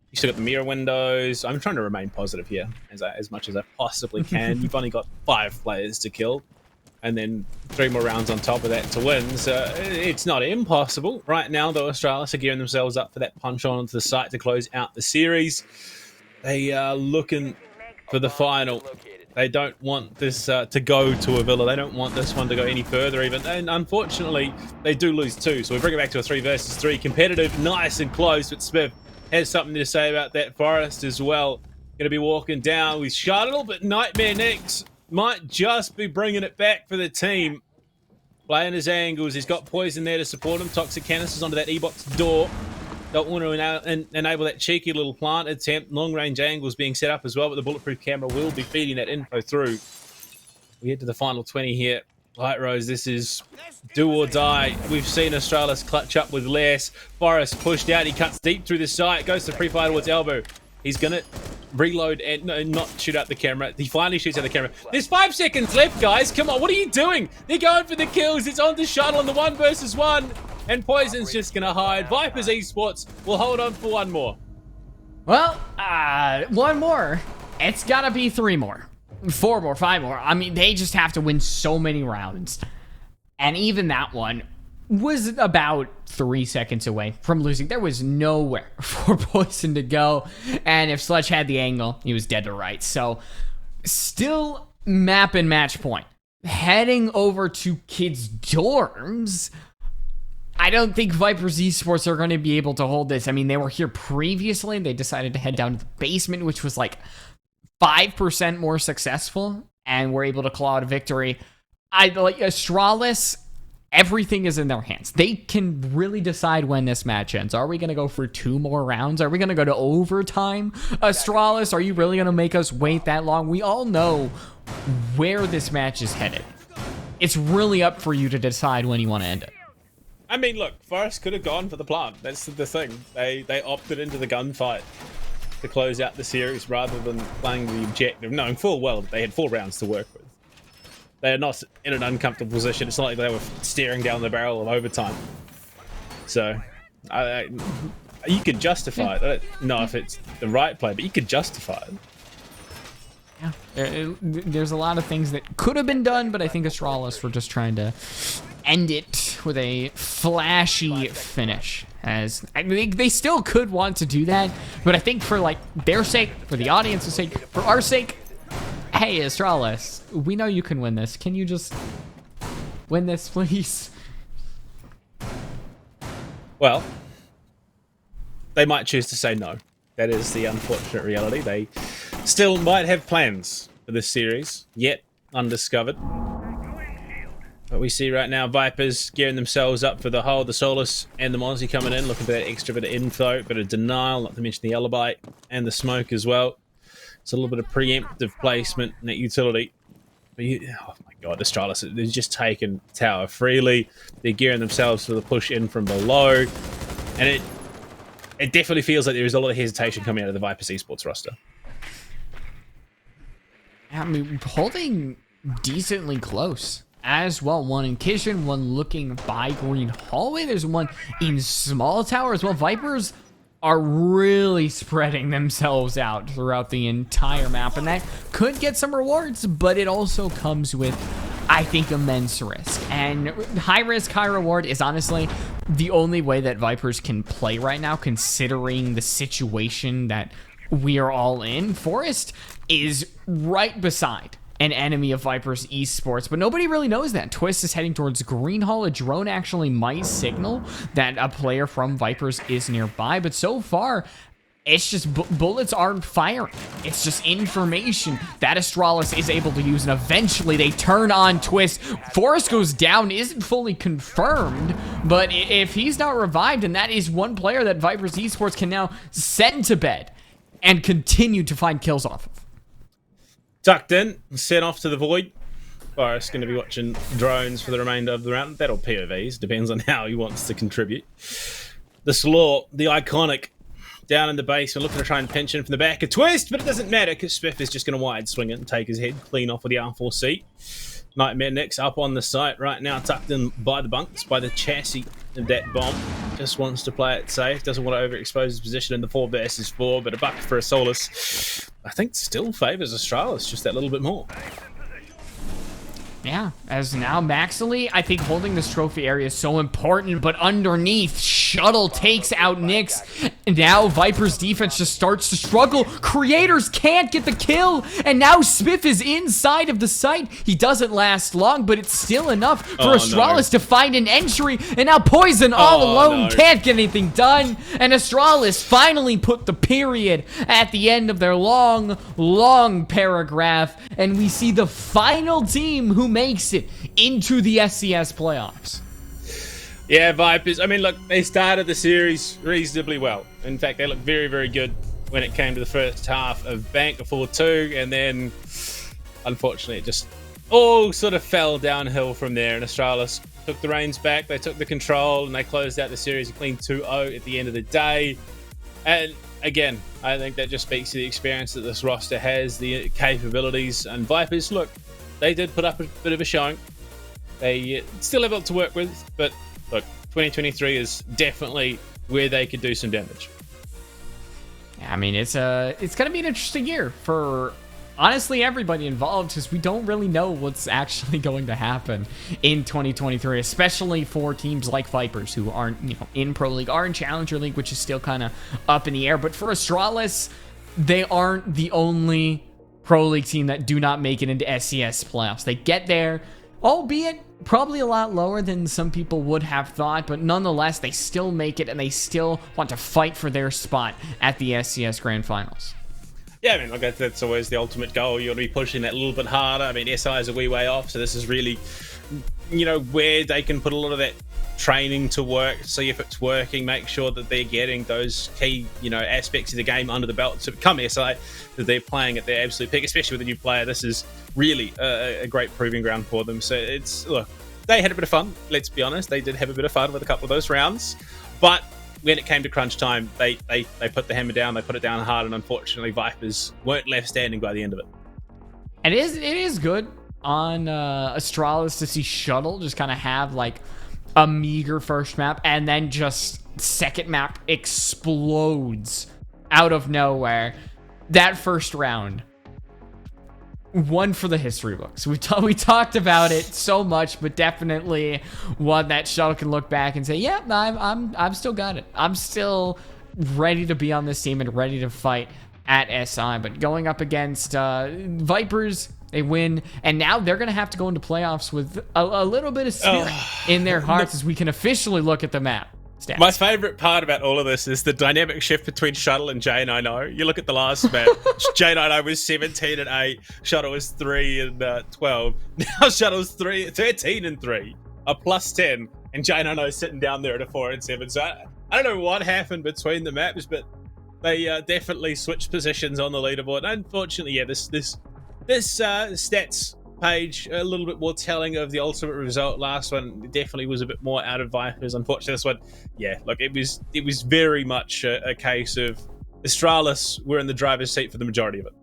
you still got the mirror windows. I'm trying to remain positive here as much as I possibly can. You've only got 5 players to kill, and then 3 more rounds on top of that to win. So it's not impossible. Right now, though, Astralis are gearing themselves up for that punch onto the site to close out the series. They are looking for the final. They don't want this to go to a villa. They don't want this one to go any further even. And unfortunately, they do lose 2. So we bring it back to a 3 versus 3. Competitive, nice and close. But Smith has something to say about that. Forest as well. Going to be walking down with Shuttle, but Nightmare Nix might just be bringing it back for the team. Playing his angles. He's got Poison there to support him. Toxic canisters onto that E-box door. Don't want to enable that cheeky little plant attempt. Long-range angles being set up as well, but the bulletproof camera will be feeding that info through. We get to the final 20 here. Light Rose, this is do or die. We've seen Astralis clutch up with less. Forrest pushed out. He cuts deep through the site. Goes to pre-fire towards Elbow. He's going to reload and not shoot out the camera. He finally shoots out the camera. There's 5 seconds left, guys. Come on, what are you doing? They're going for the kills. It's on the Shuttle on the 1 versus 1. And Poison's just going to hide. Viper's Esports will hold on for 1 more. Well, 1 more. It's got to be 3 more. 4 more, 5 more. I mean, they just have to win so many rounds. And even that one was about 3 seconds away from losing. There was nowhere for Poison to go. And if Sledge had the angle, he was dead to rights. So, still map and match point. Heading over to kids' dorms. I don't think Viper's Esports are going to be able to hold this. I mean, they were here previously. They decided to head down to the basement, which was like 5% more successful, and were able to claw out a victory. I like Astralis. Everything is in their hands. They can really decide when this match ends. Are we going to go for 2 more rounds? Are we going to go to overtime? Astralis, are you really going to make us wait that long? We all know where this match is headed. It's really up for you to decide when you want to end it. I mean, look, Forest could have gone for the plant. That's the thing. They opted into the gunfight to close out the series rather than playing the objective, knowing full well that they had 4 rounds to work with. They are not in an uncomfortable position. It's not like they were staring down the barrel of overtime. So, you could justify it. I don't know if it's the right play, but you could justify it. Yeah, there's a lot of things that could have been done, but I think Astralis were just trying to end it with a flashy finish. As I think they still could want to do that, but I think for like their sake, for the audience's sake, for our sake, hey Astralis, we know you can win this. Can you just win this, please? Well, they might choose to say no. That is the unfortunate reality. They still might have plans for this series, yet undiscovered. But we see right now Vipers gearing themselves up for the hold. The Solus and the Mozzie coming in, looking for that extra bit of info, bit of denial, not to mention the alibi and the smoke as well. It's a little bit of preemptive placement in that utility. But oh my god, Astralis, they've just taken tower freely. They're gearing themselves for the push in from below. And it definitely feels like there is a lot of hesitation coming out of the Vipers Esports roster. I mean, holding decently close as well. One in kitchen, one looking by green hallway. There's one in small tower as well. Vipers are really spreading themselves out throughout the entire map, and that could get some rewards, but it also comes with, I think, immense risk. And high risk, high reward is honestly the only way that Vipers can play right now, considering the situation that we are all in. Forest is right beside an enemy of Viper's Esports, but nobody really knows that. Twist is heading towards Green Hall. A drone actually might signal that a player from Vipers is nearby, but so far, it's just bullets aren't firing. It's just information that Astralis is able to use, and eventually they turn on Twist. Forrest goes down, isn't fully confirmed, but if he's not revived, and that is one player that Viper's Esports can now send to bed and continue to find kills off of. Tucked in, sent off to the void. Forrest going to be watching drones for the remainder of the round. That'll POVs, depends on how he wants to contribute. The Slaw, the iconic, down in the base. We're looking to try and pinch in from the back. A twist, but it doesn't matter because Spiff is just going to wide swing it and take his head clean off with the R4C. Nightmare Nick's up on the site right now, tucked in by the bunks, by the chassis of that bomb. Just wants to play it safe. Doesn't want to overexpose his position in the 4 versus 4, but a buck for a Solus, I think, still favours Astralis just that little bit more. Yeah, as now Maxily, I think holding this trophy area is so important, but underneath, Shuttle takes out Nyx. Now Viper's defense just starts to struggle. Creators can't get the kill, and now Spiff is inside of the site. He doesn't last long, but it's still enough for Astralis to find an entry, and now Poison all alone can't get anything done, and Astralis finally put the period at the end of their long, long paragraph, and we see the final team who makes it into the SCS playoffs. Yeah, Vipers. I mean, look, they started the series reasonably well. In fact, they looked very, very good when it came to the first half of Bank 4-2, and then, unfortunately, it just all sort of fell downhill from there, and Astralis took the reins back, they took the control, and they closed out the series a clean 2-0 at the end of the day. And again, I think that just speaks to the experience that this roster has, the capabilities, and Vipers, look, they did put up a bit of a showing. They still have a lot to work with, but look, 2023 is definitely where they could do some damage. I mean, it's going to be an interesting year for honestly everybody involved, because we don't really know what's actually going to happen in 2023, especially for teams like Vipers who aren't, in Pro League, are in Challenger League, which is still kind of up in the air. But for Astralis, they aren't the only Pro League team that do not make it into SCS playoffs. They get there, albeit probably a lot lower than some people would have thought, but nonetheless, they still make it, and they still want to fight for their spot at the SCS Grand Finals. Yeah, I mean, look, that's always the ultimate goal. You want to be pushing that a little bit harder. I mean, SI is a wee way off, so this is really, where they can put a lot of that training to work, see if it's working, make sure that they're getting those key, aspects of the game under the belt to become SI, that they're playing at their absolute peak, especially with a new player. This is really a great proving ground for them. So look, they had a bit of fun, let's be honest. They did have a bit of fun with a couple of those rounds, but when it came to crunch time, they put the hammer down, they put it down hard, and unfortunately Vipers weren't left standing by the end of it. And it is good on Astralis to see Shuttle just kind of have like a meager first map, and then just second map explodes out of nowhere. That first round, one for the history books. We talked about it so much, but definitely one that Shuttle can look back and say, yeah, I'm still got it. I'm still ready to be on this team and ready to fight at SI. But going up against Vipers, they win, and now they're going to have to go into playoffs with a little bit of spirit in their hearts as we can officially look at the map stats. My favorite part about all of this is the dynamic shift between Shuttle and J90. You look at the last map, J90 was 17-8, Shuttle was 3-12. Now Shuttle's 13-3, a +10, and J90 is sitting down there at a 4-7. So I don't know what happened between the maps, but they definitely switched positions on the leaderboard. Unfortunately, yeah, this stats page a little bit more telling of the ultimate result. Last one definitely was a bit more out of Vipers. Unfortunately, this one, yeah, look, it was very much a case of Astralis were in the driver's seat for the majority of it.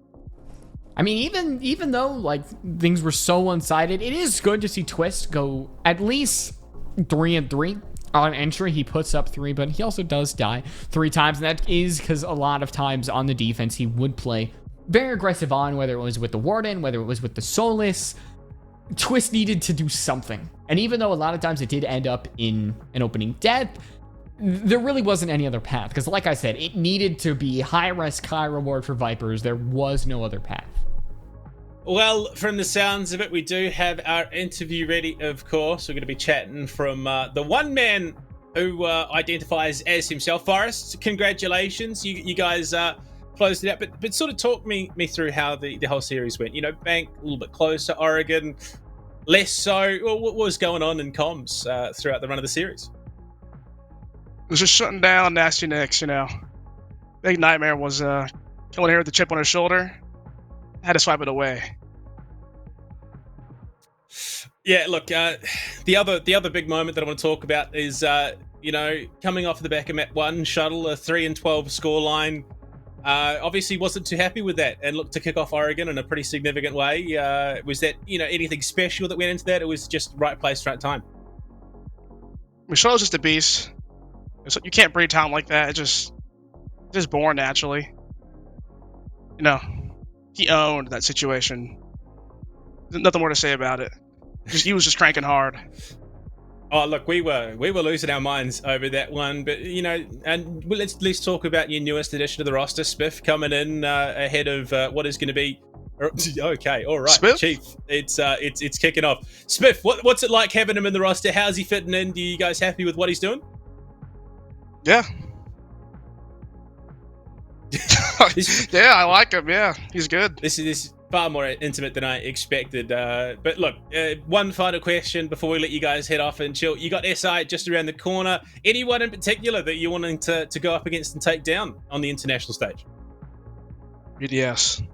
I mean, even though like things were so one-sided, it is good to see Twist go at least 3-3 on entry. He puts up 3, but he also does die 3 times, and that is because a lot of times on the defense he would play very aggressive on, whether it was with the Warden, whether it was with the Solus. Twist needed to do something. And even though a lot of times it did end up in an opening death, there really wasn't any other path. Because like I said, it needed to be high risk, high reward for Vipers. There was no other path. Well, from the sounds of it, we do have our interview ready, of course. We're going to be chatting from the one man who identifies as himself. Forrest, congratulations. You guys closed it out. But sort of talk me through how the whole series went. You know, Bank a little bit closer, Oregon less so. Well, what was going on in comms throughout the run of the series? It was just shutting down Nasty Nicks, you know. Big Nightmare was coming here with the chip on his shoulder. Had to swipe it away. Yeah, look, the other big moment that I want to talk about is, you know, coming off the back of Map 1, Shuttle, a 3-12 scoreline. Obviously wasn't too happy with that and looked to kick off Oregon in a pretty significant way. Was that, you know, anything special that went into that? It was just right place, right time. Michelle's just a beast. You can't breed talent like that. It's just born naturally. You know, he owned that situation. There's nothing more to say about it. He was just cranking hard. Oh, look, we were losing our minds over that one, but you know, and let's talk about your newest addition to the roster, Spiff, coming in ahead of what is going to be. Okay, all right, Spiff? Chief, it's kicking off. Spiff, what's it like having him in the roster? How's he fitting in? Do you guys happy with what he's doing? Yeah. Yeah, I like him. Yeah, he's good. This is far more intimate than I expected. But look, one final question before we let you guys head off and chill. You got SI just around the corner. Anyone in particular that you're wanting to go up against and take down on the international stage? BDS.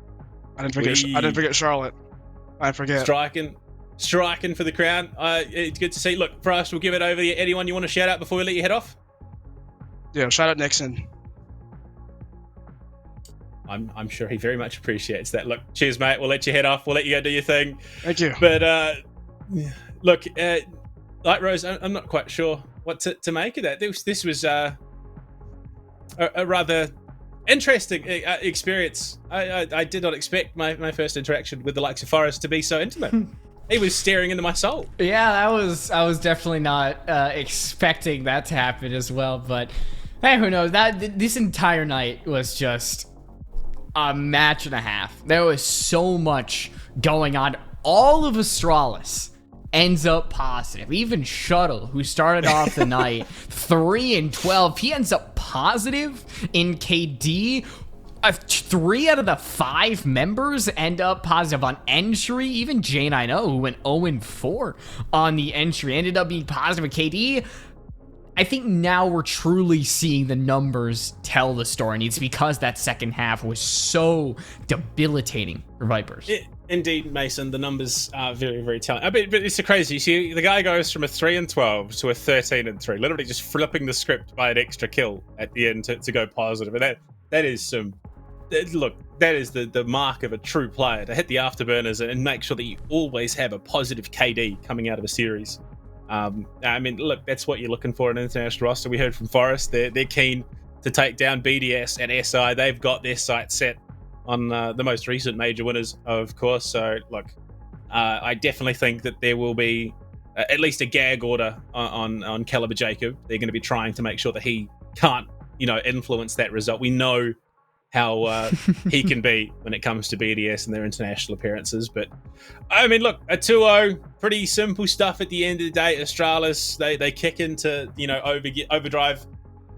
I didn't forget Charlotte. I forget. Striking for the crown. It's good to see. Look, for us, we'll give it over to you. Anyone you want to shout out before we let you head off? Yeah, shout out Nixon. I'm sure he very much appreciates that. Look, cheers, mate. We'll let you head off. We'll let you go do your thing. Thank you. But look, Light Rose, I'm not quite sure what to make of that. This was a rather interesting experience. I did not expect my first interaction with the likes of Forrest to be so intimate. He was staring into my soul. Yeah, I was definitely not expecting that to happen as well. But hey, who knows? This entire night was just a match and a half. There was so much going on. All of Astralis ends up positive. Even Shuttle, who started off the night 3-12, he ends up positive in KD. 3 out of the 5 members end up positive on entry. Even Jane, I know, who went 0-4 on the entry, ended up being positive in KD. I think now we're truly seeing the numbers tell the story, and it's because that second half was so debilitating for Vipers. Indeed, Mason, the numbers are very, very telling. But it's crazy. You see, the guy goes from a 3-12 to a 13-3, literally just flipping the script by an extra kill at the end to go positive. And that is some... Look, that is the mark of a true player, to hit the afterburners and make sure that you always have a positive KD coming out of a series. I mean, look, that's what you're looking for in an international roster. We heard from Forrest, they're keen to take down BDS and SI. They've got their sights set on the most recent major winners, of course. So, look, I definitely think that there will be at least a gag order on Caliber Jacob. They're going to be trying to make sure that he can't, influence that result. We know how he can be when it comes to BDS and their international appearances. But, I mean, look, a 2-0, pretty simple stuff at the end of the day. Astralis, they kick into, overdrive,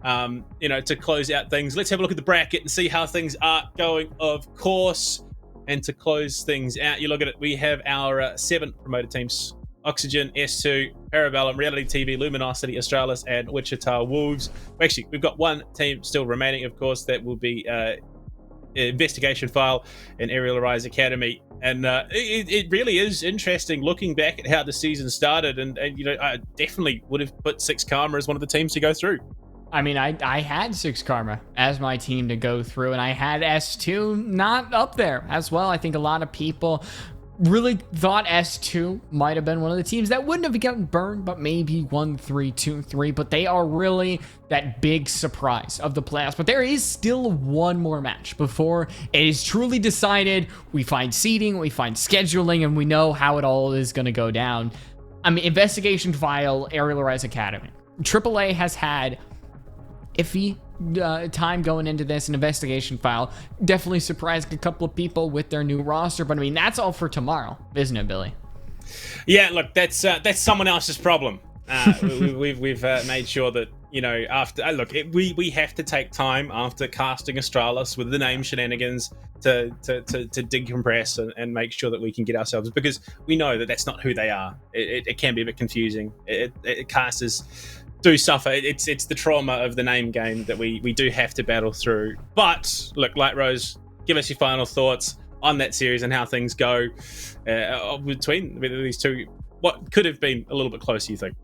to close out things. Let's have a look at the bracket and see how things are going, of course. And to close things out, you look at it, we have our 7 promoted teams. Oxygen, S2, Parabellum, Reality TV, Luminosity, Astralis, and Wichita Wolves. Actually, we've got one team still remaining, of course. That will be Investigation File and Aerial Rise Academy. And it really is interesting looking back at how the season started. And I definitely would have put 6 Karma as one of the teams to go through. I mean, I had 6 Karma as my team to go through, and I had S2 not up there as well. I think a lot of people really thought S2 might have been one of the teams that wouldn't have gotten burned, but maybe 1-3, 2-3. But they are really that big surprise of the playoffs. But there is still one more match before it is truly decided. We find seeding, we find scheduling, and we know how it all is going to go down. I mean, Investigation File, Aerial Rise Academy. AAA has had iffy time going into this, an investigation file. Definitely surprised a couple of people with their new roster, but I mean, that's all for tomorrow, isn't it, Billy? Yeah, look, that's someone else's problem. We've made sure that, you know, after we have to take time after casting Astralis with the name shenanigans to decompress and make sure that we can get ourselves, because we know that that's not who they are. It can be a bit confusing. Casters do suffer. It's the trauma of the name game that we do have to battle through. But look, Light Rose, give us your final thoughts on that series and how things go between these two. What could have been a little bit closer, you think?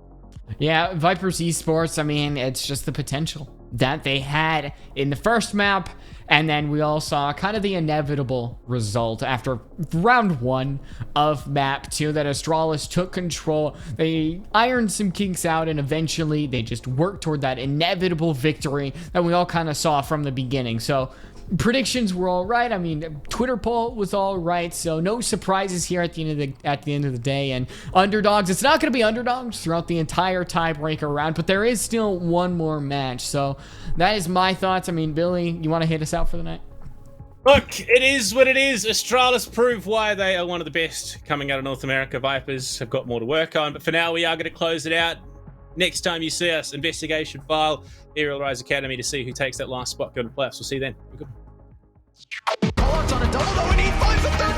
Yeah, Vipers Esports, I mean, it's just the potential that they had in the first map, and then we all saw kind of the inevitable result after round 1 of map 2 that Astralis took control. They ironed some kinks out, and eventually they just worked toward that inevitable victory that we all kind of saw from the beginning. So predictions were all right. I mean, Twitter poll was all right, so no surprises here at the end of the day. And underdogs, it's not going to be underdogs throughout the entire tiebreaker round, but there is still one more match. So that is my thoughts. I mean, Billy, you want to hit us out for the night? Look, it is what it is. Astralis prove why they are one of the best coming out of North America. Vipers have got more to work on, but for now we are going to close it out. Next time you see us, investigation file, Aerial Rise Academy, to see who takes that last spot going to playoffs. We'll see you then. Call outs on a double, though, and he finds the third